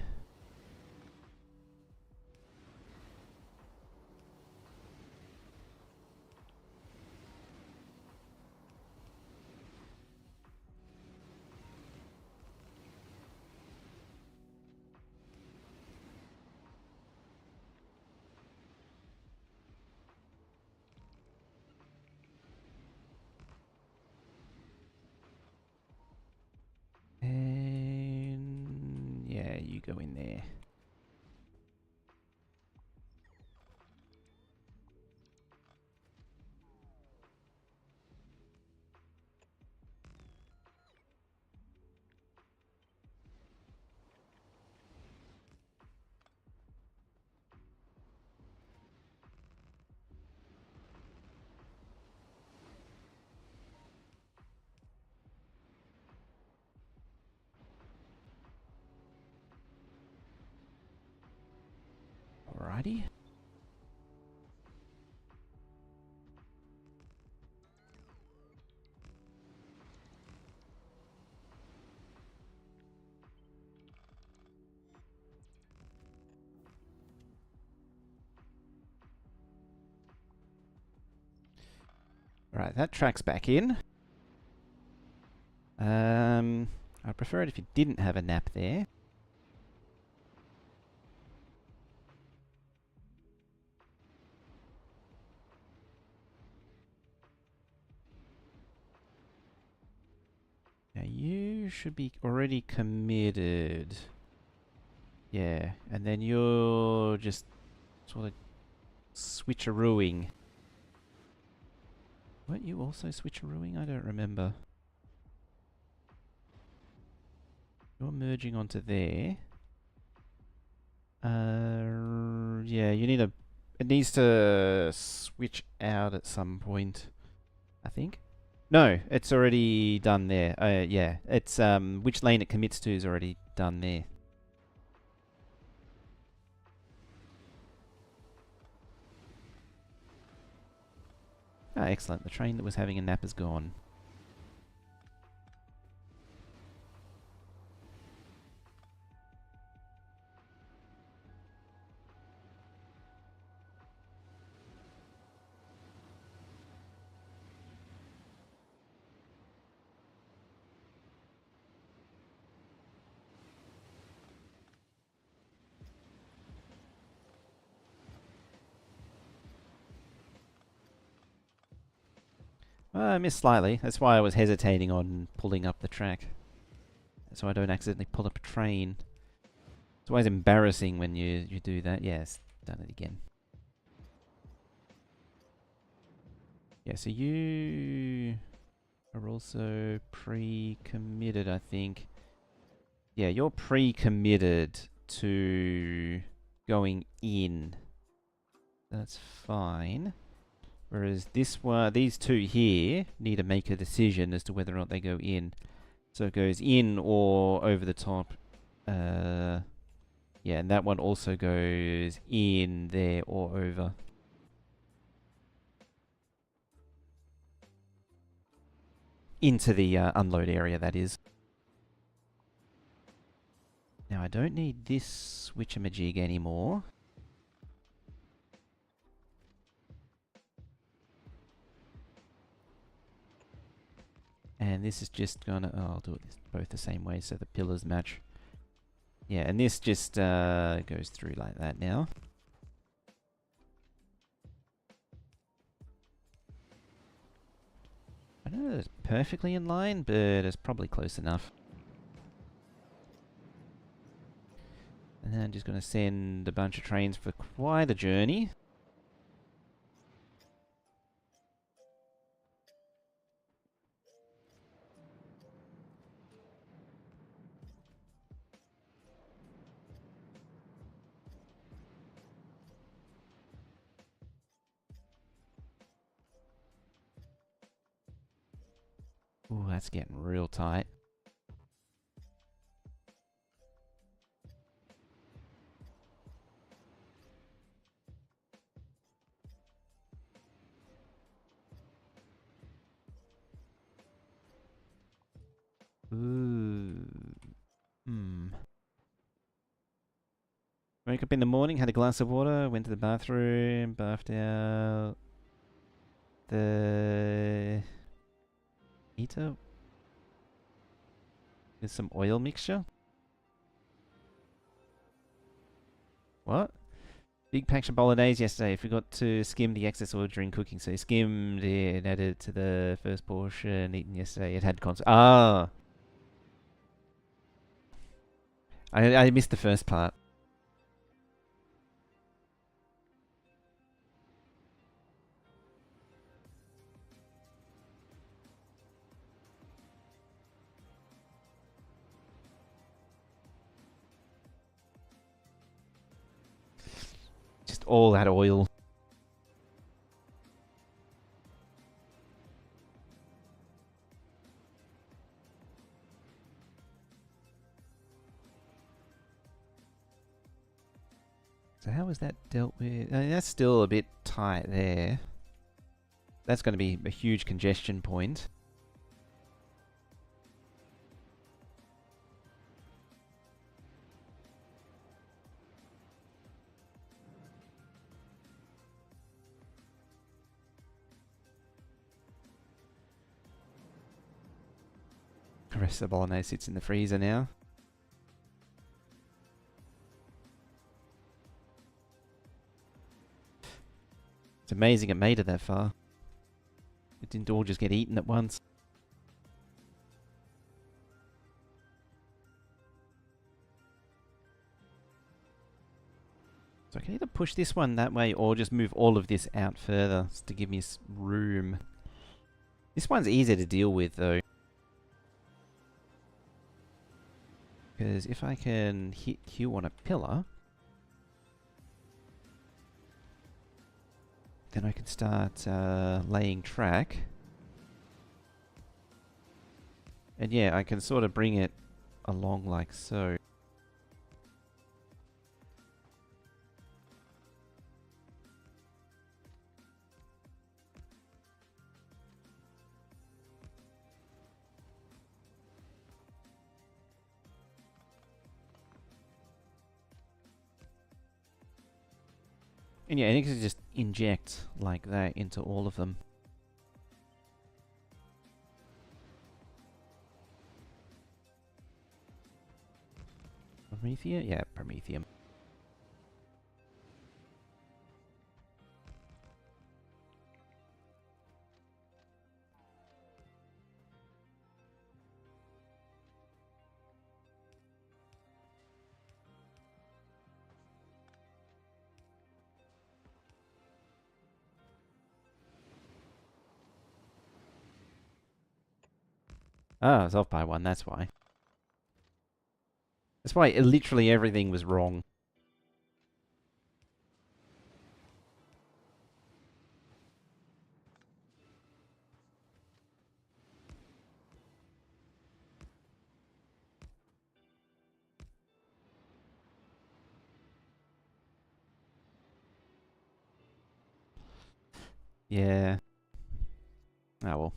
And yeah, you go in there. Alrighty. Right, that track's back in. I'd prefer it if you didn't have a nap there. Now you should be already committed. Yeah, and then you're just sort of switcherooing. Weren't you also switcherooing? I don't remember. You're merging onto there. Yeah, you need a... It needs to switch out at some point, I think. No, it's already done there. Yeah, it's which lane it commits to is already done there. Ah, excellent. The train that was having a nap is gone. I missed slightly. That's why I was hesitating on pulling up the track. So I don't accidentally pull up a train. It's always embarrassing when you do that. Yes, done it again. Yeah, so you are also pre-committed, I think. Yeah, you're pre-committed to going in. That's fine. Whereas this one, these two here need to make a decision as to whether or not they go in. So it goes in or over the top. Yeah, and that one also goes in there or over. Into the unload area, that is. Now I don't need this switchamajig anymore. And this is just gonna... Oh, I'll do it both the same way so the pillars match. Yeah, and this just goes through like that now. I don't know that it's perfectly in line, but it's probably close enough. And then I'm just going to send a bunch of trains for quite a journey. Ooh, that's getting real tight. Ooh. Woke up in the morning, had a glass of water, went to the bathroom, bathed out. The heater with some oil mixture. What? Big patch of bolognese yesterday. Forgot to skim the excess oil during cooking, so skimmed it and added it to the first portion eaten yesterday. It had Ah! I missed the first part. Just all that oil. So how was that dealt with? That's still a bit tight there. That's going to be a huge congestion point. The rest of the bolognese sits in the freezer now. It's amazing it made it that far. It didn't all just get eaten at once. So I can either push this one that way or just move all of this out further to give me room. This one's easier to deal with though. Because if I can hit Q on a pillar... then I can start laying track. And yeah, I can sort of bring it along like so. And yeah, and you can just inject like that into all of them. Promethea? Yeah, Promethium. Oh, it's off by one, that's why. That's why literally everything was wrong. Yeah. Oh well.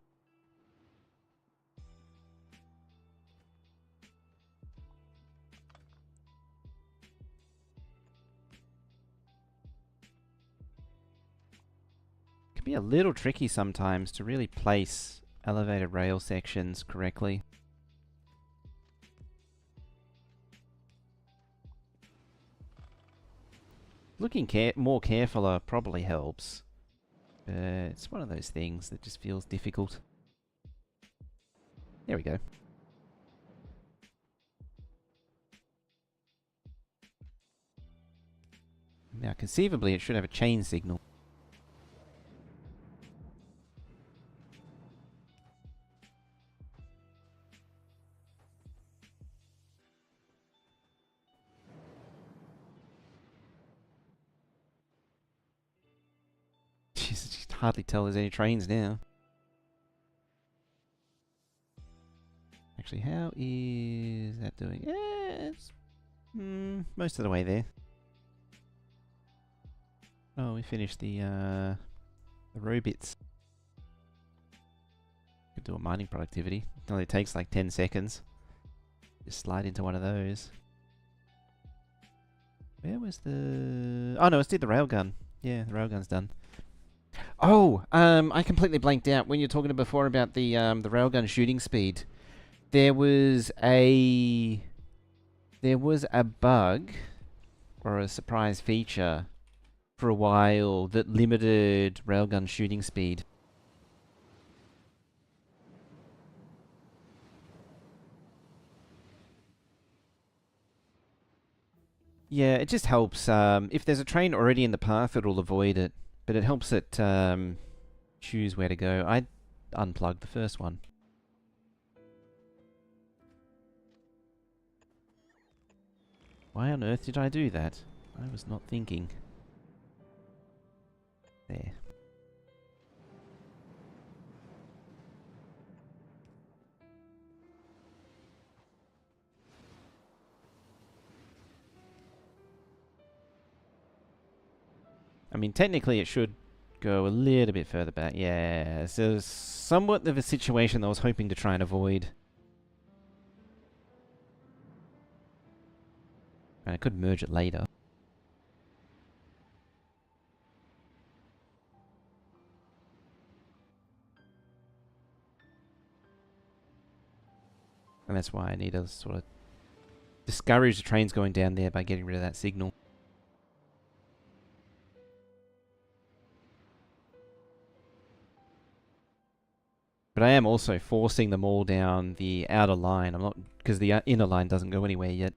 Can be a little tricky sometimes to really place elevated rail sections correctly. Looking more carefuler probably helps. It's one of those things that just feels difficult. There we go. Now, conceivably, it should have a chain signal. Jeez, you can hardly tell there's any trains now. Actually, how is that doing? Yeah, it's most of the way there. Oh, we finished the row bits. Could do a mining productivity. It only takes like 10 seconds. Just slide into one of those. Where was the... Oh no, it did the railgun. Yeah, the railgun's done. Oh, I completely blanked out when you were talking before about the railgun shooting speed. There was a bug or a surprise feature for a while that limited railgun shooting speed. Yeah, it just helps. If there's a train already in the path, it'll avoid it. But it helps it choose where to go. I unplugged the first one. Why on earth did I do that? I was not thinking. There. I mean, technically it should go a little bit further back. Yeah, so somewhat of a situation I was hoping to try and avoid. And I could merge it later. And that's why I need to sort of discourage the trains going down there by getting rid of that signal. But I am also forcing them all down the outer line. I'm not... because the inner line doesn't go anywhere yet.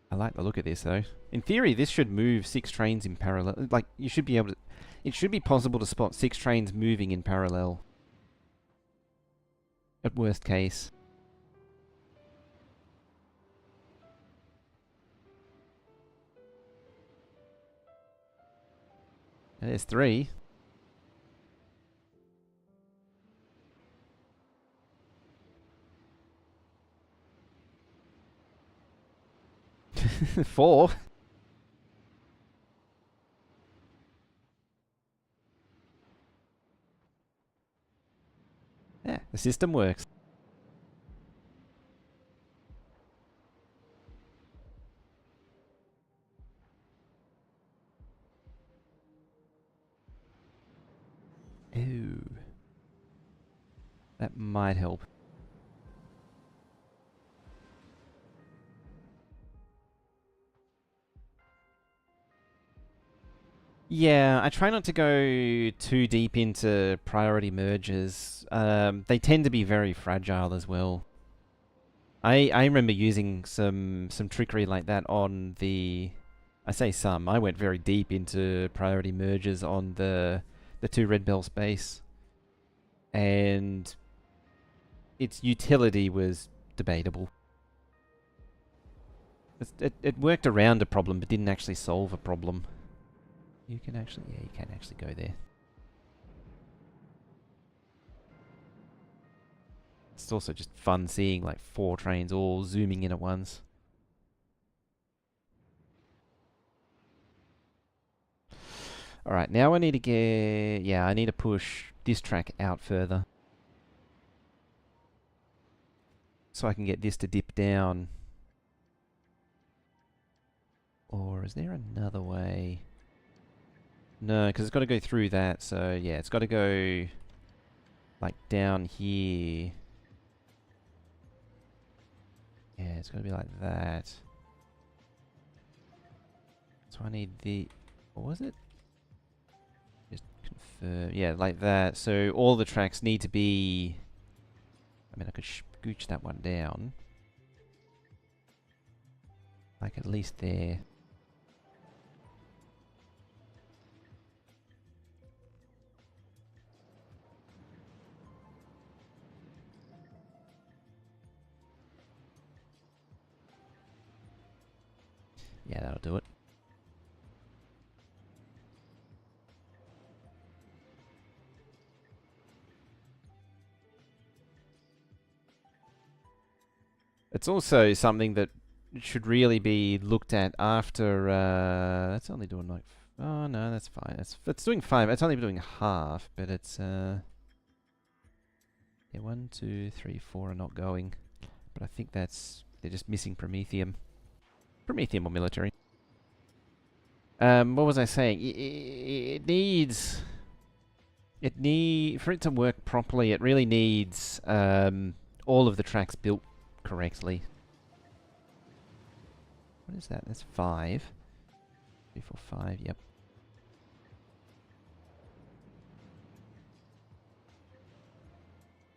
I like the look of this, though. In theory, this should move 6 trains in parallel. Like, you should be able to... It should be possible to spot 6 trains moving in parallel. At worst case. There's 3. 4. Yeah, the system works. Ooh. That might help. Yeah, I try not to go too deep into priority merges. They tend to be very fragile as well. I remember using some trickery like that on the... I say some. I went very deep into priority merges on the 2 red bell space. And its utility was debatable. It worked around a problem, but didn't actually solve a problem. You can actually... Yeah, you can actually go there. It's also just fun seeing like 4 trains all zooming in at once. Alright, now I need to get... Yeah, I need to push this track out further. So I can get this to dip down. Or is there another way? No, because it's got to go through that. So yeah, it's got to go like down here. Yeah, it's got to be like that. So I need the... What was it? Just confirm. Yeah, like that. So all the tracks need to be... I mean, I could scooch that one down. Like at least there. Yeah, that'll do it. It's also something that should really be looked at after... that's only doing like... Oh, no, that's fine. It's doing 5. It's only doing half, but it's... Yeah, 1, 2, 3, 4 are not going. But I think that's... They're just missing Promethium. Promethium or military. What was I saying? It needs... For it to work properly, it really needs all of the tracks built correctly. What is that? That's 5. 3, 4, 5, yep.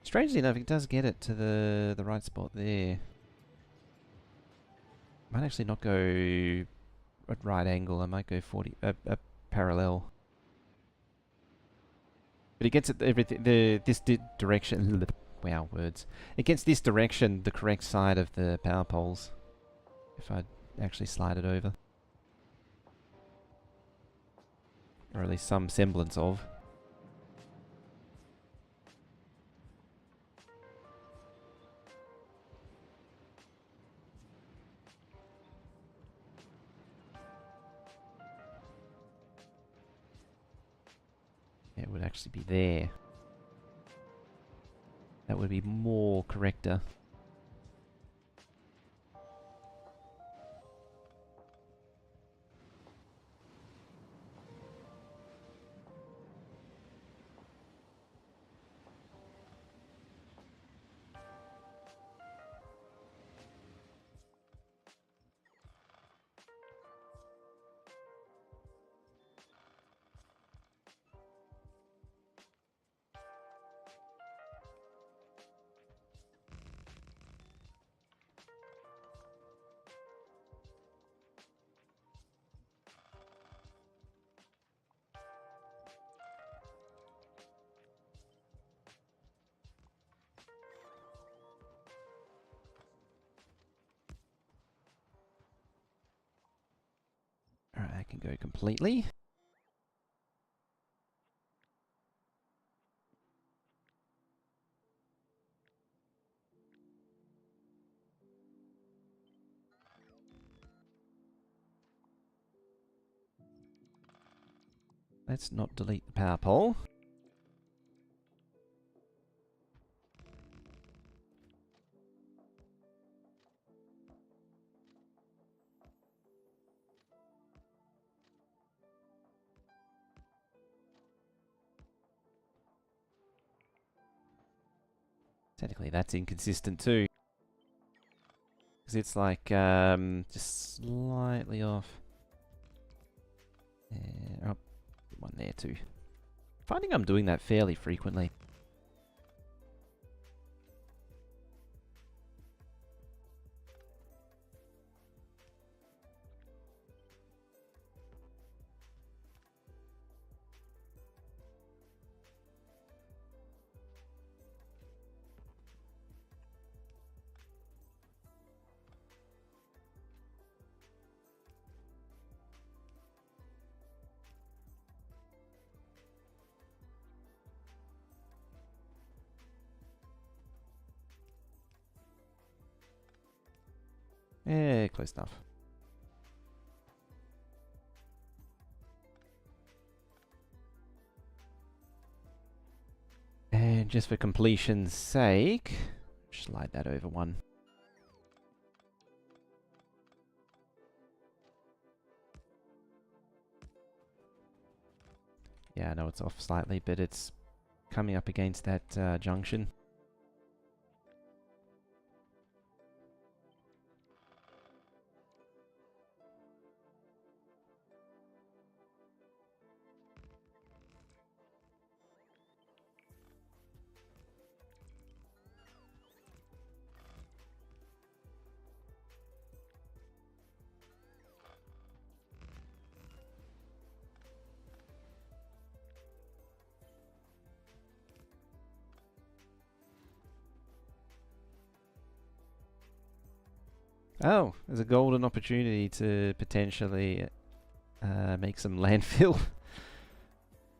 Strangely enough, it does get it to the right spot there. Might actually not go at right angle. I might go 40 parallel. But it gets it everything this direction. Wow, words. It gets this direction the correct side of the power poles. If I actually slide it over, or at least some semblance of. It would actually be there. That would be more corrector. Alright, I can go completely. Let's not delete the power pole. Technically, that's inconsistent too. Because it's like, just slightly off. Oh, one there too. Finding I'm doing that fairly frequently. Yeah, close enough. And just for completion's sake, slide that over one. Yeah, I know it's off slightly, but it's coming up against that junction. Oh, there's a golden opportunity to potentially make some landfill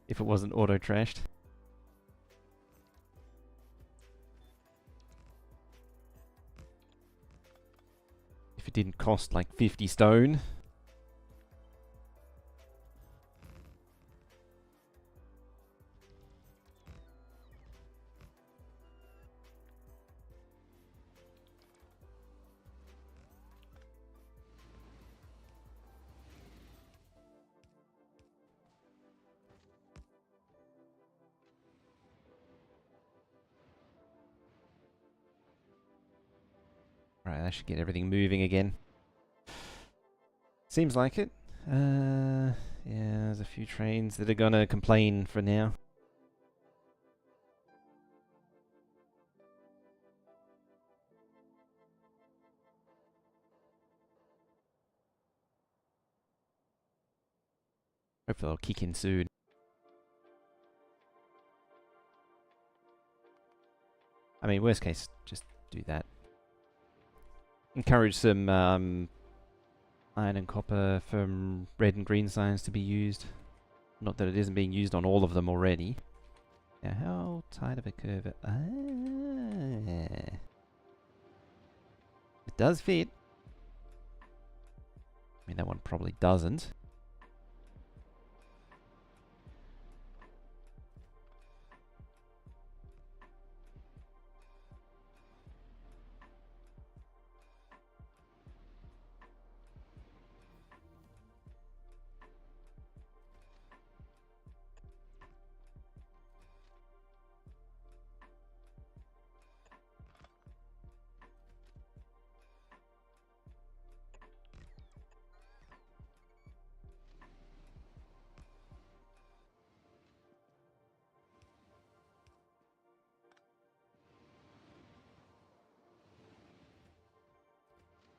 if it wasn't auto-trashed. If it didn't cost like 50 stone. Right, that should get everything moving again. Seems like it. Yeah, there's a few trains that are gonna complain for now. Hopefully they'll kick in soon. I mean, worst case, just do that. Encourage some iron and copper from red and green signs to be used. Not that it isn't being used on all of them already. Now, how tight of a curve? It does fit. I mean, that one probably doesn't.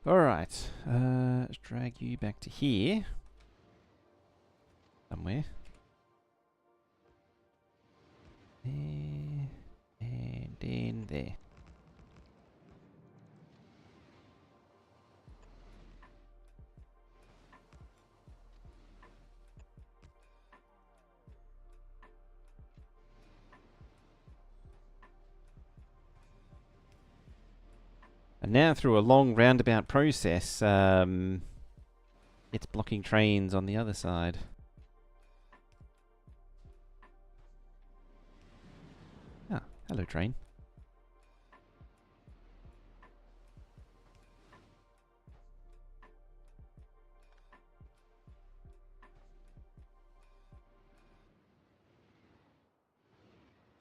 Alright, let's drag you back to here. Somewhere. There. And in there. And now through a long roundabout process, it's blocking trains on the other side. Hello, train.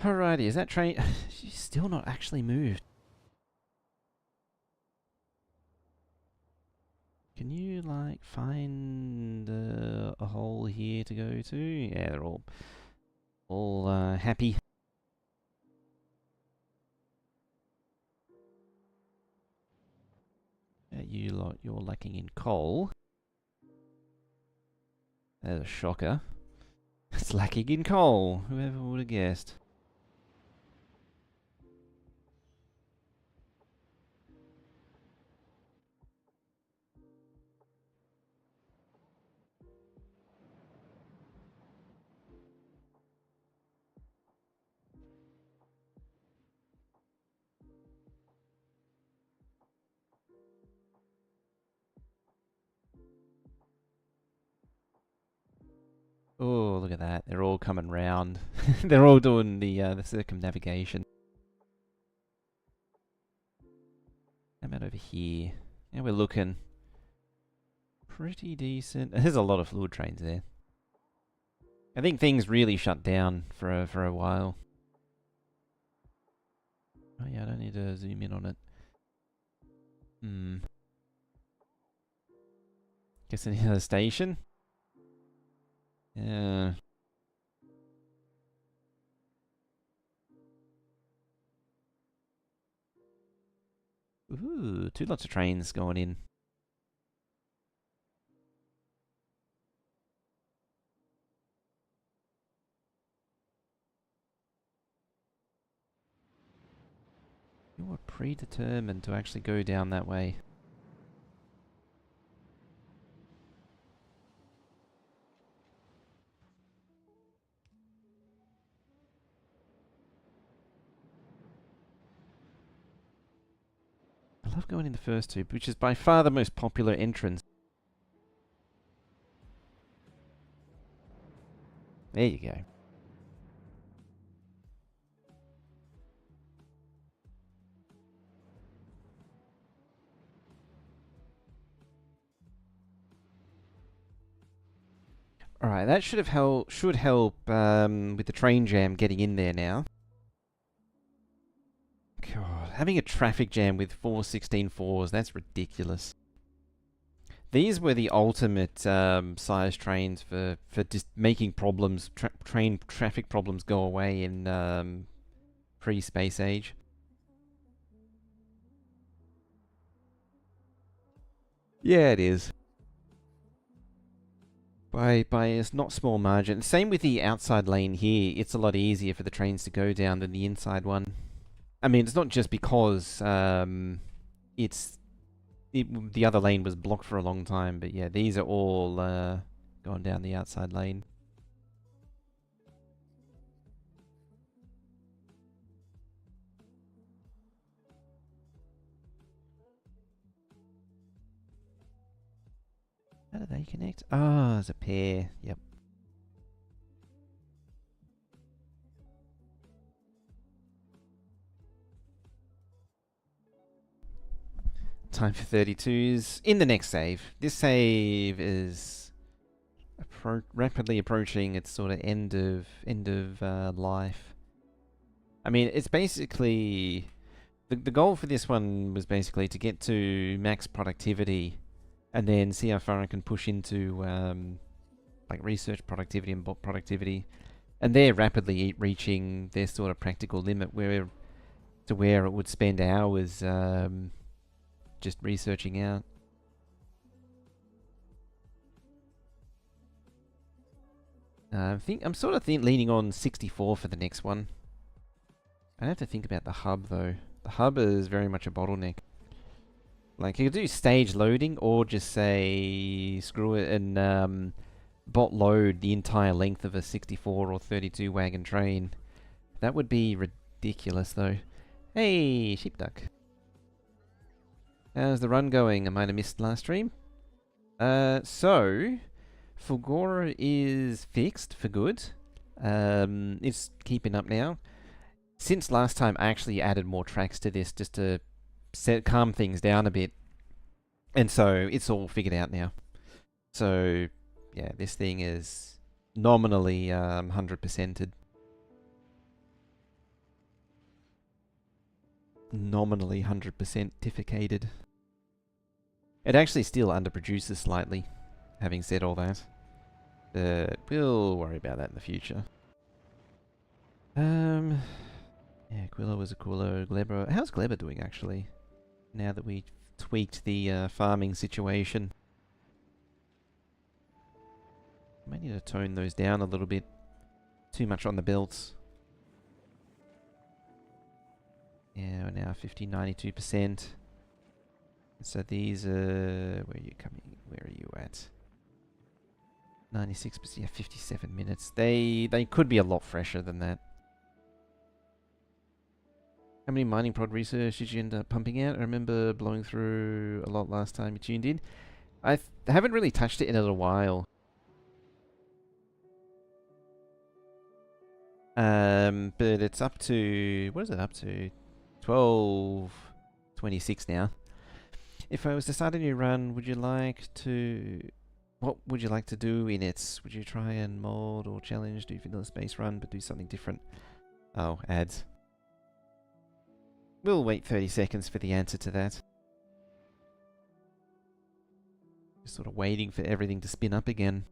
Alrighty, is that train... She's still not actually moved. Can you, like, find a hole here to go to? Yeah, they're all happy. You're lacking in coal. There's a shocker. It's lacking in coal. Whoever would have guessed. Oh, look at that. They're all coming round. They're all doing the circumnavigation. How about over here? Yeah, we're looking pretty decent. There's a lot of fluid trains there. I think things really shut down for a while. Oh yeah, I don't need to zoom in on it. Guess another station? Yeah. Ooh, lots of trains going in. You are predetermined to actually go down that way. I love going in the first tube, which is by far the most popular entrance. There you go. Alright, that should help with the train jam getting in there now. God, having a traffic jam with 416-4s, that's ridiculous. These were the ultimate size trains for just making problems, train traffic problems go away in pre-space age. Yeah, it is. By a not small margin. Same with the outside lane here. It's a lot easier for the trains to go down than the inside one. I mean, it's not just because the other lane was blocked for a long time, but yeah, these are all going down the outside lane. How do they connect? Ah, there's a pair. Yep. Time for 32s in the next save. This save is rapidly approaching its sort of end of life. I mean, it's basically the goal for this one was basically to get to max productivity, and then see how far I can push into like research productivity and bot productivity, and they're rapidly reaching their sort of practical limit where it would spend hours just researching out. I'm sort of leaning on 64 for the next one. I have to think about the hub though. The hub is very much a bottleneck. Like you could do stage loading or just say screw it and bot load the entire length of a 64 or 32 wagon train. That would be ridiculous though. Hey, sheepduck. How's the run going? I might have missed last stream. So Fulgora is fixed for good. It's keeping up now. since last time, I actually added more tracks to this just to calm things down a bit. And so it's all figured out now. So, yeah, this thing is nominally 100%ed. Nominally 100%ificated. It actually still underproduces slightly, having said all that. But we'll worry about that in the future. Yeah, Quillo is a Quillo. Glebra. How's Glebra doing, actually? Now that we tweaked the farming situation. Might need to tone those down a little bit. Too much on the belts. Yeah, we're now 92%. So these are... Where are you coming? Where are you at? 96%, yeah, 57 minutes. They could be a lot fresher than that. How many mining prod research did you end up pumping out? I remember blowing through a lot last time you tuned in. I haven't really touched it in a little while. But it's up to... What is it up to? 12:26 now. If I was to start a new run, would you like to... What would you like to do in it? Would you try and mold or challenge, do vanilla space run, but do something different? Oh, ads. We'll wait 30 seconds for the answer to that. Just sort of waiting for everything to spin up again.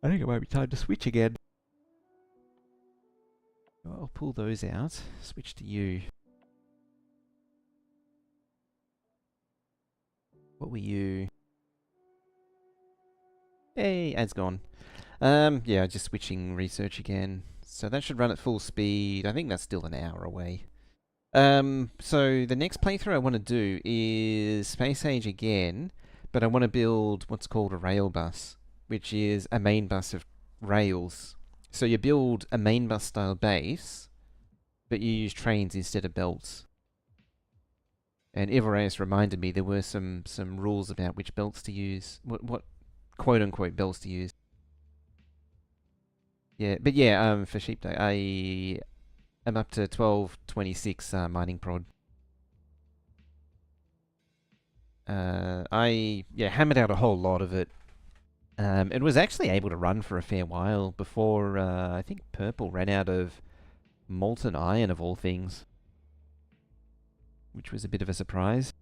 I think it might be time to switch again. I'll pull those out. Switch to you. What were you? Hey, ad's gone. Yeah, just switching research again. So that should run at full speed. I think that's still an hour away. So the next playthrough I want to do is Space Age again, but I want to build what's called a rail bus, which is a main bus of rails. So you build a main bus style base, but you use trains instead of belts. And Ivoreus reminded me there were some rules about which belts to use, what quote unquote belts to use. Yeah, but yeah, for Sheep Day, I am up to 12:26 mining prod. I hammered out a whole lot of it. It was actually able to run for a fair while before I think Purple ran out of molten iron of all things, which was a bit of a surprise.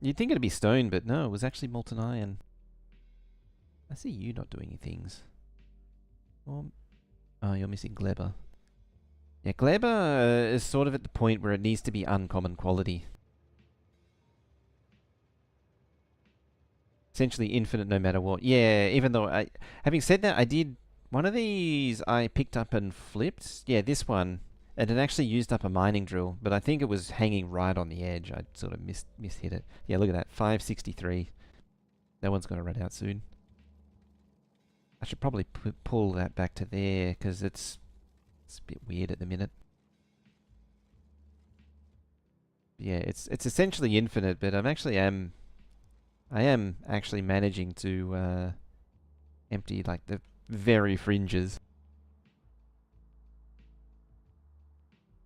You'd think it'd be stone, but no, it was actually molten iron. I see you not doing things. Oh, you're missing Glebber. Yeah, Glebber is sort of at the point where it needs to be uncommon quality. Essentially infinite no matter what. Yeah, even though having said that, I did... One of these I picked up and flipped. Yeah, this one. And it actually used up a mining drill, but I think it was hanging right on the edge. I sort of mishit it. Yeah, look at that. 563. That one's going to run out soon. I should probably pull that back to there, because it's a bit weird at the minute. Yeah, it's essentially infinite, but I am actually managing to empty like the very fringes.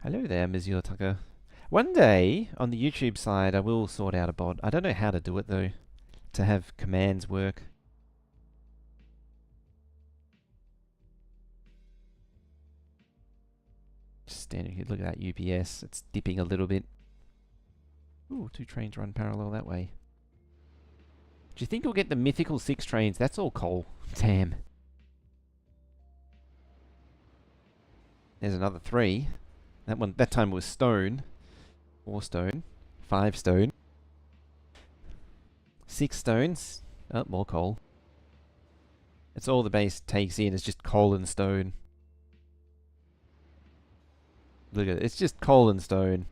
Hello there, Monsieur Tucker. One day, on the YouTube side, I will sort out a bot. I don't know how to do it, though, to have commands work. Just standing here, look at that UPS. It's dipping a little bit. Ooh, 2 trains run parallel that way. Do you think we'll get the mythical 6 trains? That's all coal. Damn. There's another 3. That time was stone. 4 stone. 5 stone. 6 stones. Oh, more coal. It's all the base takes in. It's just coal and stone. Look at it. It's just coal and stone.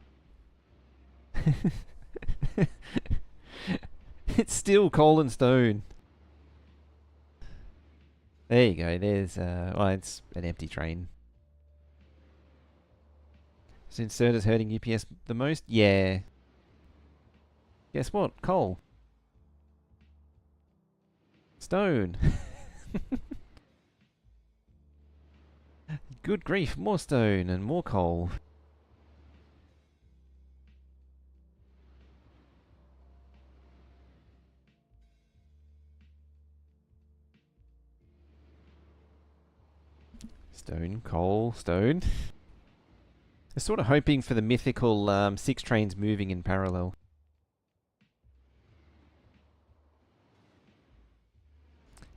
It's still coal and stone. There you go. There's well, it's an empty train. Since Serta's hurting UPS the most? Yeah. Guess what? Coal. Stone. Good grief, more stone and more coal. Stone, coal, stone. They're sort of hoping for the mythical 6 trains moving in parallel.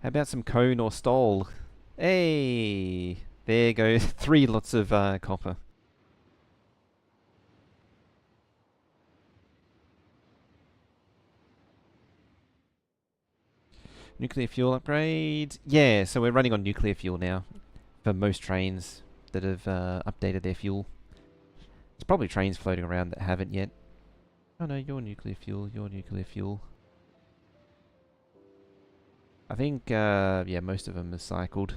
How about some cone or stole? Hey! There goes 3 lots of copper. Nuclear fuel upgrade. Yeah, so we're running on nuclear fuel now for most trains that have updated their fuel. There's probably trains floating around that haven't yet. Oh no, your nuclear fuel, your nuclear fuel. I think, yeah, most of them are cycled.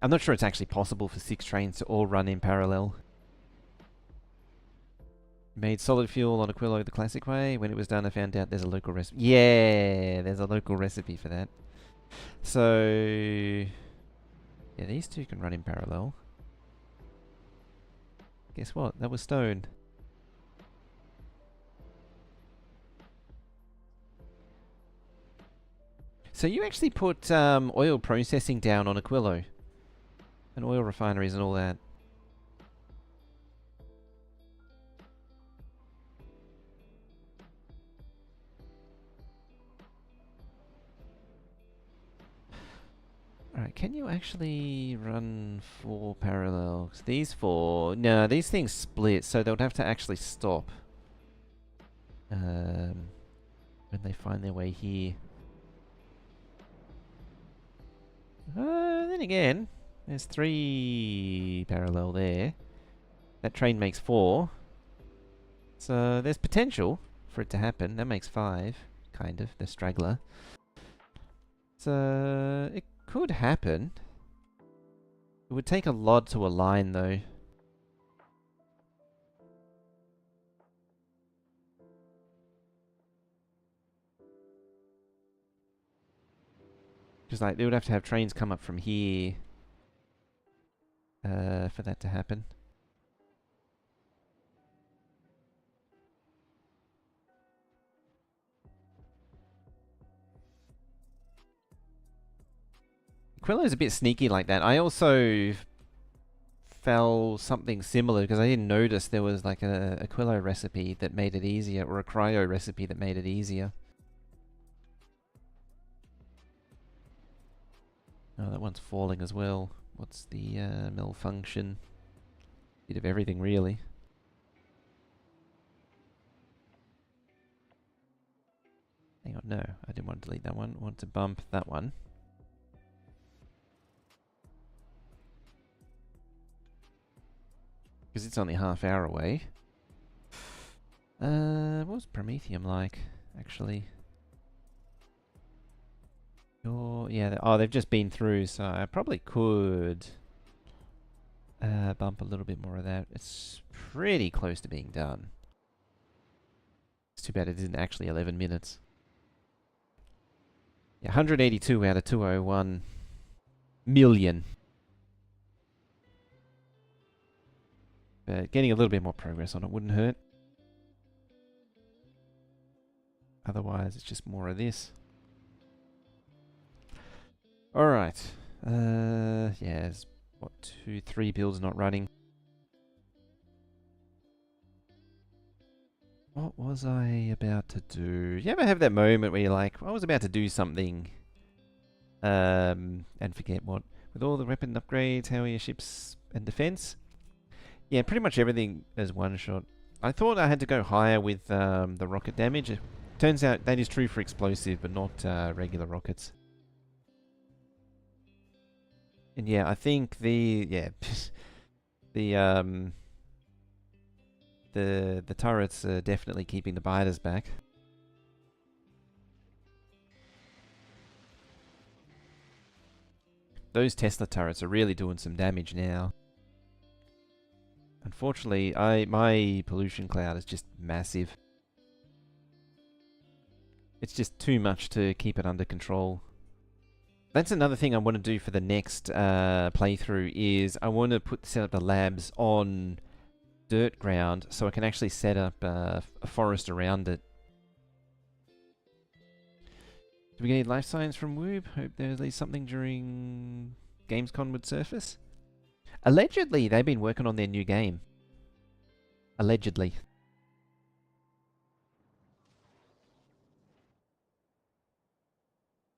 I'm not sure it's actually possible for 6 trains to all run in parallel. Made solid fuel on Aquilo the classic way. When it was done, I found out there's a local recipe. Yeah, there's a local recipe for that. So, yeah, these 2 can run in parallel. Guess what? That was stone. So you actually put oil processing down on Aquilo. And oil refineries and all that. Alright, can you actually run 4 parallels? These 4... No, these things split, so they'll have to actually stop. When they find their way here. Then again, there's 3 parallel there. That train makes 4. So there's potential for it to happen. That makes 5, kind of, the straggler. So it could happen. It would take a lot to align though. Because like they would have to have trains come up from here for that to happen. Quillo's a bit sneaky like that. I also fell something similar because I didn't notice there was like a Quillo recipe that made it easier, or a cryo recipe that made it easier. Oh, that one's falling as well. What's the malfunction? Bit of everything, really. Hang on, no. I didn't want to delete that one. I want to bump that one. Because it's only half hour away. What was Promethium like, actually? Yeah, oh, they've just been through, so I probably could bump a little bit more of that. It's pretty close to being done. It's too bad it isn't actually 11 minutes. Yeah, 182 out of 201 million. But getting a little bit more progress on it wouldn't hurt. Otherwise, it's just more of this. Alright. Yeah, there's, what, 2, 3 builds not running. What was I about to do? You ever have that moment where you're like, I was about to do something, and forget what? With all the weapon upgrades, how are your ships and defense? Yeah, pretty much everything is one shot. I thought I had to go higher with the rocket damage. It turns out that is true for explosive, but not regular rockets. And yeah, I think the the turrets are definitely keeping the biters back. Those Tesla turrets are really doing some damage now. Unfortunately, my pollution cloud is just massive. It's just too much to keep it under control. That's another thing I want to do for the next playthrough is I want to set up the labs on dirt ground so I can actually set up a forest around it. Do we get any life signs from Woob? Hope there's at least something during Gamescom would surface. Allegedly, they've been working on their new game. Allegedly.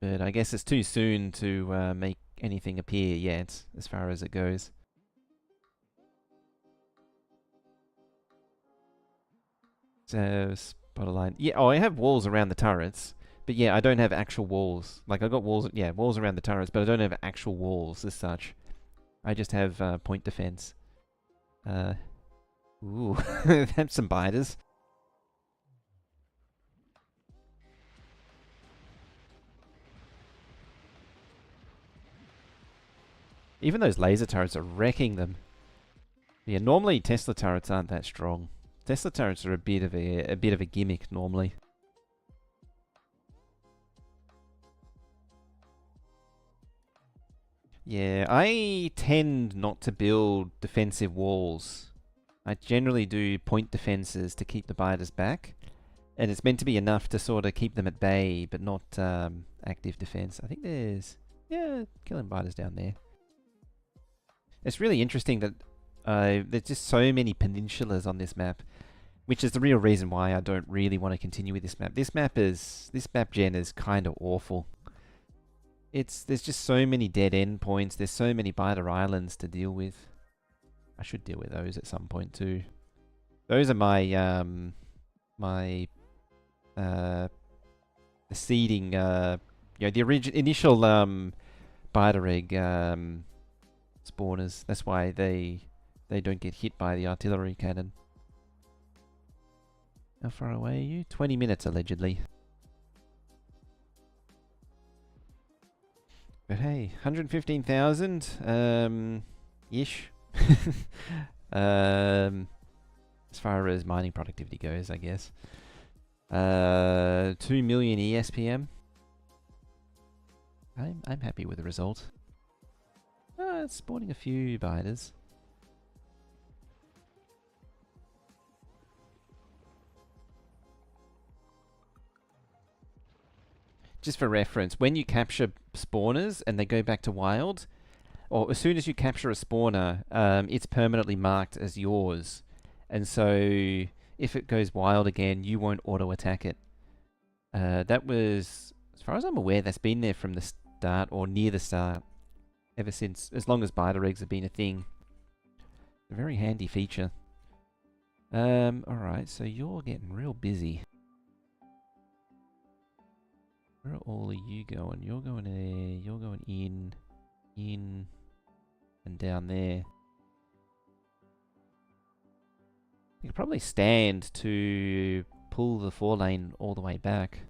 But I guess it's too soon to make anything appear yet, as far as it goes. So, spot a line. Yeah, oh, I have walls around the turrets. But yeah, I don't have actual walls. Like, I got walls, yeah, walls around the turrets, but I don't have actual walls as such. I just have point defense. Ooh, that's some biters. Even those laser turrets are wrecking them. Yeah, normally Tesla turrets aren't that strong. Tesla turrets are a bit of a gimmick normally. Yeah, I tend not to build defensive walls. I generally do point defenses to keep the biters back. And it's meant to be enough to sort of keep them at bay, but not active defense. I think there's... yeah, killing biters down there. It's really interesting that there's just so many peninsulas on this map, which is the real reason why I don't really want to continue with this map. This map gen is kind of awful. There's just so many dead end points. There's so many biter islands to deal with. I should deal with those at some point too. Those are my the seeding. The initial biter egg spawners. That's why they don't get hit by the artillery cannon. How far away are you? 20 minutes allegedly. But hey, 115,000 ish. As far as mining productivity goes, I guess. 2 million ESPM. I'm happy with the result. It's spawning a few biters. Just for reference, when you capture spawners and they go back to wild, or as soon as you capture a spawner, it's permanently marked as yours. And so if it goes wild again, you won't auto-attack it. That was, as far as I'm aware, that's been there from the start, or near the start. Ever since, as long as biter eggs have been a thing. A very handy feature. Alright, so you're getting real busy. Where all are you going? You're going there, you're going in, and down there. You could probably stand to pull the 4-lane all the way back.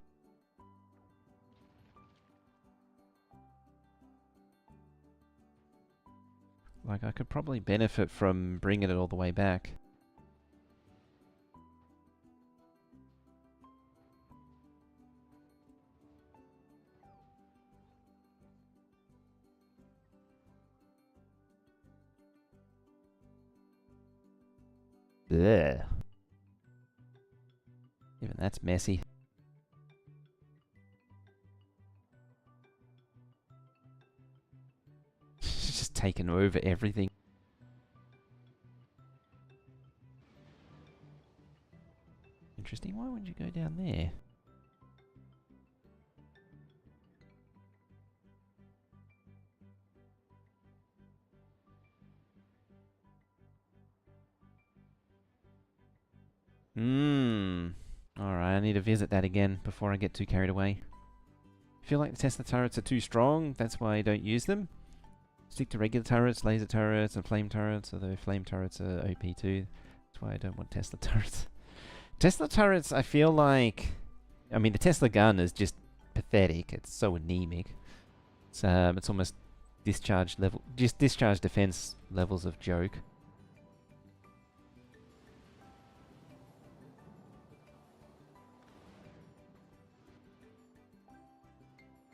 Like, I could probably benefit from bringing it all the way back. Blech. Even that's messy. Just taking over everything. Interesting. Why wouldn't you go down there? Alright, I need to visit that again before I get too carried away. Feel like the Tesla turrets are too strong, that's why I don't use them. Stick to regular turrets, laser turrets, and flame turrets, although flame turrets are OP too. That's why I don't want Tesla turrets. Tesla turrets, I feel like... I mean, the Tesla gun is just pathetic. It's so anemic. It's almost discharge defense levels of joke.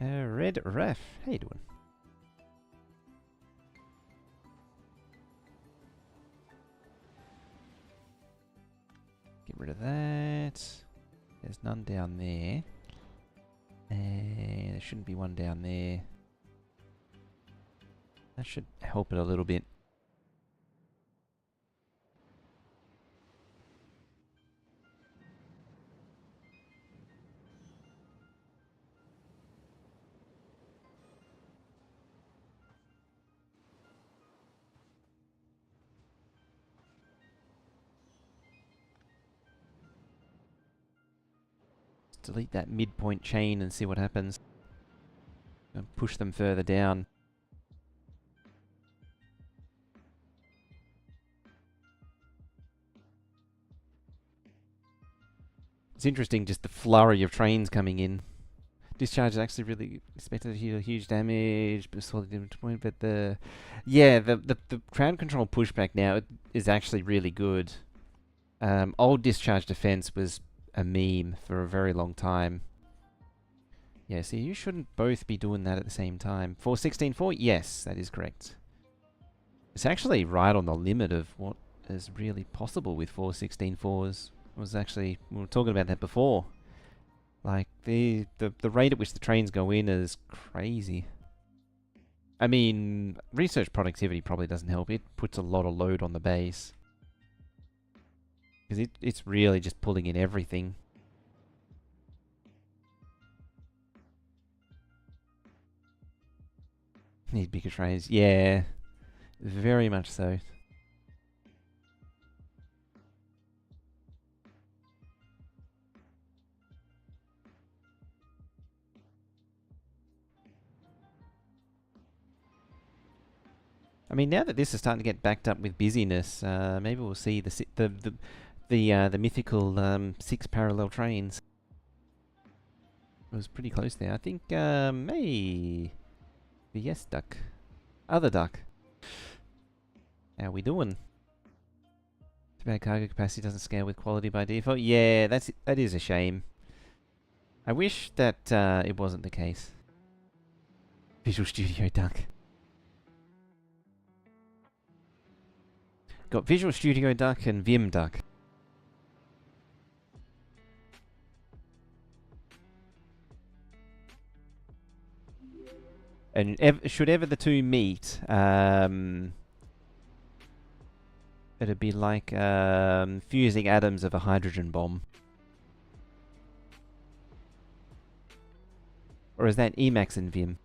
Red Ref, how you doing? Get rid of that. There's none down there. And there shouldn't be one down there. That should help it a little bit. Delete that midpoint chain and see what happens. And push them further down. It's interesting just the flurry of trains coming in. Discharge is actually really expected to heal huge damage, but solid point. But the crowd control pushback now is actually really good. Old discharge defense was a meme for a very long time. Yeah, so you shouldn't both be doing that at the same time. 416.4? Yes, that is correct. It's actually right on the limit of what is really possible with 416.4s. Was actually, we were talking about that before. Like, the rate at which the trains go in is crazy. I mean, research productivity probably doesn't help. It puts a lot of load on the base. Because it's really just pulling in everything. Need bigger trains. Yeah, very much so. I mean, now that this is starting to get backed up with busyness, maybe we'll see the mythical 6 parallel trains. It was pretty close there. I think, hey, the yes duck, other duck. How we doing? Too bad cargo capacity doesn't scale with quality by default. Yeah, that is a shame. I wish that it wasn't the case. Visual Studio Duck. Got Visual Studio Duck and Vim Duck. And should ever the two meet, it'd be like fusing atoms of a hydrogen bomb. Or is that Emacs and Vim?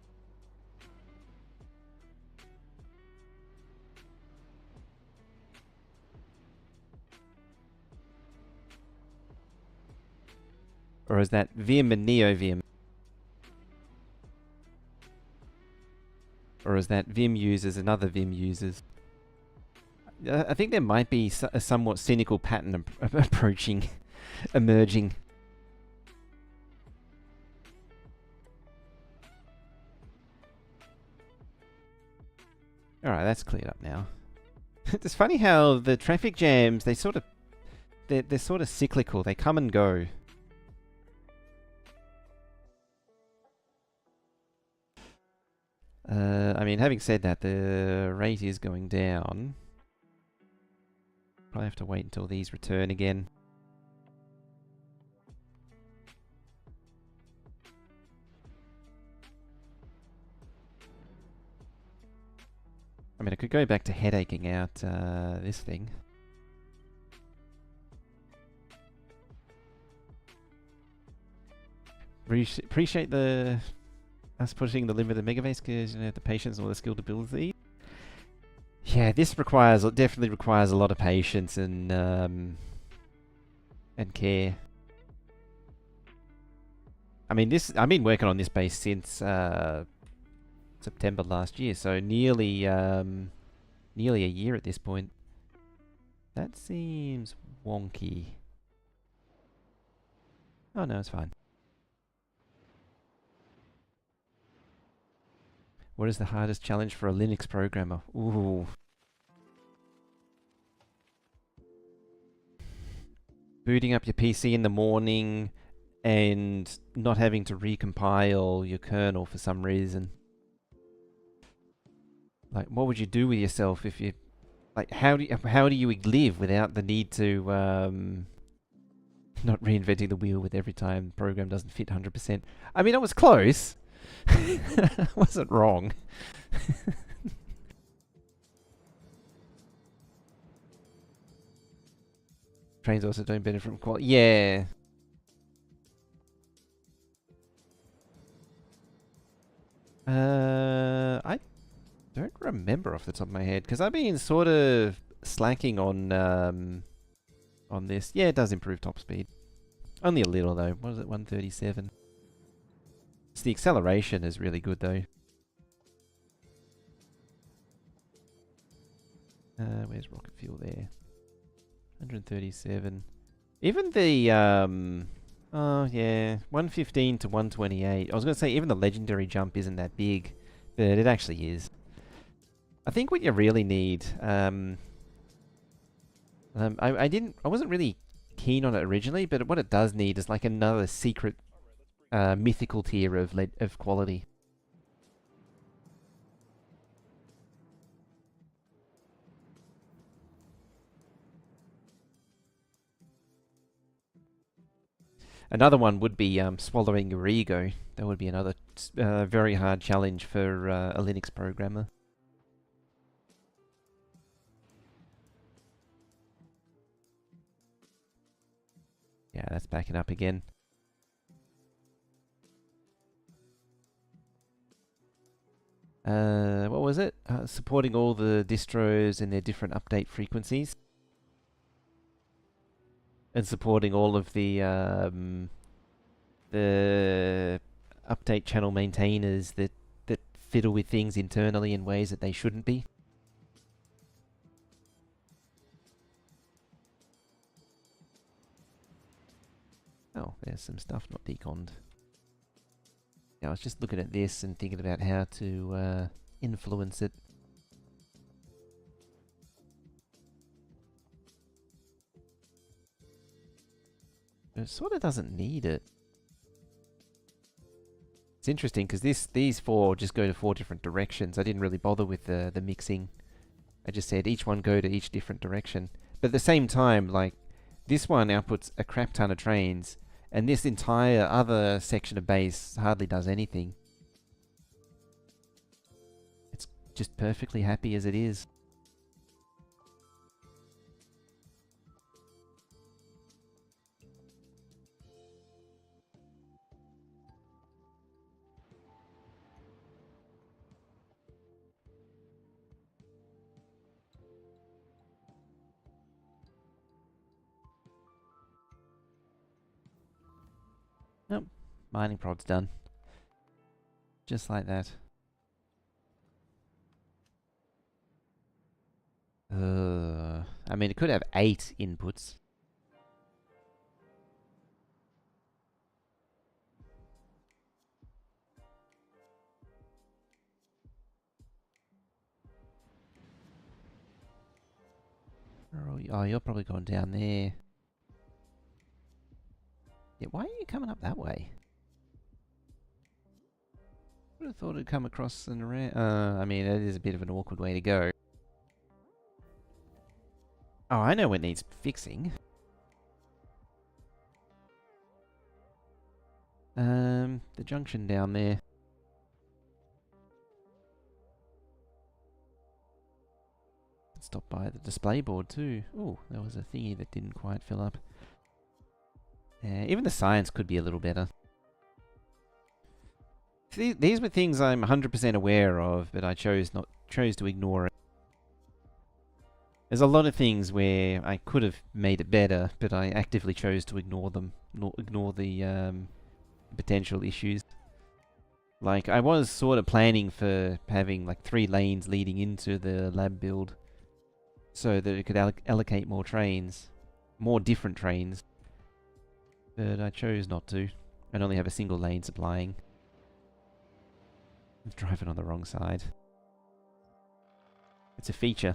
Or is that Vim and NeoVim? Or is that Vim users and other Vim users? I think there might be a somewhat cynical pattern emerging. Alright, that's cleared up now. It's funny how the traffic jams, they're sort of cyclical. They come and go. I mean, having said that, the rate is going down. Probably have to wait until these return again. I mean, I could go back to headaching out this thing. Appreciate us pushing the limit of Megabase because, you know, the patience and all the skill to build these. Yeah, this definitely requires a lot of patience and care. I mean, I've been working on this base since September last year, so nearly a year at this point. That seems wonky. Oh no, it's fine. What is the hardest challenge for a Linux programmer? Ooh. Booting up your PC in the morning and not having to recompile your kernel for some reason. Like, what would you do with yourself if you... Like, how do you live without the need to, not reinventing the wheel with every time the program doesn't fit 100%? I mean, it was close. I wasn't wrong. Trains also don't benefit from quality. Yeah. I don't remember off the top of my head because I've been sort of slacking on this. Yeah, it does improve top speed. Only a little though. What is it? 137. It's the acceleration is really good though. Where's rocket fuel there? 137. Even the oh yeah, 115 to 128. I was gonna say even the legendary jump isn't that big, but it actually is. I think what you really need, I wasn't really keen on it originally, but what it does need is like another secret, mythical tier of quality. Another one would be swallowing your ego. That would be another very hard challenge for a Linux programmer. Yeah, that's backing up again. What was it? Supporting all the distros and their different update frequencies. And supporting all of the update channel maintainers that fiddle with things internally in ways that they shouldn't be. Oh, there's some stuff not deconned. Yeah, I was just looking at this and thinking about how to influence it. It sort of doesn't need it. It's interesting because these four just go to 4 different directions. I didn't really bother with the mixing. I just said each one go to each different direction. But at the same time, like, this one outputs a crap ton of trains, and this entire other section of base hardly does anything. It's just perfectly happy as it is. Nope, mining prod's done. Just like that. I mean, it could have 8 inputs. Oh, you're probably going down there. Yeah, why are you coming up that way? I would have thought it'd come across and around. I mean, it is a bit of an awkward way to go. Oh, I know what needs fixing. The junction down there. Stop by the display board too. Oh, there was a thingy that didn't quite fill up. Yeah, even the science could be a little better. See, these were things I'm 100% aware of, but I chose to ignore it. There's a lot of things where I could have made it better, but I actively chose to ignore them, ignore the potential issues. Like, I was sort of planning for having like 3 lanes leading into the lab build, so that it could allocate more trains, more different trains. But I chose not to, and only have a single lane supplying. I'm driving on the wrong side. It's a feature.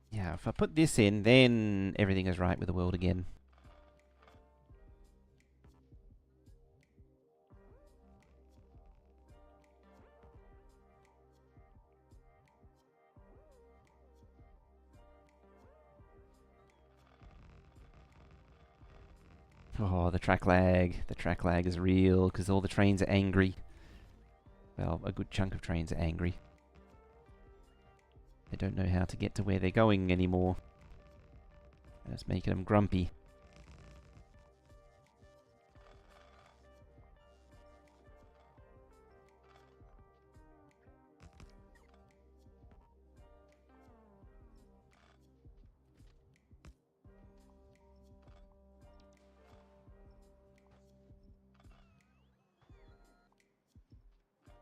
Yeah, if I put this in, then everything is right with the world again. Oh, the track lag. The track lag is real because all the trains are angry. Well, a good chunk of trains are angry. They don't know how to get to where they're going anymore. That's making them grumpy.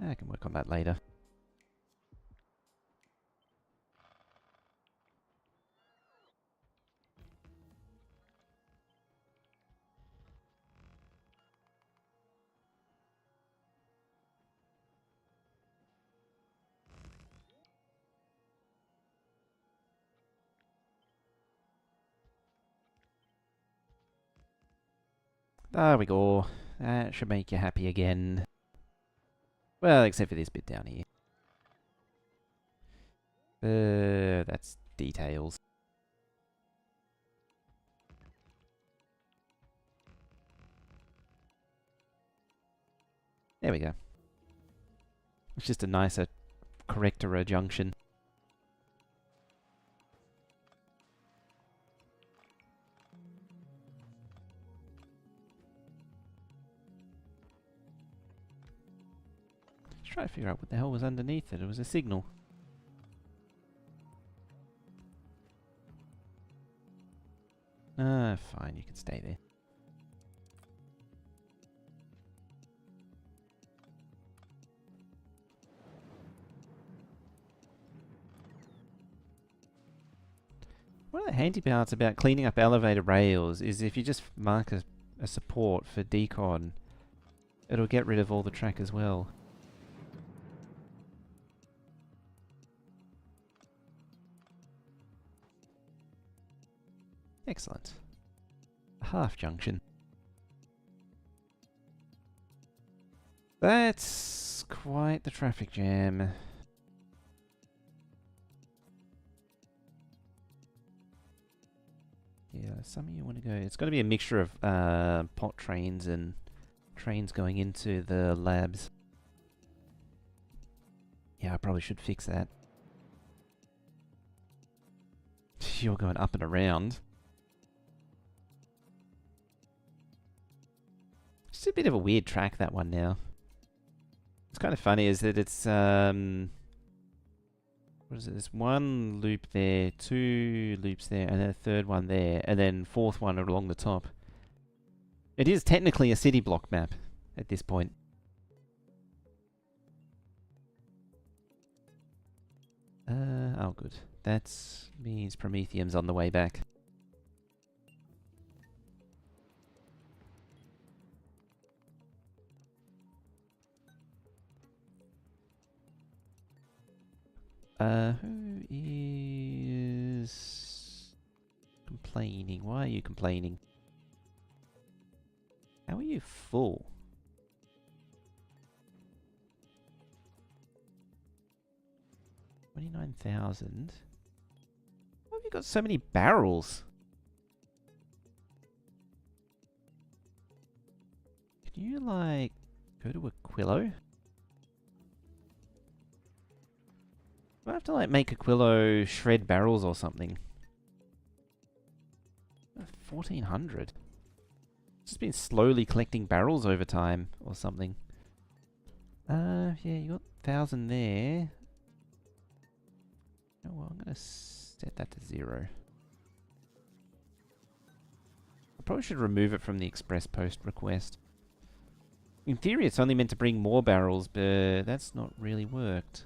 I can work on that later. There we go. That should make you happy again. Well, except for this bit down here. That's details. There we go. It's just a nicer, corrector junction. Let's try to figure out what the hell was underneath it. It was a signal. Ah, fine, you can stay there. One of the handy parts about cleaning up elevator rails is if you just mark a support for decon, it'll get rid of all the track as well. Excellent. Half junction. That's quite the traffic jam. Yeah, some of you want to go... It's got to be a mixture of pot trains and trains going into the labs. Yeah, I probably should fix that. You're going up and around. It's a bit of a weird track, that one now. What's kind of funny is that it's... what is it? There's one loop there, two loops there, and then a third one there, and then fourth one along the top. It is technically a city block map at this point. Oh good. That means Prometheum's on the way back. Who is complaining? Why are you complaining? How are you full? 29,000? Why have you got so many barrels? Can you, like, go to Aquilo? I have to, like, make Aquilo shred barrels or something. 1,400. Just been slowly collecting barrels over time or something. Yeah, you got 1,000 there. well, I'm going to set that to 0. I probably should remove it from the express post request. In theory, it's only meant to bring more barrels, but that's not really worked.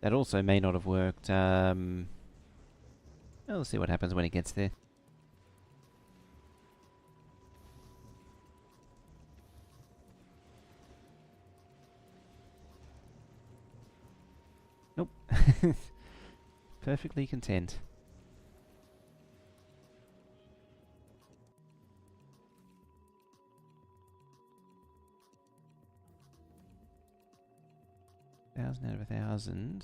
That also may not have worked. Well, we'll see what happens when it gets there. Nope. Perfectly content. Thousand out of 1,000.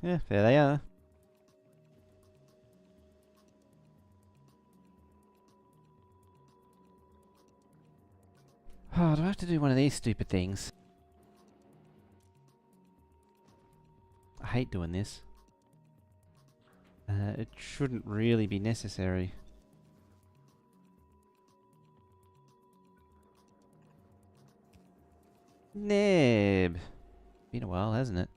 Yeah, there they are. Oh, do I have to do one of these stupid things? I hate doing this. It shouldn't really be necessary. Neb! Been a while, hasn't it?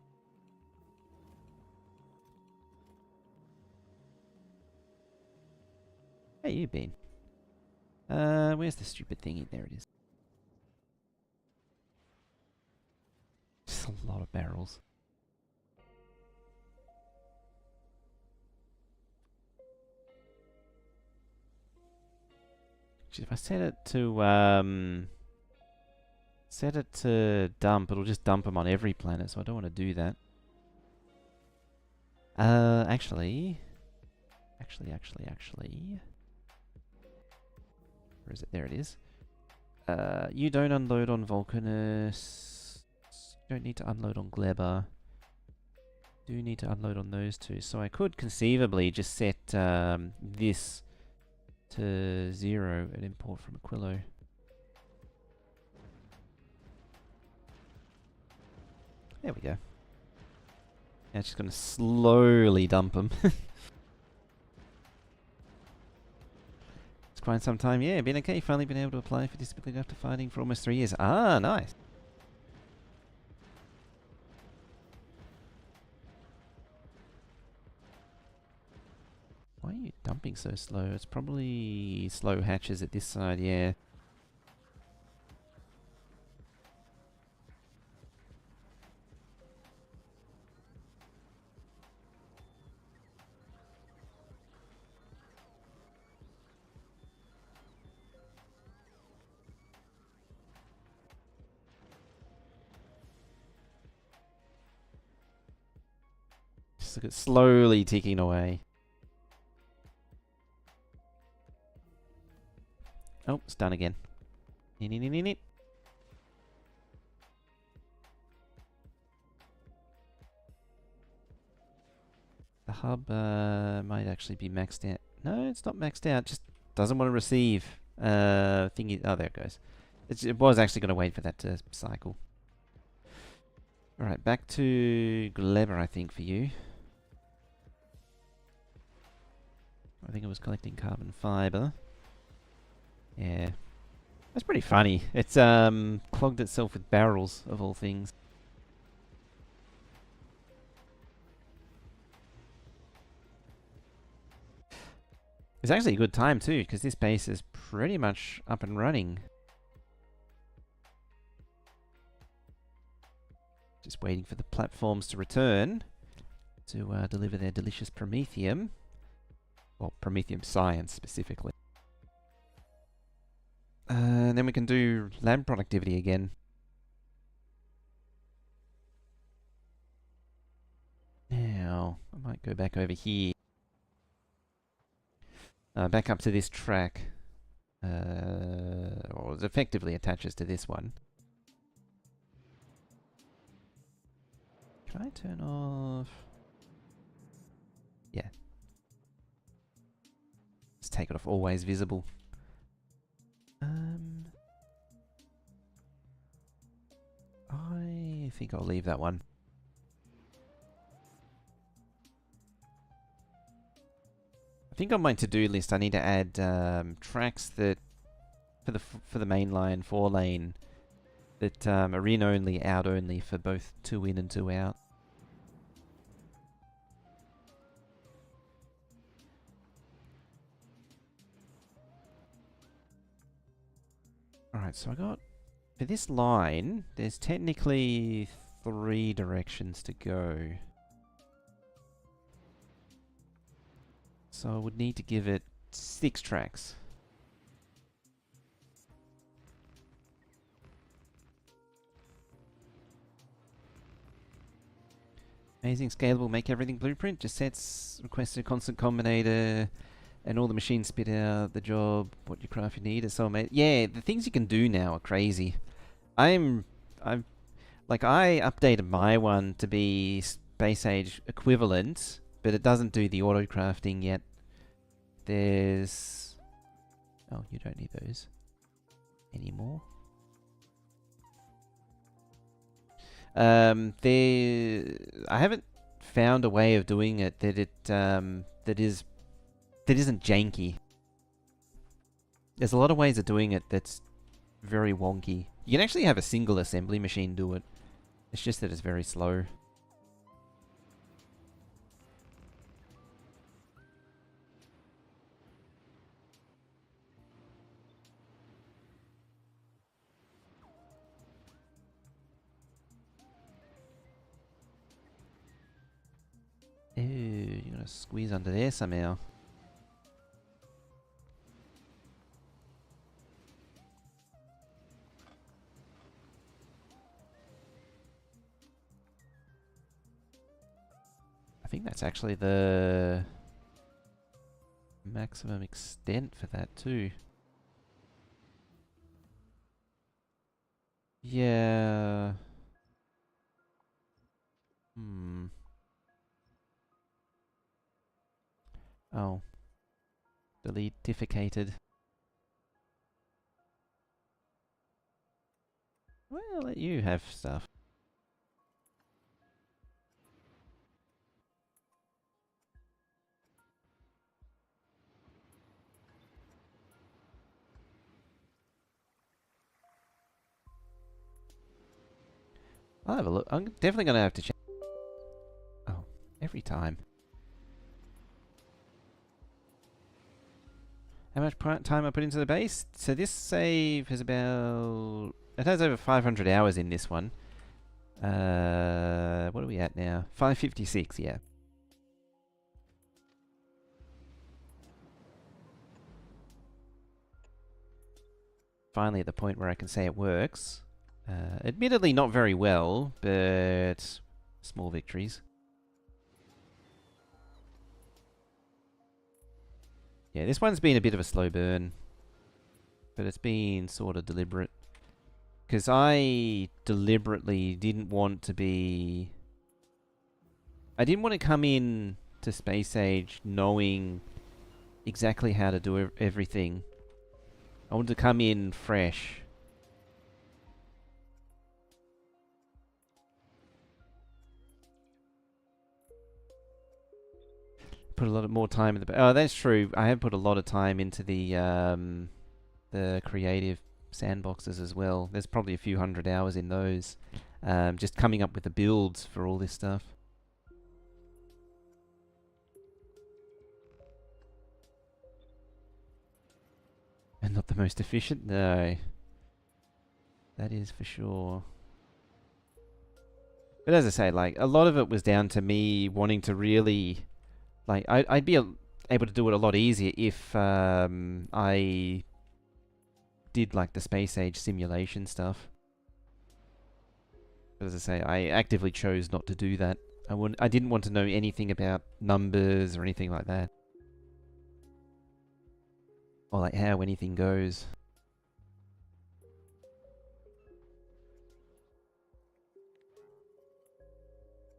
Hey, you been? Where's the stupid thingy? There it is. Just a lot of barrels. If I set it to dump, it'll just dump them on every planet, so I don't want to do that. Actually. Where is it? There it is. You don't unload on Vulcanus. You don't need to unload on Gleber. Do need to unload on those two. So I could conceivably just set this to 0 and import from Aquilo. There we go. Now it's just going to slowly dump them. It's quite some time. Yeah, been okay. Finally been able to apply for disability after fighting for almost 3 years. Ah, nice. Why are you dumping so slow? It's probably slow hatches at this side, yeah. Just look at slowly ticking away. Oh, it's done again. The hub might actually be maxed out. No, it's not maxed out. Just doesn't want to receive thingy. Oh, there it goes. It was actually going to wait for that to cycle. All right, back to Gleber, I think, for you. I think it was collecting carbon fiber. Yeah. That's pretty funny. It's clogged itself with barrels, of all things. It's actually a good time too, because this base is pretty much up and running. Just waiting for the platforms to return to deliver their delicious Promethium. Well, Promethium science specifically. And then we can do lab productivity again. Now, I might go back over here. Back up to this track. Or it effectively attaches to this one. Can I turn off? Yeah. Let's take it off always visible. I think I'll leave that one. I think on my to-do list I need to add tracks that for the main line 4-lane that are in only, out only for both 2 in and 2 out. Alright, so I got... For this line, there's technically 3 directions to go. So I would need to give it 6 tracks. Amazing, scalable, make everything blueprint. Just sets, requested constant combinator, and all the machines spit out the job, what you craft you need. It's so amazing. Yeah, the things you can do now are crazy. I updated my one to be Space Age equivalent, but it doesn't do the auto crafting yet. There's... Oh, you don't need those anymore. I haven't found a way of doing it that that isn't janky. There's a lot of ways of doing it that's very wonky. You can actually have a single assembly machine do it. It's just that it's very slow. Ooh, you're gonna squeeze under there somehow. I think that's actually the maximum extent for that too. Yeah. Oh. Deletificated. Well, I'll let you have stuff. I'll have a look. I'm definitely gonna have to check. Oh, every time. How much time I put into the base? So this save has about... It has over 500 hours in this one. What are we at now? 556, yeah. Finally at the point where I can say it works. Admittedly not very well, but small victories. Yeah, this one's been a bit of a slow burn, but it's been sort of deliberate. Because I deliberately didn't want to be... I didn't want to come in to Space Age knowing exactly how to do everything. I wanted to come in fresh. Put a lot of more time in the... Oh, that's true. I have put a lot of time into the creative sandboxes as well. There's probably a few hundred hours in those. Just coming up with the builds for all this stuff. And not the most efficient? No. That is for sure. But as I say, like, a lot of it was down to me wanting to really... Like, I'd be able to do it a lot easier if I did, like, the Space Age simulation stuff. But as I say, I actively chose not to do that. I didn't want to know anything about numbers or anything like that. Or, like, how anything goes.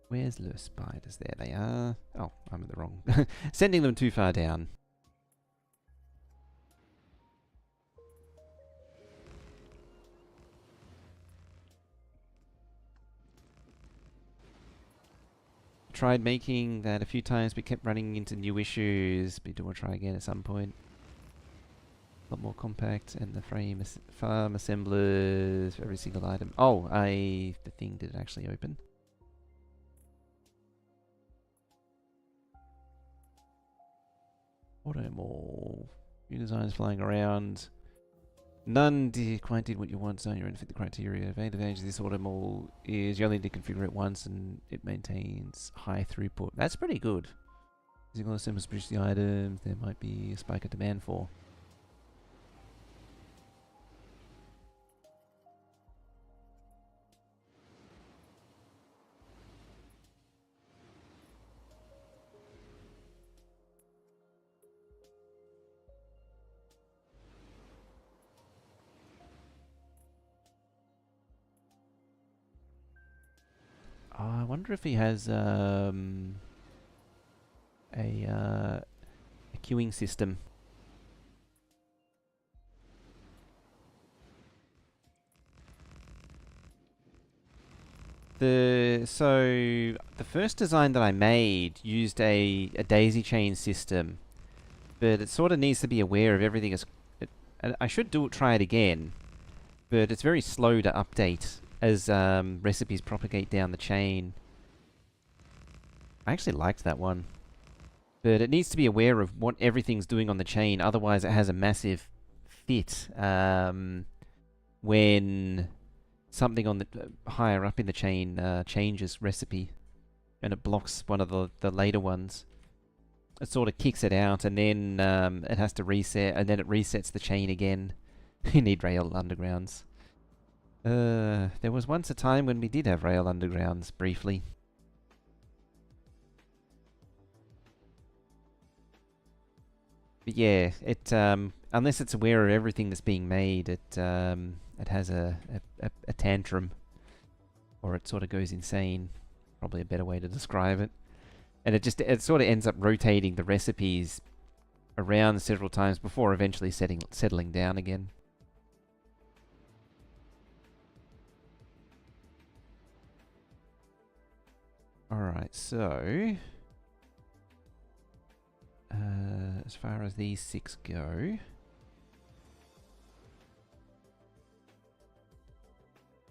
Where's the spiders? There they are. Oh, I'm at the wrong... Sending them too far down. tried making that a few times, but kept running into new issues. But do want to try again at some point. A lot more compact, and the farm assemblers for every single item. Oh, the thing did actually open. Auto mall. New designs flying around. None quite did what you want, so you don't fit the criteria. The advantage of this auto mall is you only need to configure it once and it maintains high throughput. That's pretty good. Using all the assemblers to produce the items, there might be a spike of demand for. I wonder if he has a queuing system. So the first design that I made used a daisy chain system, but it sort of needs to be aware of everything. I should try it again, but it's very slow to update as recipes propagate down the chain. I actually liked that one. But it needs to be aware of what everything's doing on the chain, otherwise it has a massive fit when something on the higher up in the chain changes recipe, and it blocks one of the later ones. It sort of kicks it out, and then it has to reset, and then it resets the chain again. You need rail undergrounds. There was once a time when we did have rail undergrounds, briefly. But yeah, it unless it's aware of everything that's being made, it has a tantrum, or it sort of goes insane. Probably a better way to describe it. And it sort of ends up rotating the recipes around several times before eventually settling down again. Alright, so as far as these 6 go,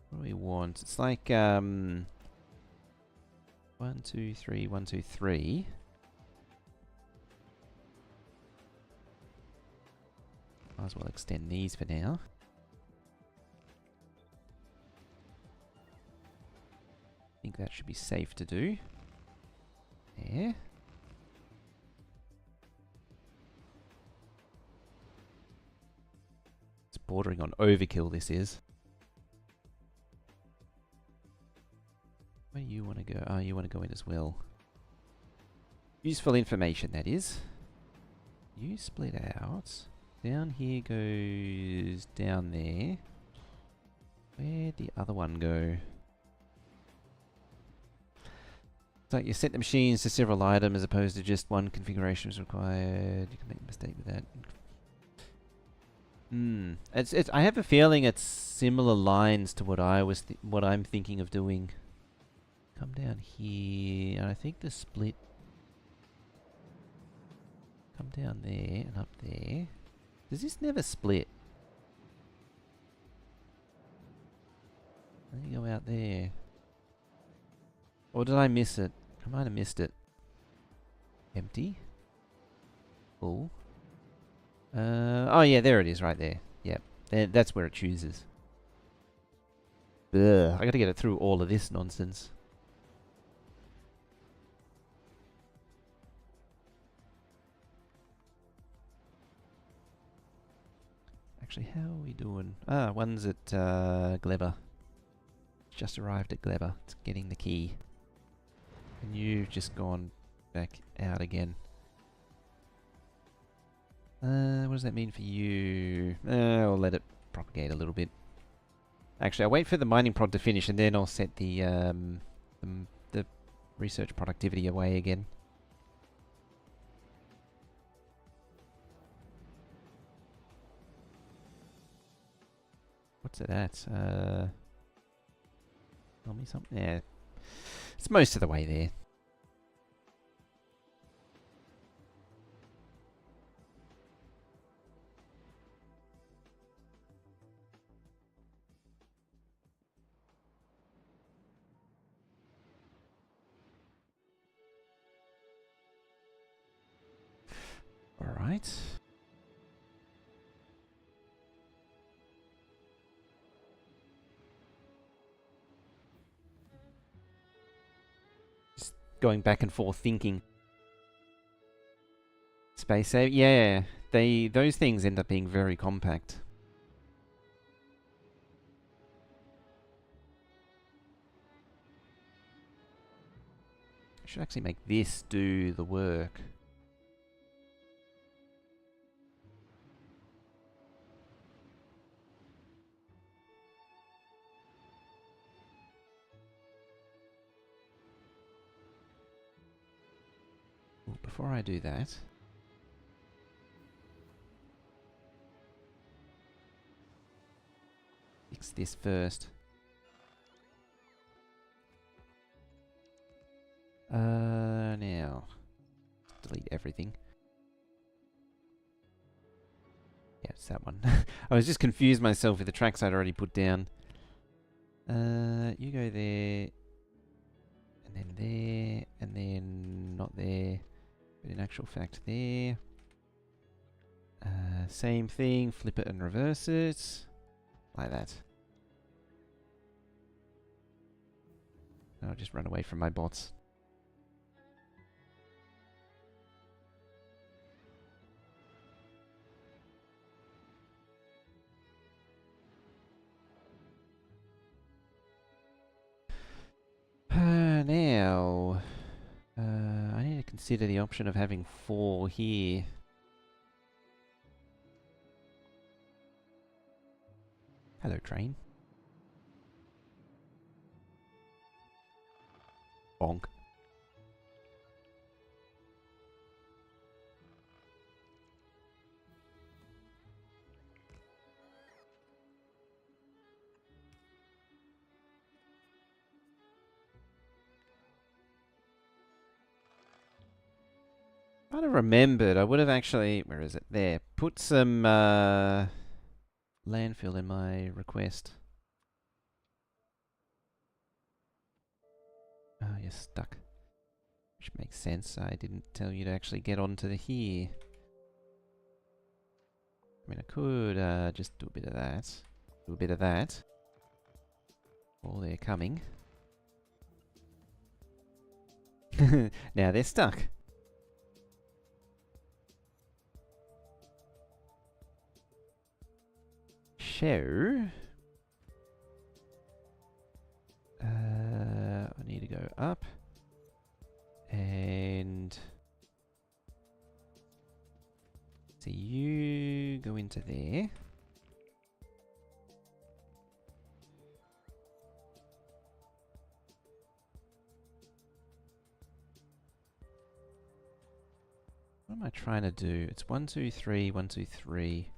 what do we want? It's like 1, 2, 3, 1, 2, 3. Might as well extend these for now. I think that should be safe to do. There. It's bordering on overkill, this is. Where do you want to go? Oh, you want to go in as well. Useful information, that is. You split out. Down here goes down there. Where'd the other one go? It's like you set the machines to several items as opposed to just one configuration is required. You can make a mistake with that. I have a feeling it's similar lines to what I'm thinking of doing. Come down here, and I think the split. Come down there and up there. Does this never split? Let me go out there. Or did I miss it? I might have missed it. Empty. Full. Oh yeah, there it is right there. Yep. That's where it chooses. Ugh, I gotta get it through all of this nonsense. Actually, how are we doing? Ah, one's at Gleber. Just arrived at Gleber. It's getting the key. And you've just gone back out again. What does that mean for you? I'll let it propagate a little bit. Actually, I'll wait for the mining prod to finish, and then I'll set the research productivity away again. What's it at? Tell me something. Yeah, it's most of the way there. Alright. Just going back and forth thinking. Space save? Yeah, those things end up being very compact. I should actually make this do the work. Ooh, before I do that, fix this first. Now, delete everything. Yeah, it's that one. I was just confused myself with the tracks I'd already put down. You go there, and then not there, but in actual fact there. Same thing, flip it and reverse it, like that. I'll just run away from my bots. Now, I need to consider the option of having 4 here. Hello, train. Bonk. I'd have remembered. I would have actually... Where is it? There. Put some landfill in my request. Oh, you're stuck. Which makes sense. I didn't tell you to actually get onto the here. I mean, I could just do a bit of that. Do a bit of that. Oh, they're coming. Now they're stuck. So... I need to go up. And... So you go into there. What am I trying to do? It's 1, 2, 3, 1, 2, 3.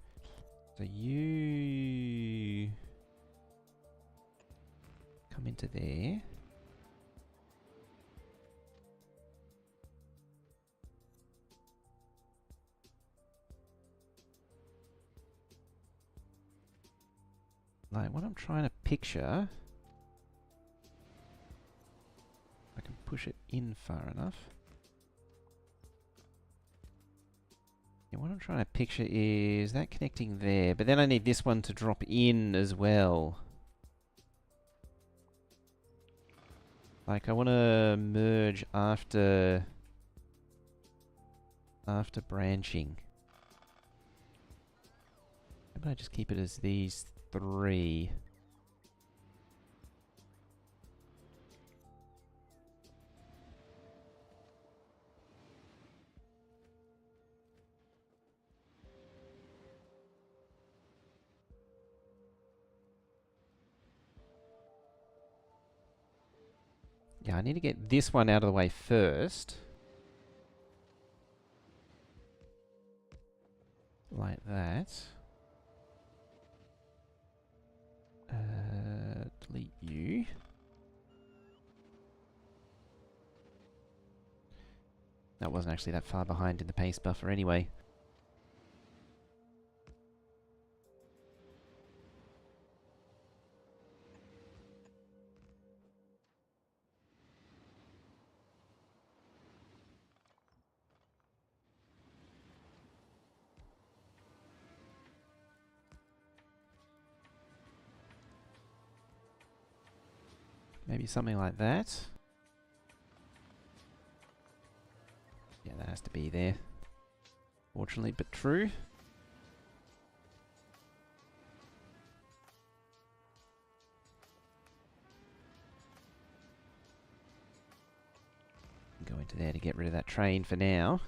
So you come into there. Like what I'm trying to picture, I can push it in far enough. Yeah, what I'm trying to picture is that connecting there, but then I need this one to drop in as well. Like I want to merge after branching. How about I just keep it as these 3? Yeah, I need to get this one out of the way first. Like that. Delete you. That wasn't actually that far behind in the paste buffer anyway. Maybe something like that. Yeah, that has to be there. Fortunately, but true. Go into there to get rid of that train for now.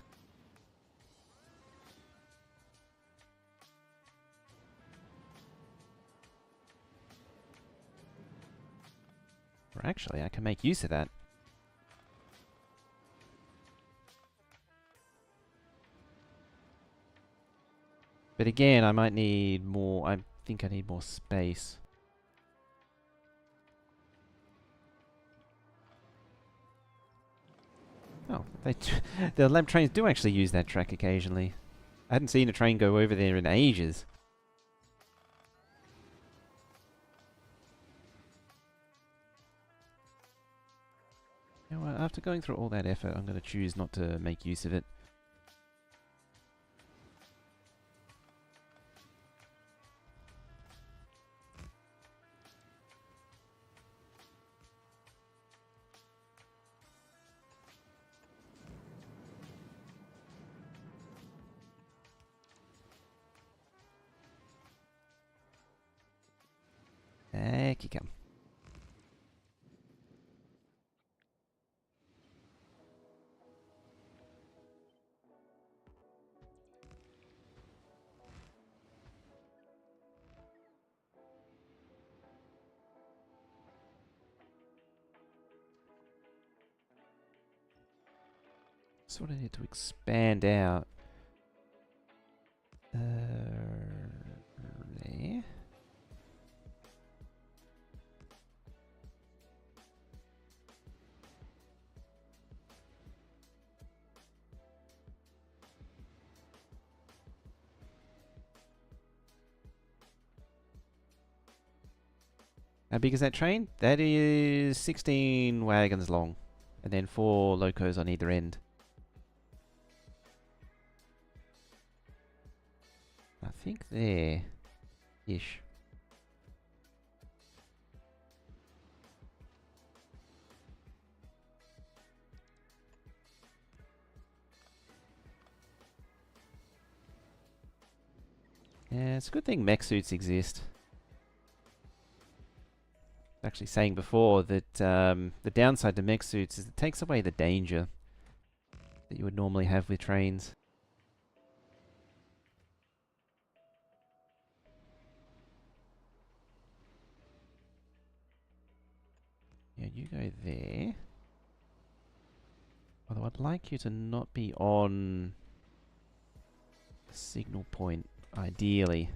Or actually, I can make use of that. But again, I might need more. I think I need more space. Oh, the lab trains do actually use that track occasionally. I hadn't seen a train go over there in ages. You know what, after going through all that effort, I'm going to choose not to make use of it. Heck you come. Sort of need to expand out. There. How big is that train? That is 16 wagons long. And then 4 locos on either end. I think there-ish. Yeah, it's a good thing mech suits exist. Actually saying before that the downside to mech suits is it takes away the danger that you would normally have with trains. Yeah, you go there. Although I'd like you to not be on the signal point, ideally.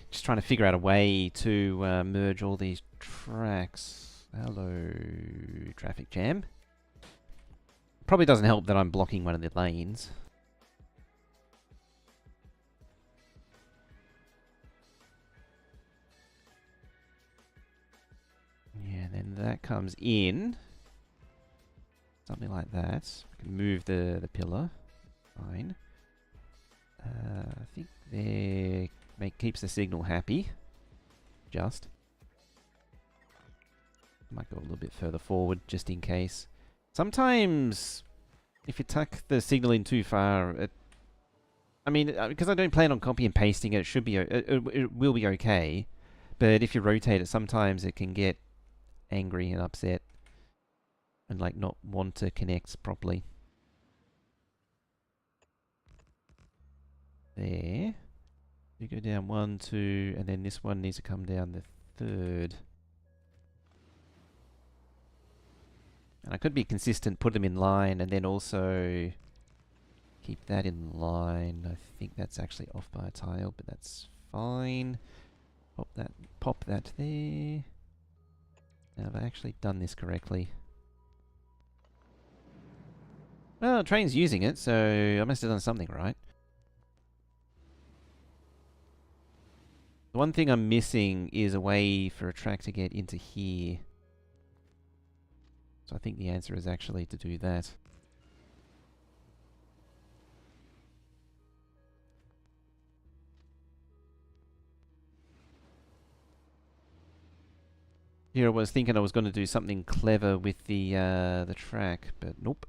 Just trying to figure out a way to merge all these tracks. Hello, traffic jam. Probably doesn't help that I'm blocking one of the lanes. Yeah, then that comes in. Something like that. We can move the pillar. Fine. I think there keeps the signal happy. Just. Might go a little bit further forward just in case. Sometimes, if you tuck the signal in too far, I mean, because I don't plan on copy and pasting it, it should be it will be okay. But if you rotate it, sometimes it can get angry and upset, and like not want to connect properly. There. You go down 1, 2, and then this one needs to come down the 3rd. And I could be consistent, put them in line, and then also keep that in line. I think that's actually off by a tile, but that's fine. Pop that there. Now, have I actually done this correctly? Well, the train's using it, so I must have done something right. The one thing I'm missing is a way for a track to get into here. So I think the answer is actually to do that. Here I was thinking I was going to do something clever with the track, but nope.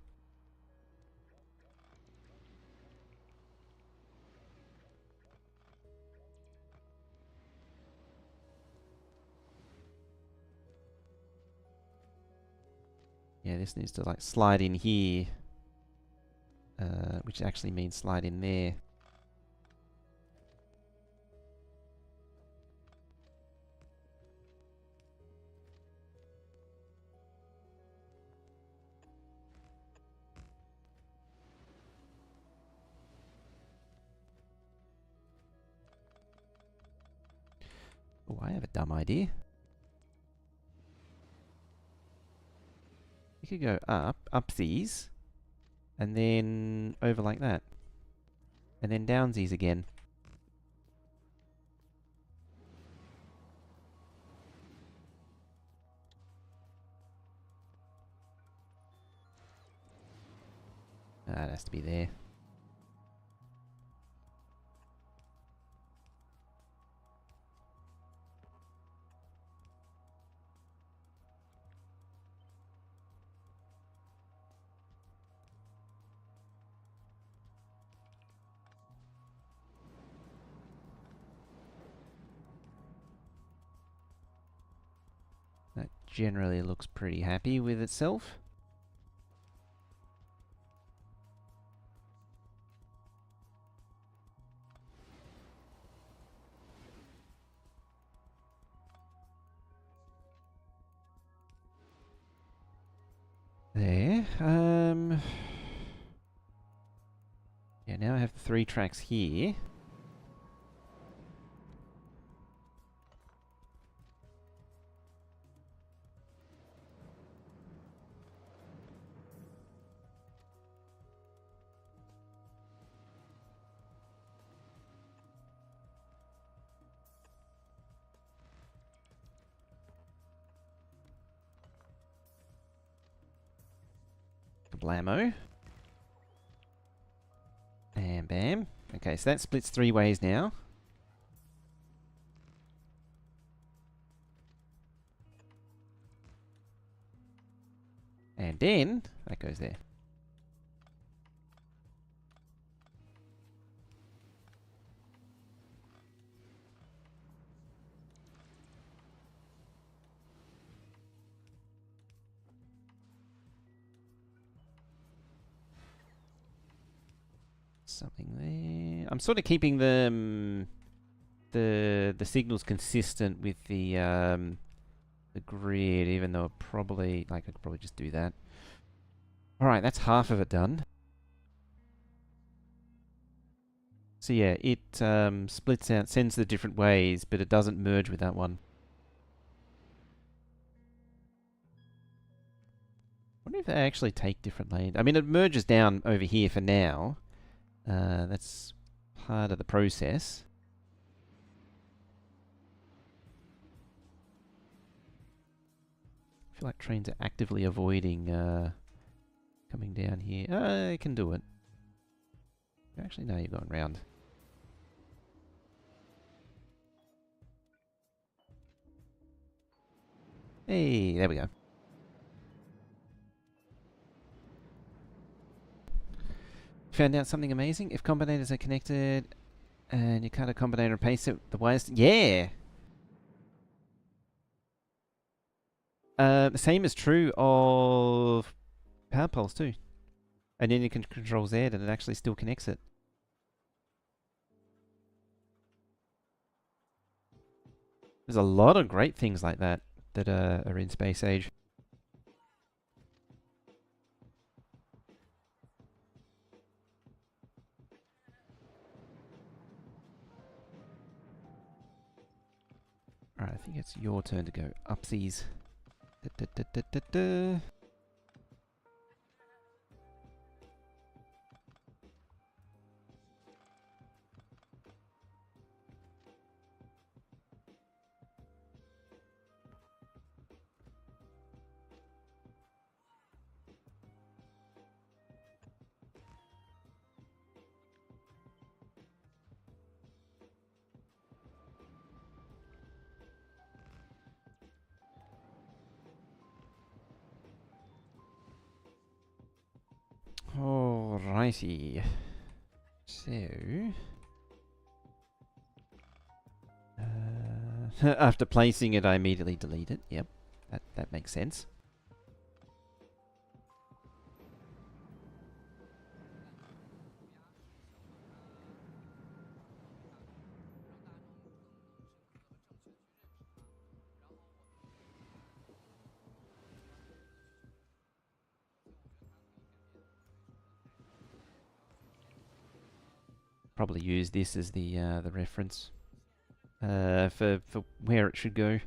Yeah, this needs to like slide in here, which actually means slide in there. Oh, I have a dumb idea. You could go up these, and then over like that. And then downsies again. Ah, it has to be there. That generally looks pretty happy with itself. There. Yeah, now I have 3 tracks here. Blammo. And bam. Okay, so that splits 3 ways now. And then, that goes there. Something there. I'm sort of keeping the signals consistent with the grid, even though probably like I could probably just do that. All right, that's half of it done. So yeah, it splits out, sends the different ways, but it doesn't merge with that one. I wonder if they actually take different lanes. I mean, it merges down over here for now. That's part of the process. I feel like trains are actively avoiding coming down here. I can do it. Actually, no, you're going round. Hey, there we go. Found out something amazing. If combinators are connected and you cut a combinator and paste it, the wires... Yeah! The same is true of power poles too. And then you can control Z and it actually still connects it. There's a lot of great things like that that are in Space Age. Alright, I think it's your turn to go upsies. Da, da, da, da, da, da. Alrighty. So... after placing it, I immediately delete it. Yep, that makes sense. Probably use this as the reference for where it should go.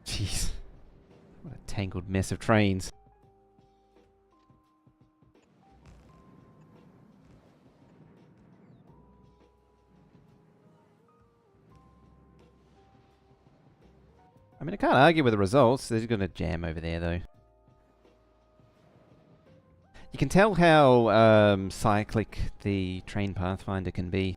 Jeez, what a tangled mess of trains. I mean, I can't argue with the results. They're going to jam over there, though. You can tell how cyclic the train pathfinder can be.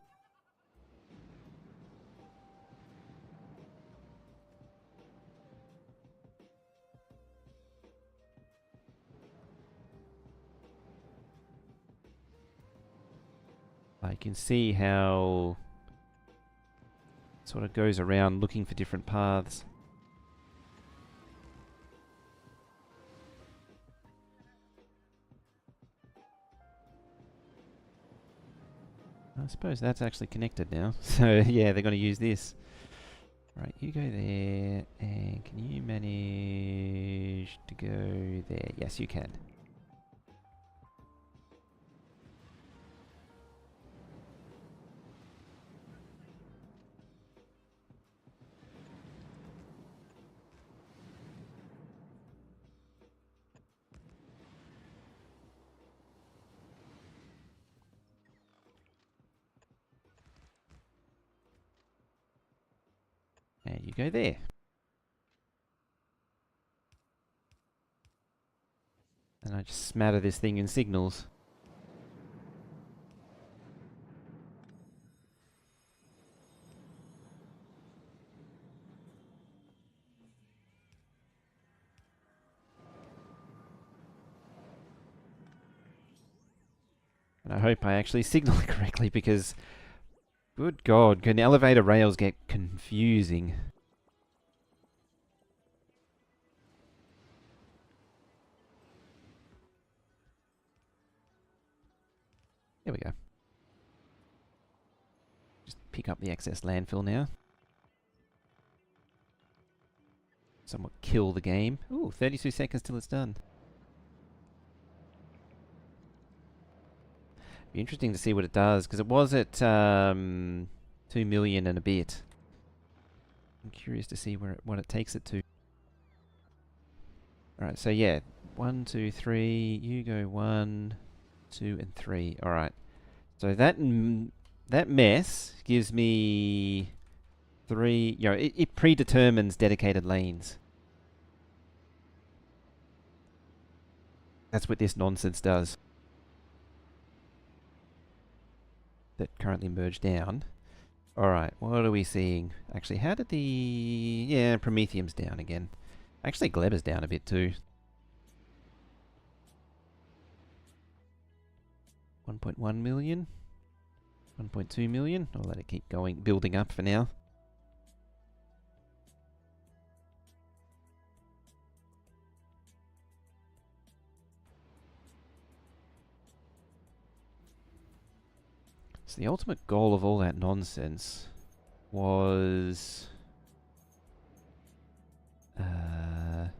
I can see how it sort of goes around looking for different paths. I suppose that's actually connected now. So yeah, they're going to use this. Right, you go there, and can you manage to go there? Yes, you can. And you go there. And I just smatter this thing in signals. And I hope I actually signal it correctly because, good God, can elevator rails get confusing? There we go. Just pick up the excess landfill now. Somewhat kill the game. Ooh, 32 seconds till it's done. Be interesting to see what it does, because it was at 2 million and a bit. I'm curious to see what it takes it to. Alright, so yeah. 1, 2, 3. You go 1, 2, and 3. Alright. So that mess gives me 3... You know, it predetermines dedicated lanes. That's what this nonsense does. That currently merged down. Alright, what are we seeing? Actually, how did the... Yeah, Prometheum's down again. Actually, Gleber's down a bit too. 1.1 million. 1.2 million. I'll let it keep going, building up for now. So the ultimate goal of all that nonsense was... okay,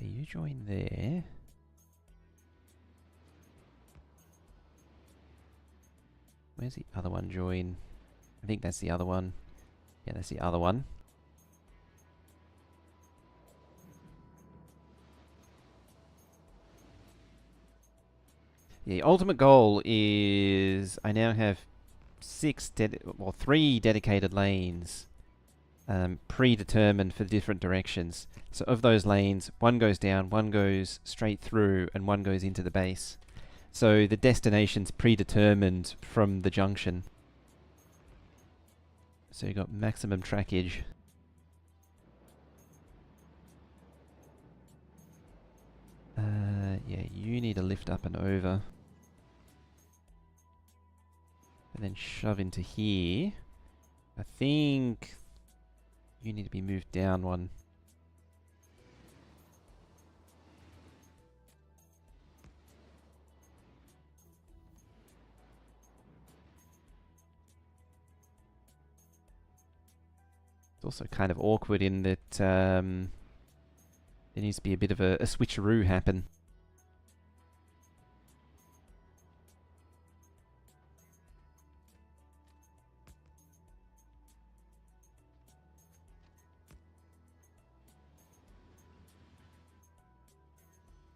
you join there. Where's the other one join? I think that's the other one. Yeah, that's the other one. The ultimate goal is I now have 3 dedicated lanes predetermined for different directions. So of those lanes, one goes down, one goes straight through, and one goes into the base. So the destination's predetermined from the junction. So you've got maximum trackage. Yeah, you need to lift up and over. And then shove into here. I think you need to be moved down one. It's also kind of awkward in that there needs to be a bit of a switcheroo happen.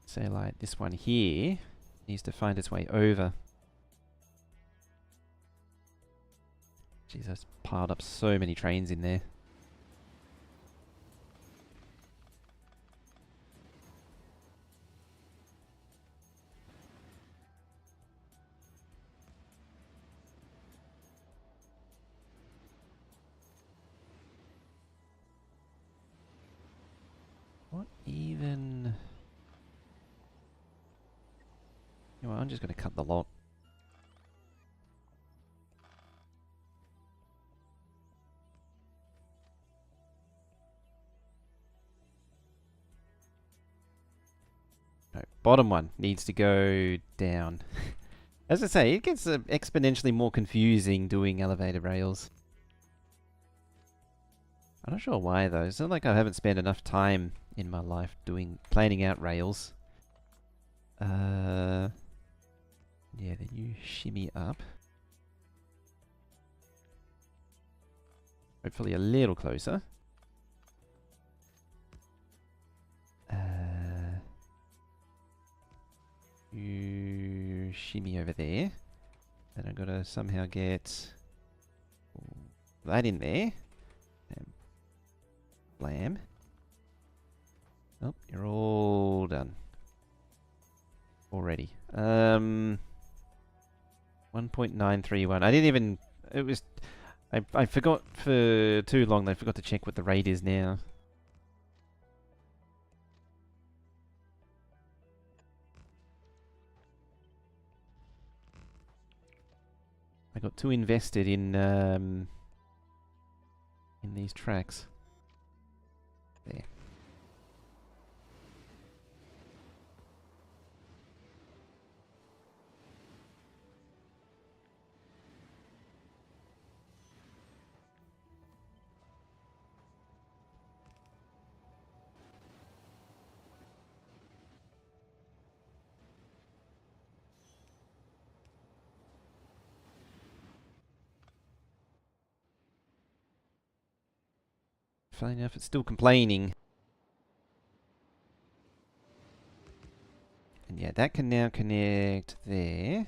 Say like this one here needs to find its way over. Jeez, I've piled up so many trains in there. What even... You know what, I'm just going to cut the lot. No, bottom one needs to go down. As I say, it gets exponentially more confusing doing elevated rails. I'm not sure why though. It's not like I haven't spent enough time in my life planning out rails. Yeah, then you shimmy up. Hopefully a little closer. You shimmy over there. And I've got to somehow get that in there. And blam. Oh, you're all done. Already. 1.931. I didn't even... It was... I forgot for too long. I forgot to check what the rate is now. I got too invested in these tracks. There. Funny enough, it's still complaining. And yeah, that can now connect there.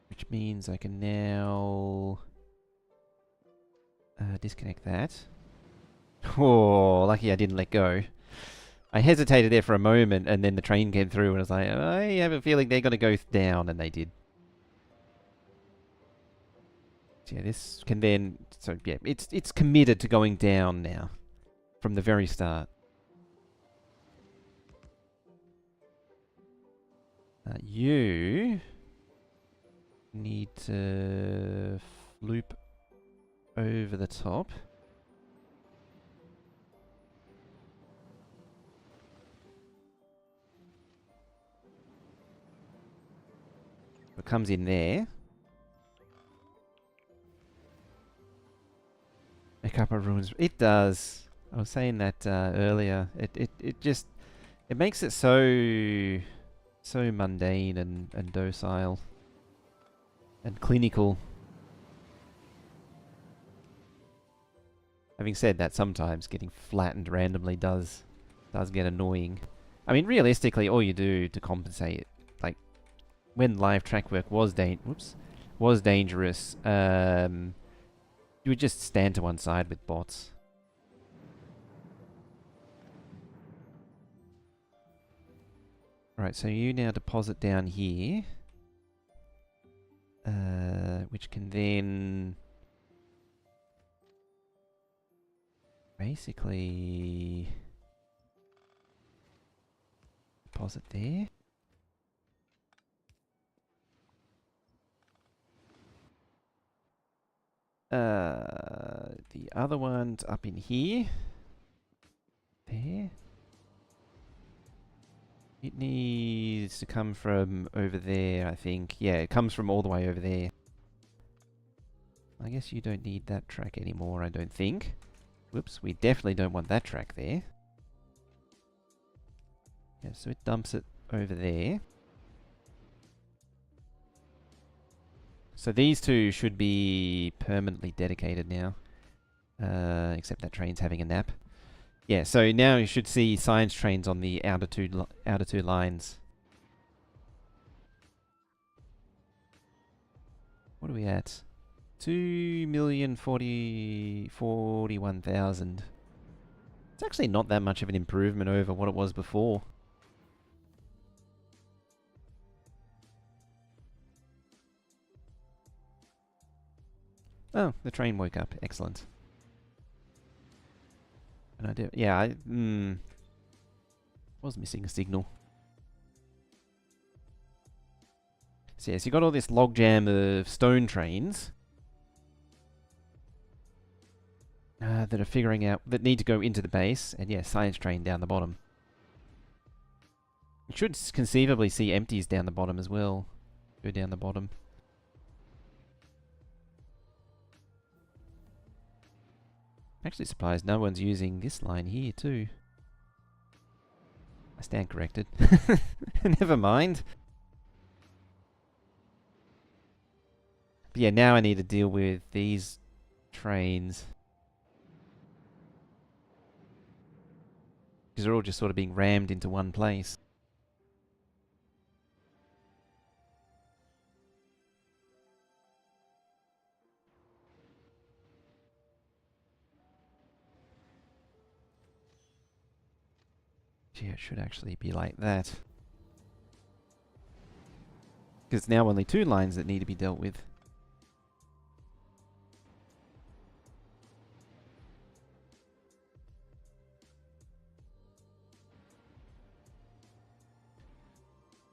Which means I can now disconnect that. Oh, lucky I didn't let go. I hesitated there for a moment and then the train came through and I was like, I have a feeling they're going to go down, and they did. Yeah, this can then... So, yeah, it's committed to going down now. From the very start. You... need to... loop over the top. It comes in there. A couple of ruins. It does. I was saying that earlier. It just... It makes it so mundane and docile. And clinical. Having said that, sometimes getting flattened randomly does get annoying. I mean, realistically, all you do to compensate, like, when live track work was dangerous, You would just stand to one side with bots. Alright, so you now deposit down here. Which can then... basically... deposit there. The other one's up in here. There. It needs to come from over there, I think. Yeah, it comes from all the way over there. I guess you don't need that track anymore, I don't think. Whoops, we definitely don't want that track there. Yeah, so it dumps it over there. So these two should be permanently dedicated now. Except that train's having a nap. Yeah, so now you should see science trains on the outer two lines. What are we at? 2,041,000. It's actually not that much of an improvement over what it was before. Oh, the train woke up. Excellent. And I do, yeah, I was missing a signal. So yes, you got all this logjam of stone trains that are figuring out, that need to go into the base, and yeah, science train down the bottom. You should conceivably see empties down the bottom as well. Go down the bottom. Actually surprised no one's using this line here too. I stand corrected. Never mind. But yeah, now I need to deal with these trains. Because they're all just sort of being rammed into one place. Yeah, it should actually be like that. Because now only two lines that need to be dealt with.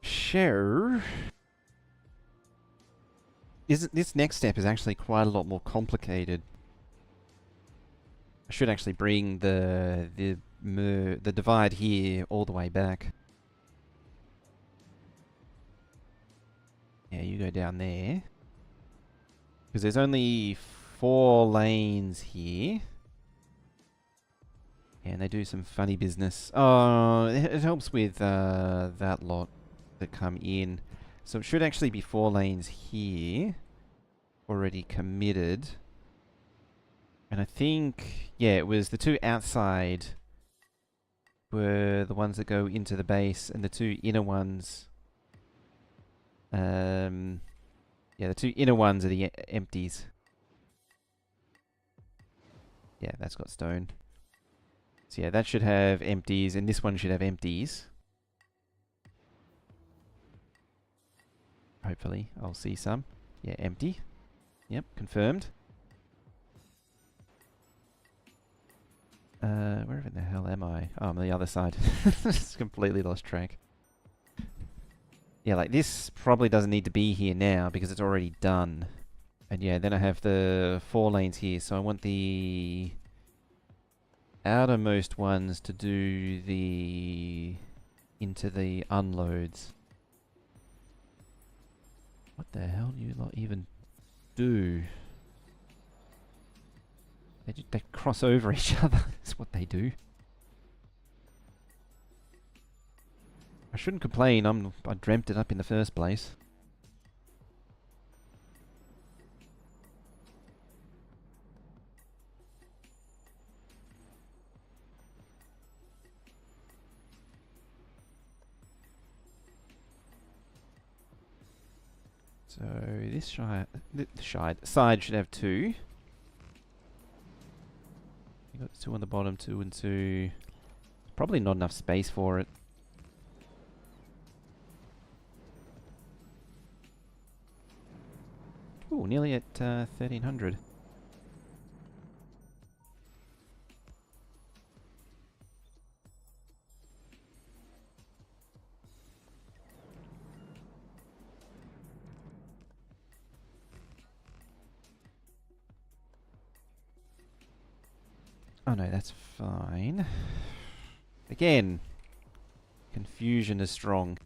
Sure. This next step is actually quite a lot more complicated. I should actually bring the divide here all the way back. Yeah, you go down there. Because there's only 4 lanes here. And they do some funny business. Oh, it helps with that lot that come in. So it should actually be 4 lanes here. Already committed. And I think, yeah, it was the 2 outside were the ones that go into the base, and the 2 inner ones... yeah, the 2 inner ones are the empties. Yeah, that's got stone. So yeah, that should have empties, and this one should have empties. Hopefully, I'll see some. Yeah, empty. Yep, confirmed. Where in the hell am I? Oh, I'm on the other side. Just completely lost track. Yeah, like this probably doesn't need to be here now because it's already done. And yeah, then I have the 4 lanes here, so I want the outermost ones to do the into the unloads. What the hell do you lot even do? They cross over each other. That's what they do. I shouldn't complain. I dreamt it up in the first place. So this side should have 2. 2 on the bottom, 2 and 2. Probably not enough space for it. Ooh, nearly at 1300. Oh no, that's fine. Again, confusion is strong.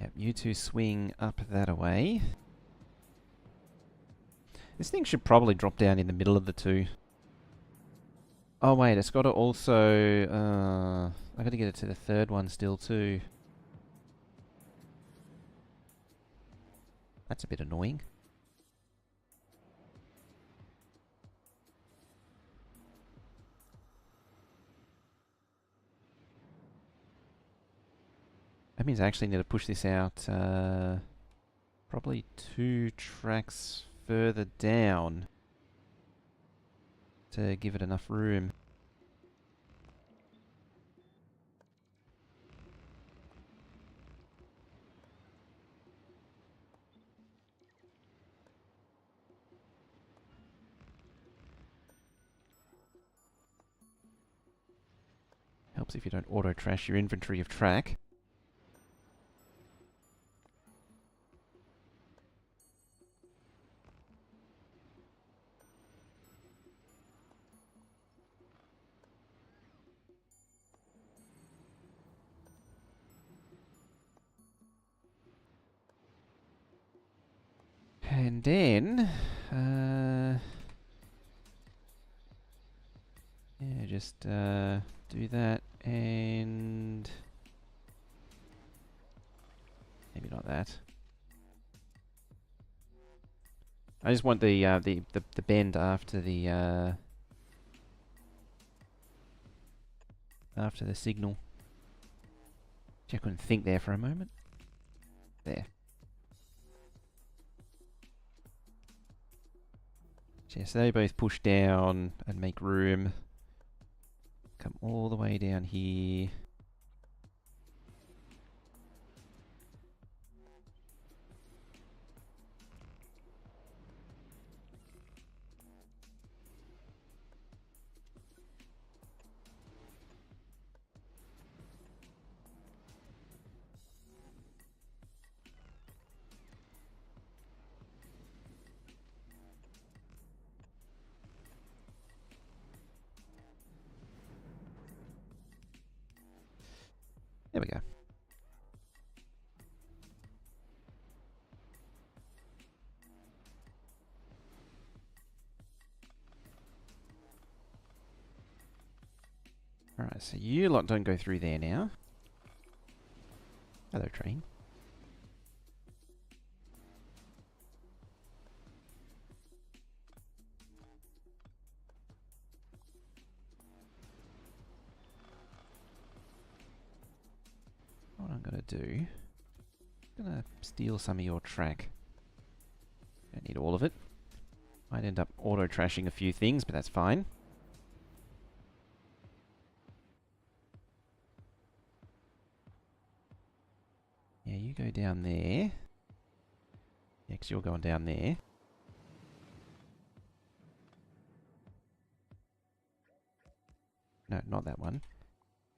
Yep, you two swing up that away. This thing should probably drop down in the middle of the two. Oh wait, it's got to also... I got to get it to the third one still too. That's a bit annoying. That means I actually need to push this out probably 2 tracks further down to give it enough room. Helps if you don't auto-trash your inventory of track. And then, yeah, just do that and maybe not that. I just want the bend after the signal. I couldn't think there for a moment. There. Yeah, so they both push down and make room. Come all the way down here. There we go. Alright, so you lot don't go through there now. Hello, train. What I'm gonna do, I'm gonna steal some of your track. Don't need all of it. Might end up auto-trashing a few things, but that's fine. Yeah, you go down there. Yeah, 'cause you're going down there. No, not that one.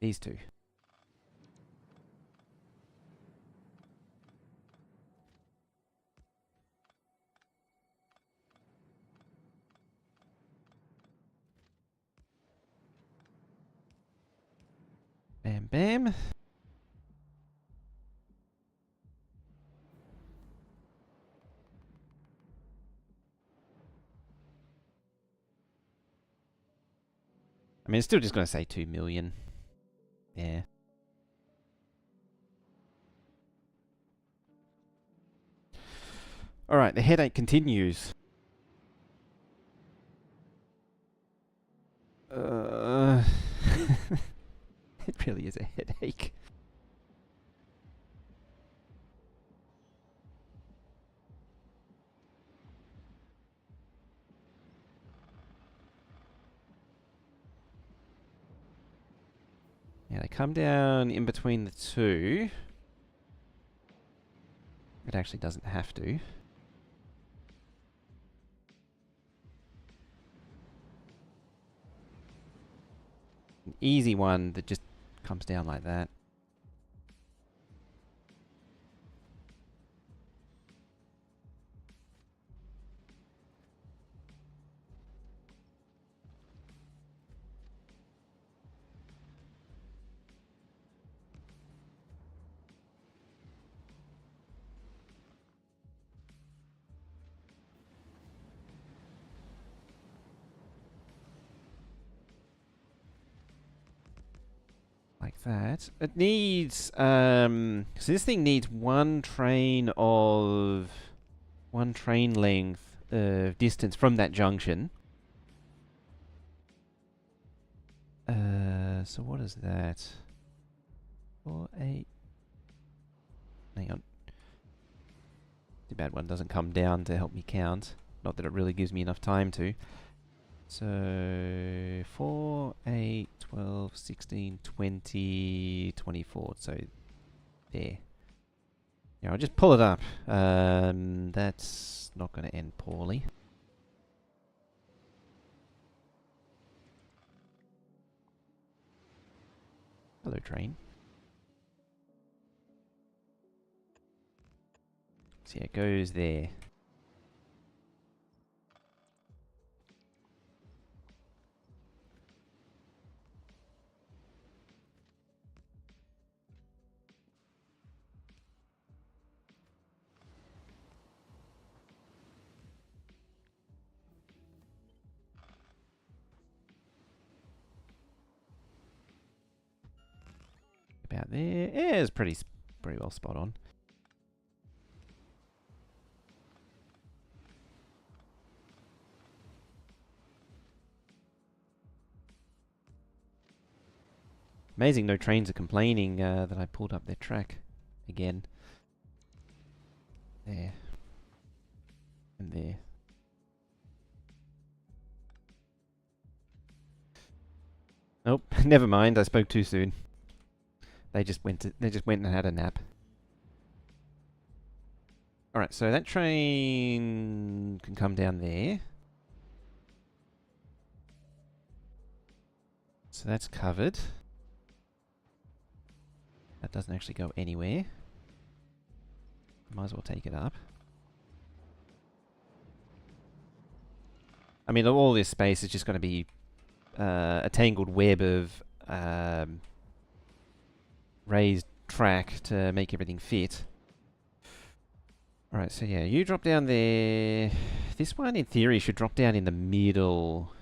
These two. Bam, bam. I mean, it's still just going to say 2 million. Yeah. Alright, the headache continues. It really is a headache. Yeah, they come down in between the two. It actually doesn't have to. An easy one that just comes down like that. Like that. It needs, so this thing needs one train length of distance from that junction. So what is that? 4, 8. Hang on. Too bad one doesn't come down to help me count. Not that it really gives me enough time to. So 4, 8, 12, 16, 20, 24. So there. Yeah, I'll just pull it up. That's not going to end poorly. Hello, train. So yeah, it goes there. About there. Yeah, it's pretty well spot on. Amazing no trains are complaining that I pulled up their track again. There. And there. Nope, never mind, I spoke too soon. They just went and had a nap. Alright, so that train can come down there. So that's covered. That doesn't actually go anywhere. Might as well take it up. I mean, all this space is just going to be a tangled web of raised track to make everything fit. Alright, so yeah, you drop down there. This one, in theory, should drop down in the middle.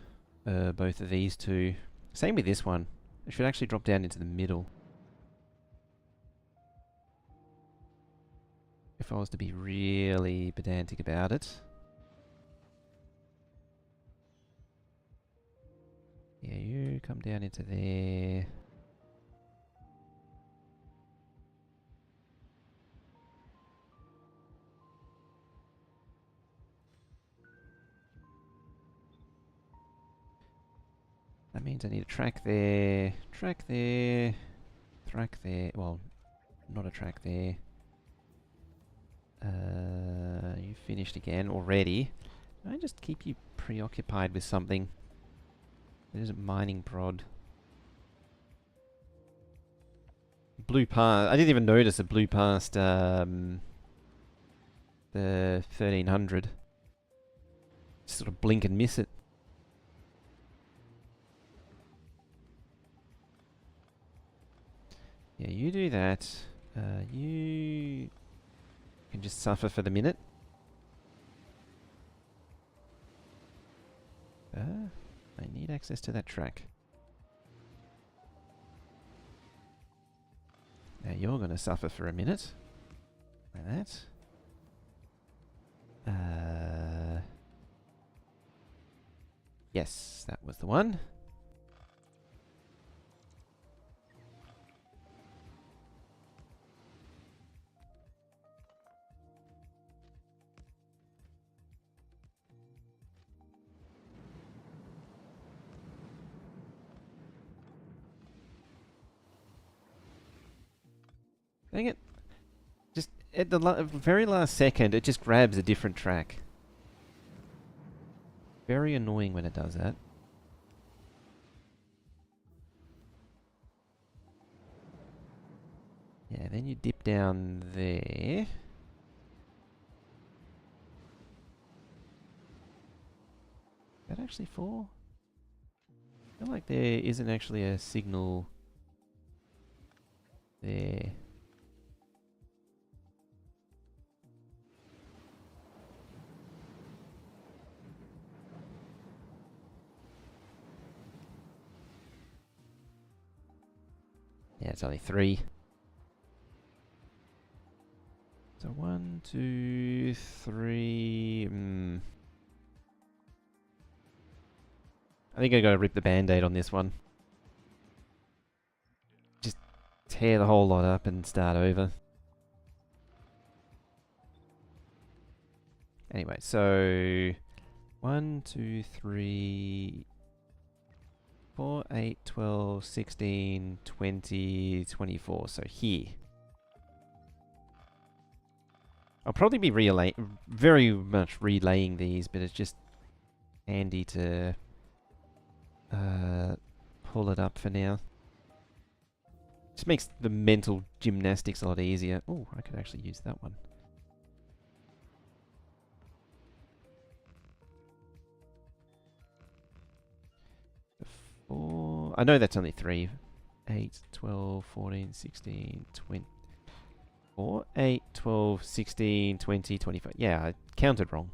Both of these two. Same with this one. It should actually drop down into the middle. If I was to be really pedantic about it. Yeah, you come down into there. That means I need a track there, track there, track there. Well, not a track there. You finished again already. I just keep you preoccupied with something. There's a mining prod. Blew past. I didn't even notice it blew past the 1300. Just sort of blink and miss it. Yeah, you do that. You can just suffer for the minute. I need access to that track. Now you're going to suffer for a minute. Like that. Yes, that was the one. Dang it. Just at the very last second, it just grabs a different track. Very annoying when it does that. Yeah, then you dip down there. Is that actually 4? I feel like there isn't actually a signal there. Yeah, it's only 3. So 1, 2, 3. I think I gotta rip the band-aid on this one. Just tear the whole lot up and start over. Anyway, so 1, 2, 3, 4, 8, 12, 16, 20, 24. So here. I'll probably be very much relaying these, but it's just handy to pull it up for now. Just makes the mental gymnastics a lot easier. Oh, I could actually use that one. I know that's only 3. 8, 12, 14, 16, 20. 4, 8, 12, 16, 20, 25. Yeah, I counted wrong.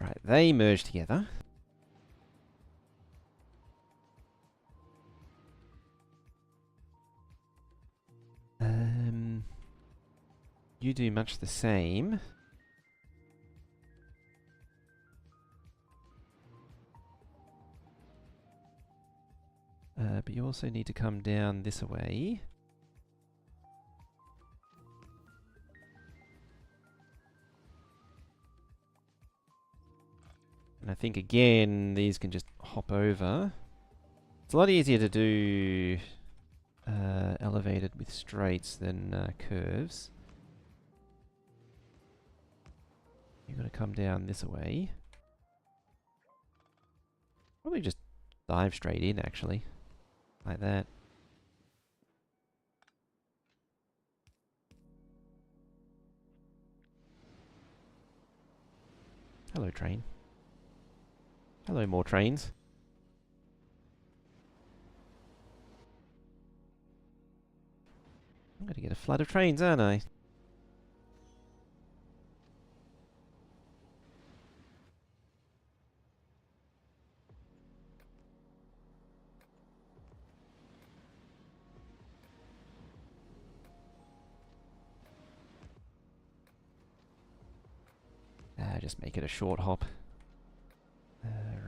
Right, they merge together. You do much the same. But you also need to come down this way. And I think again, these can just hop over. It's a lot easier to do elevated with straights than curves. You've got to come down this way. Probably just dive straight in, actually. Like that. Hello, train. Hello, more trains. I'm going to get a flood of trains, aren't I? Just make it a short hop.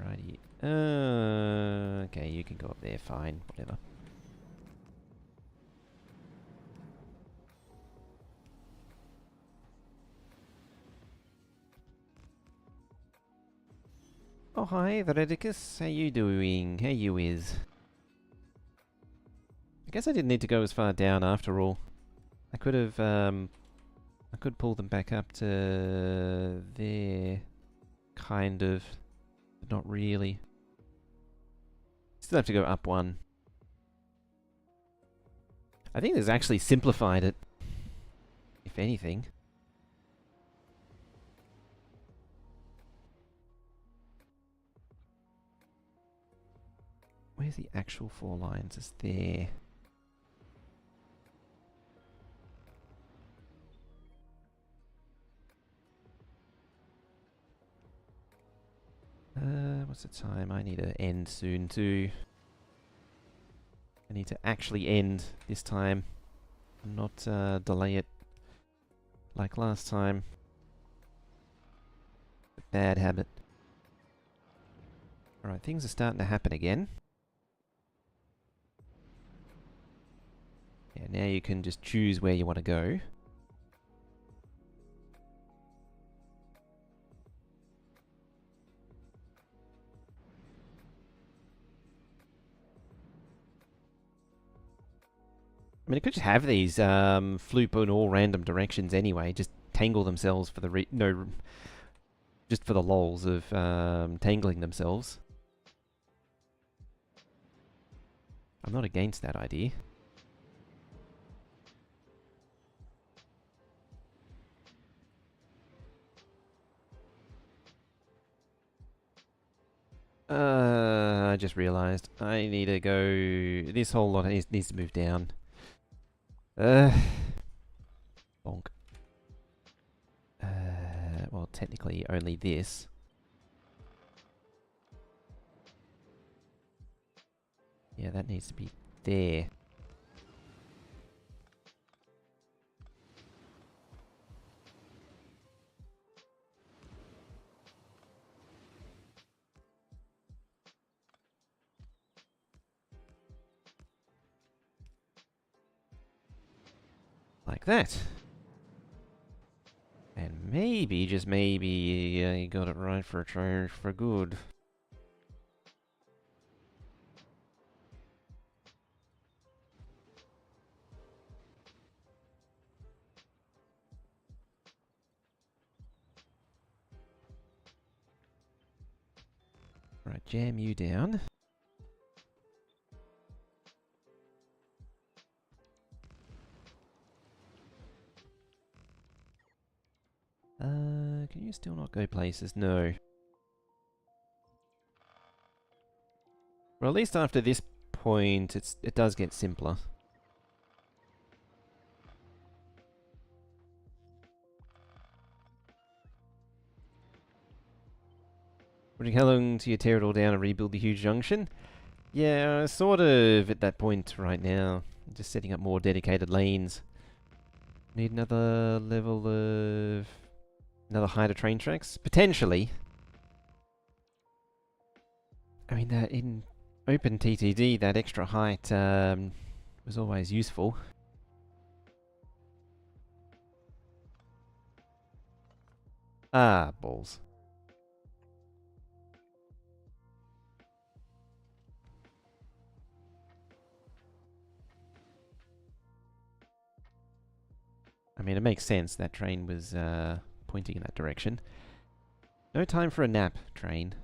Righty. Okay, you can go up there, fine, whatever. Oh, hi, Veredicus. How you doing? How you is? I guess I didn't need to go as far down after all. I could have, I could pull them back up to there, kind of, but not really. Still have to go up 1. I think this actually simplified it, if anything. Where's the actual 4 lines? It's there. What's the time? I need to end soon too. I need to actually end this time. not delay it like last time. Bad habit. Alright, things are starting to happen again. Yeah, now you can just choose where you want to go. I mean, it could just have these floop in all random directions anyway. Just tangle themselves for the just for the lols of tangling themselves. I'm not against that idea. I just realised I need to go. This whole lot needs to move down. Bonk. Well, technically only this. Yeah, that needs to be there. Like that. And maybe, just maybe, you got it right for a change for good. Right, jam you down. Can you still not go places? No. Well, at least after this point, it does get simpler. How long till you tear it all down and rebuild the huge junction? Yeah, sort of at that point right now. Just setting up more dedicated lanes. Need another level of... another height of train tracks? Potentially. I mean, that in open TTD, that extra height was always useful. Ah, balls. I mean, it makes sense. That train was pointing in that direction. No time for a nap, train.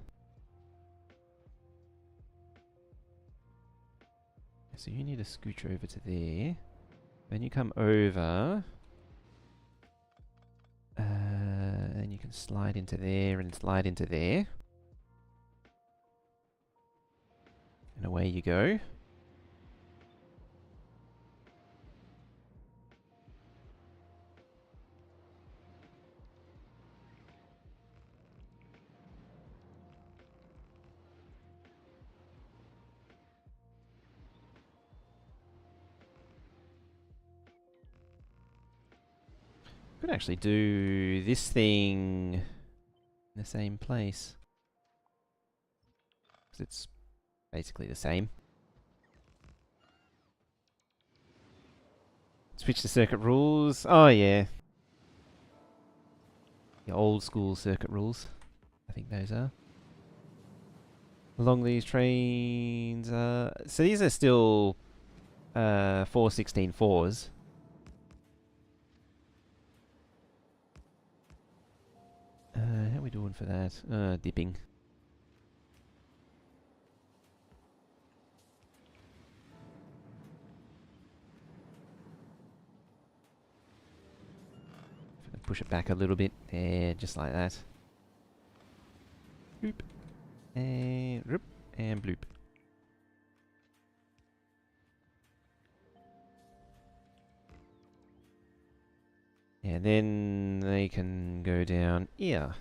So you need to scooch over to there. Then you come over. And you can slide into there and slide into there. And away you go. Could actually do this thing in the same place. 'Cause it's basically the same. Switch to circuit rules. Oh yeah. The old school circuit rules. I think those are. Along these trains, so these are still 416.4s. How are we doing for that? Dipping. Push it back a little bit. There, just like that. Bloop. And roop. And bloop. Yeah, then they can go down here.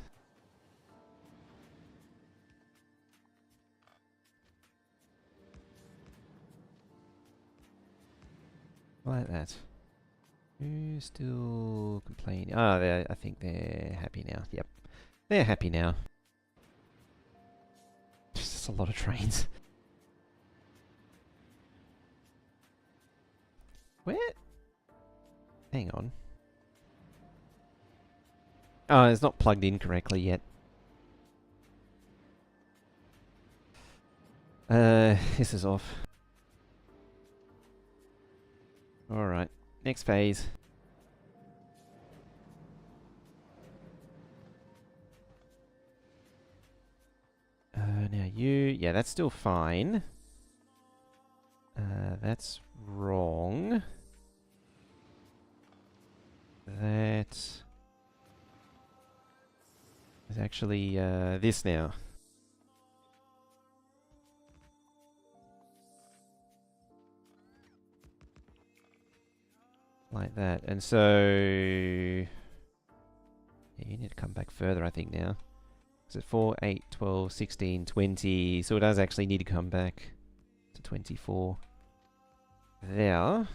Like that. Who's still complaining? Ah, I think they're happy now. Yep. They're happy now. Just a lot of trains. Where? Hang on. Oh, it's not plugged in correctly yet. This is off. Alright. Next phase. Now you... Yeah, that's still fine. That's wrong. That is actually this now. Like that. And so... Yeah, you need to come back further, I think, now. So 4, 8, 12, 16, 20. So it does actually need to come back to 24. There.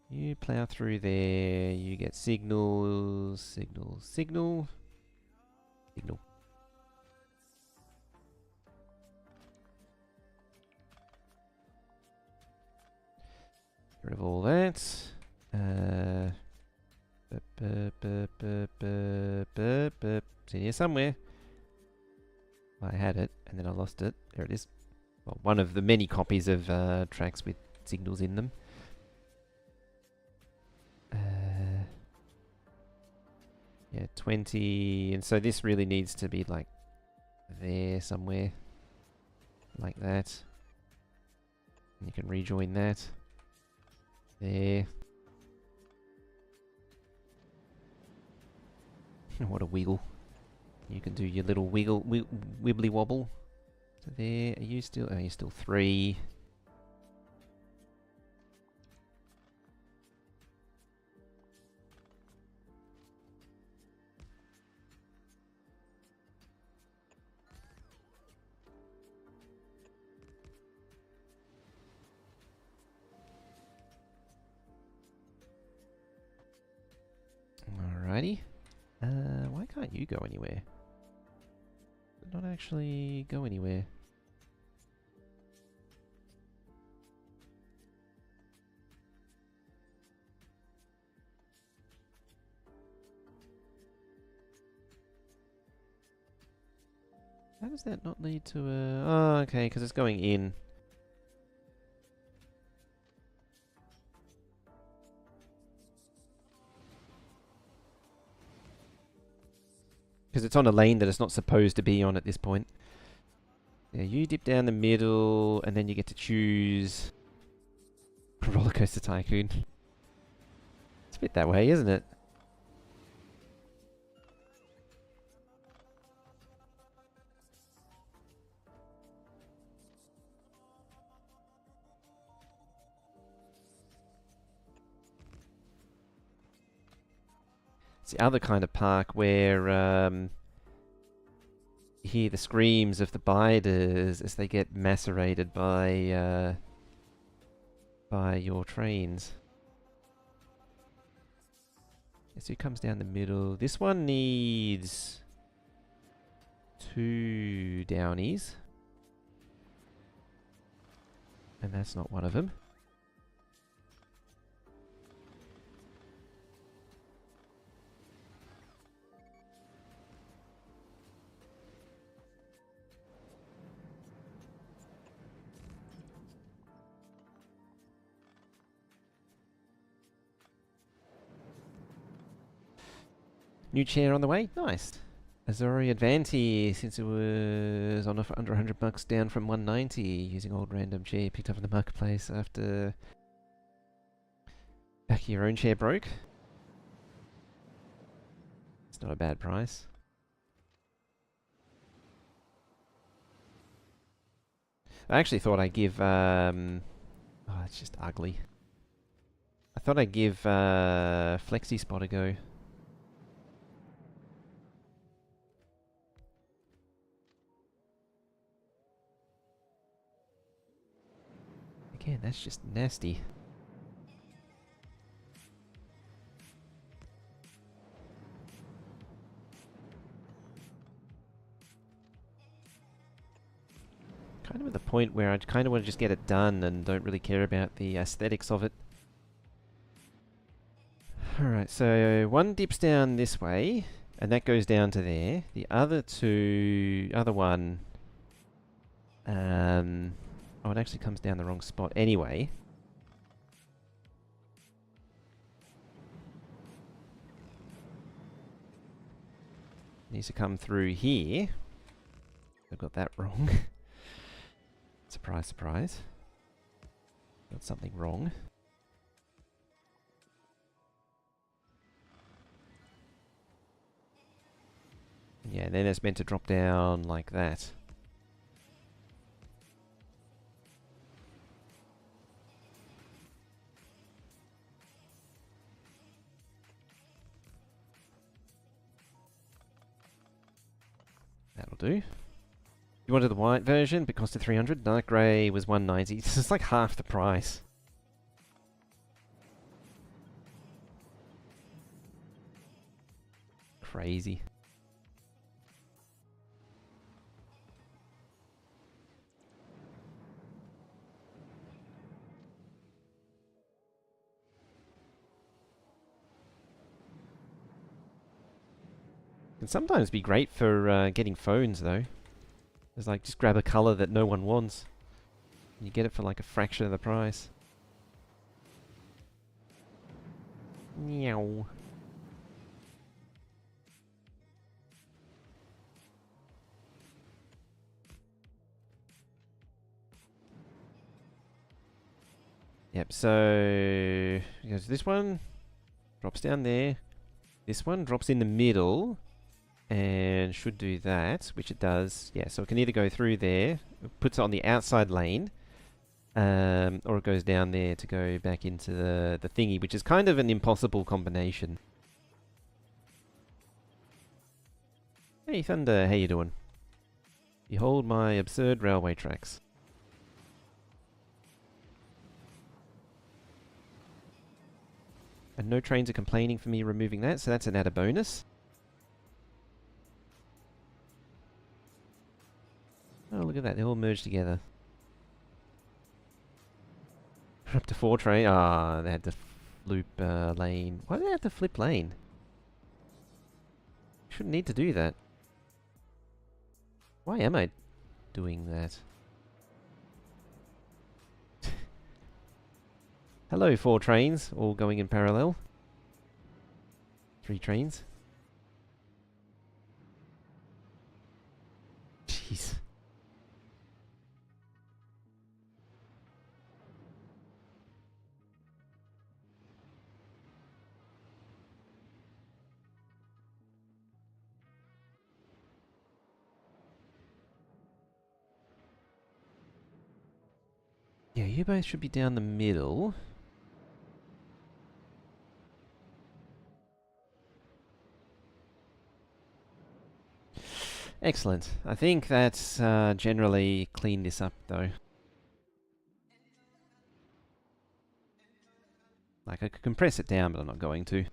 You plow through there. You get signals. Signal. Signal. Signal. Get rid of all that. It's in here somewhere. I had it, and then I lost it. There it is. Well, one of the many copies of tracks with signals in them. Yeah, 20. And so this really needs to be like there somewhere. Like that. And you can rejoin that. There. What a wiggle. You can do your little wiggle, wibbly wobble. So there, are you still, oh, you're still 3. Alrighty. Why can't you go anywhere? Not actually go anywhere. How does that not lead to a... Oh, okay, because it's going in. Because it's on a lane that it's not supposed to be on at this point. Yeah, you dip down the middle, and then you get to choose Roller Coaster Tycoon. It's a bit that way, isn't it? It's the other kind of park where you hear the screams of the biders as they get macerated by your trains. So it comes down the middle. This one needs 2 downies. And that's not one of them. New chair on the way? Nice. Azori Advanti, since it was on offer under $100 down from 190, using old random chair picked up in the marketplace after back of your own chair broke. It's not a bad price. I actually thought I'd give, oh, it's just ugly. I thought I'd give Flexi Spot a go. Again, that's just nasty. Kind of at the point where I kind of want to just get it done and don't really care about the aesthetics of it. Alright, so one dips down this way, and that goes down to there. The other one, oh, it actually comes down the wrong spot anyway. Needs to come through here. I've got that wrong. Surprise, surprise. Got something wrong. Yeah, then it's meant to drop down like that. That'll do. You wanted the white version, but cost 300. Dark grey was 190. This is like half the price. Crazy. Can sometimes be great for getting phones though. It's like just grab a colour that no one wants. And you get it for like a fraction of the price. Meow. Yep, so goes this one, drops down there. This one drops in the middle. And should do that, which it does. Yeah, so it can either go through there, it puts it on the outside lane, or it goes down there to go back into the thingy, which is kind of an impossible combination. Hey Thunder, how you doing? Behold my absurd railway tracks. And no trains are complaining for me removing that, so that's an added bonus. Oh, look at that. They all merged together. Up to 4 train. Ah, they had to loop lane. Why did they have to flip lane? Shouldn't need to do that. Why am I doing that? Hello, 4 trains, all going in parallel. 3 trains. Jeez. Yeah, you both should be down the middle. Excellent. I think that's generally cleaned this up, though. Like, I could compress it down, but I'm not going to.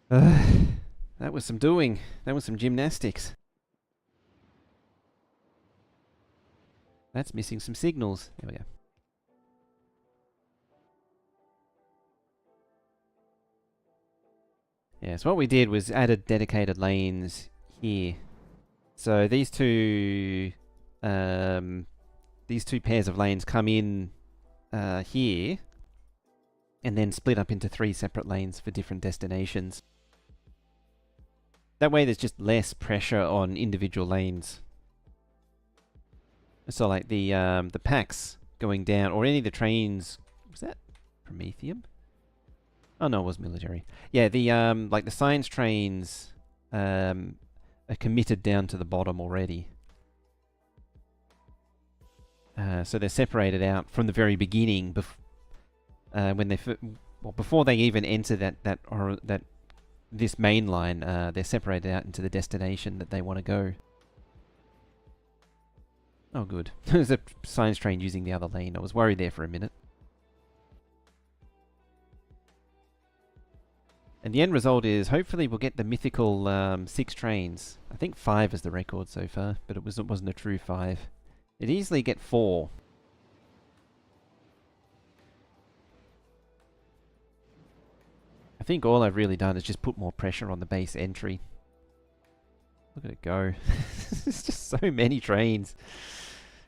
That was some doing. That was some gymnastics. That's missing some signals. There we go. Yeah, so what we did was added dedicated lanes here. So these two pairs of lanes come in here, and then split up into 3 separate lanes for different destinations. That way there's just less pressure on individual lanes. So like the packs going down, or any of the trains, was that Prometheum? Oh no, it was military. Yeah, the like the science trains are committed down to the bottom already. So they're separated out from the very beginning, when they before they even enter this main line. They're separated out into the destination that they want to go. Oh, good. There's a science train using the other lane. I was worried there for a minute. And the end result is, hopefully we'll get the mythical 6 trains. I think 5 is the record so far, but it wasn't a true 5. It'd easily get 4. I think all I've really done is just put more pressure on the base entry. Look at it go. There's just so many trains.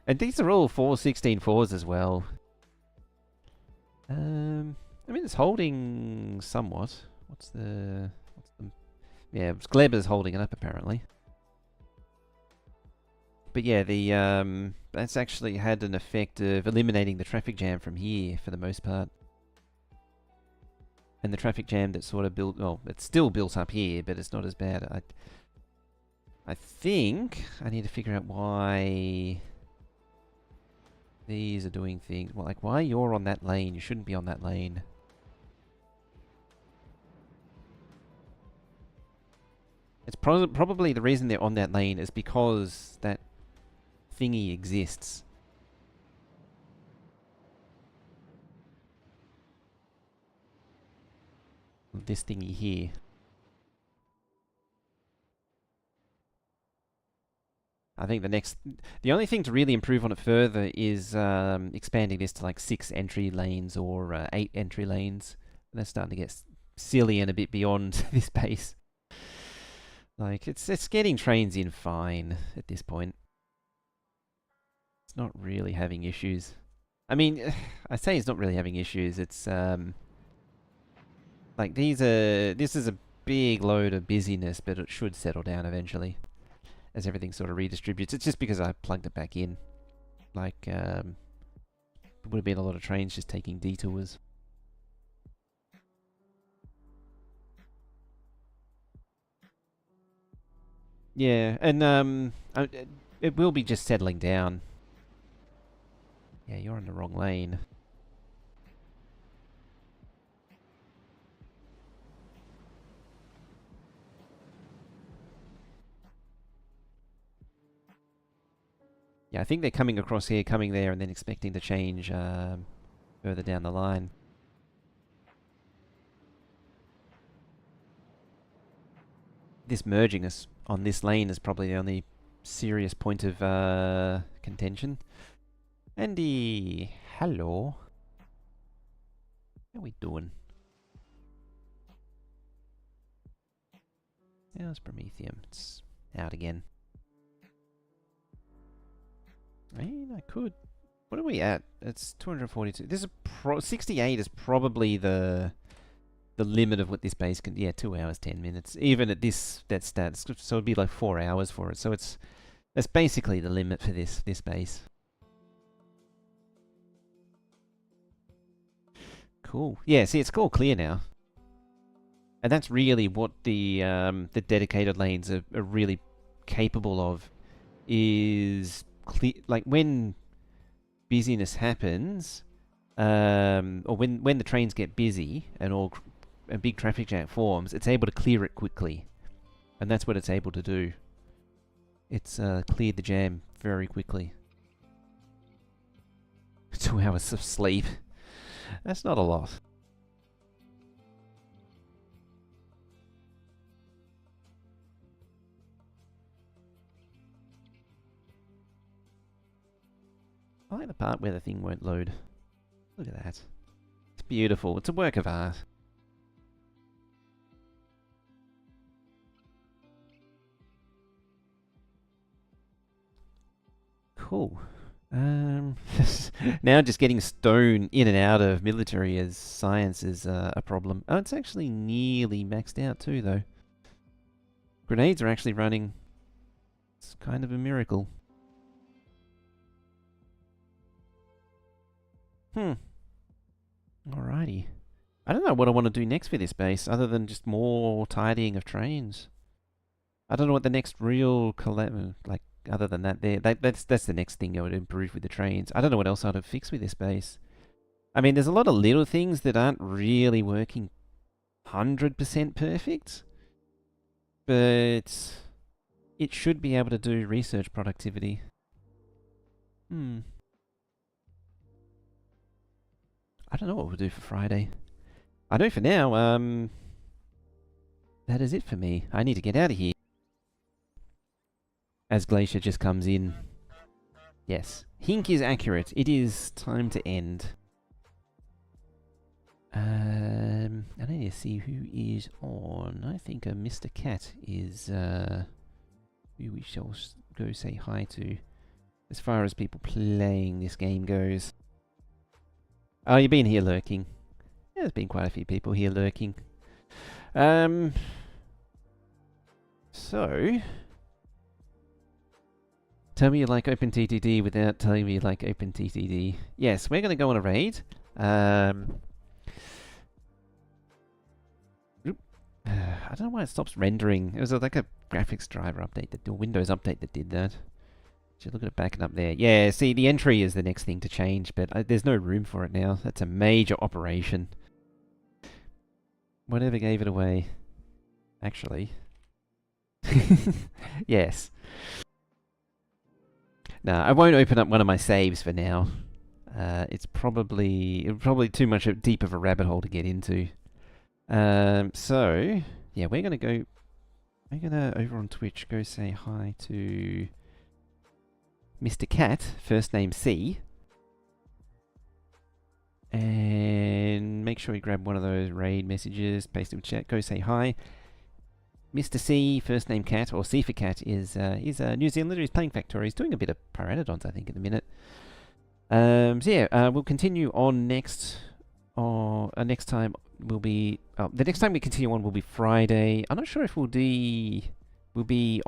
And these are all 4/16/4s as well. I mean, it's holding somewhat. What's the... Yeah, Glebber's holding it up, apparently. But yeah, that's actually had an effect of eliminating the traffic jam from here, for the most part. And the traffic jam that sort of built... Well, it's still built up here, but it's not as bad. I think I need to figure out why these are doing things. Well, like, why you're on that lane? You shouldn't be on that lane. It's probably the reason they're on that lane is because that thingy exists. This thingy here. I think the only thing to really improve on it further is expanding this to like 6 entry lanes or 8 entry lanes. And that's starting to get silly and a bit beyond this pace. Like, it's getting trains in fine at this point. It's not really having issues. I mean, I say it's not really having issues. It's like this is a big load of busyness, but it should settle down eventually as everything sort of redistributes. It's just because I plugged it back in. Like, there would have been a lot of trains just taking detours. Yeah, and it will be just settling down. Yeah, you're in the wrong lane. Yeah, I think they're coming across here, coming there, and then expecting to change further down the line. This merging us on this lane is probably the only serious point of contention. Andy, hello. How we doing? How's Prometheum? It's out again. I mean, I could. What are we at? It's 242. This is 68 is probably the limit of what this base can. Yeah, 2 hours 10 minutes. Even at that stats, so it'd be like 4 hours for it. So that's basically the limit for this base. Cool. Yeah. See, it's all clear now. And that's really what the dedicated lanes are really capable of. Is like when busyness happens, or when the trains get busy and a big traffic jam forms, it's able to clear it quickly, and that's what it's able to do. It's cleared the jam very quickly. 2 hours of sleep. That's not a lot. I like the part where the thing won't load. Look at that. It's beautiful. It's a work of art. Cool. Now just getting stone in and out of military as science is a problem. Oh, it's actually nearly maxed out too, though. Grenades are actually running. It's kind of a miracle. Alrighty. I don't know what I want to do next for this base, other than just more tidying of trains. I don't know what the next real like, other than that there. That's the next thing I would improve with the trains. I don't know what else I'd have fixed with this base. I mean, there's a lot of little things that aren't really working 100% perfect. But it should be able to do research productivity. Hmm. I don't know what we'll do for Friday. I know for now, that is it for me. I need to get out of here. As Glacier just comes in. Yes. Hink is accurate. It is time to end. I need to see who is on. I think Mr. Cat is who we shall go say hi to. As far as people playing this game goes. Oh, you've been here lurking. Yeah, there's been quite a few people here lurking. So... Tell me you like OpenTTD without telling me you like OpenTTD. Yes, we're going to go on a raid. I don't know why it stops rendering. It was like a graphics driver update, the Windows update that did that. Should look at it backing up there. Yeah, see, the entry is the next thing to change, but there's no room for it now. That's a major operation. Whatever gave it away. Actually. Yes. No, I won't open up one of my saves for now. It's probably too much deep of a rabbit hole to get into. So yeah, we're gonna over on Twitch go say hi to Mr. Cat, first name C, and make sure you grab one of those raid messages, paste it in chat, go say hi. Mr. C, first name Cat, or C for Cat, is a New Zealander who's playing Factorio. He's doing a bit of Pteranodons, I think, at the minute. So yeah, we'll continue on next. Next time will be the next time we continue on will be Friday. I'm not sure if will G be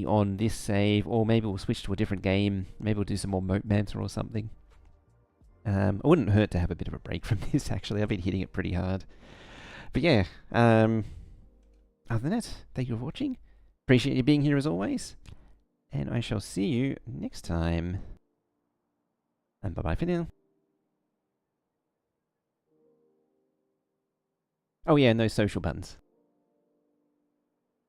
on this save, or maybe we'll switch to a different game. Maybe we'll do some more Moat Manta or something. It wouldn't hurt to have a bit of a break from this. Actually, I've been hitting it pretty hard. But yeah, other than that, thank you for watching. Appreciate you being here as always. And I shall see you next time. And bye-bye for now. Oh yeah, and those social buttons.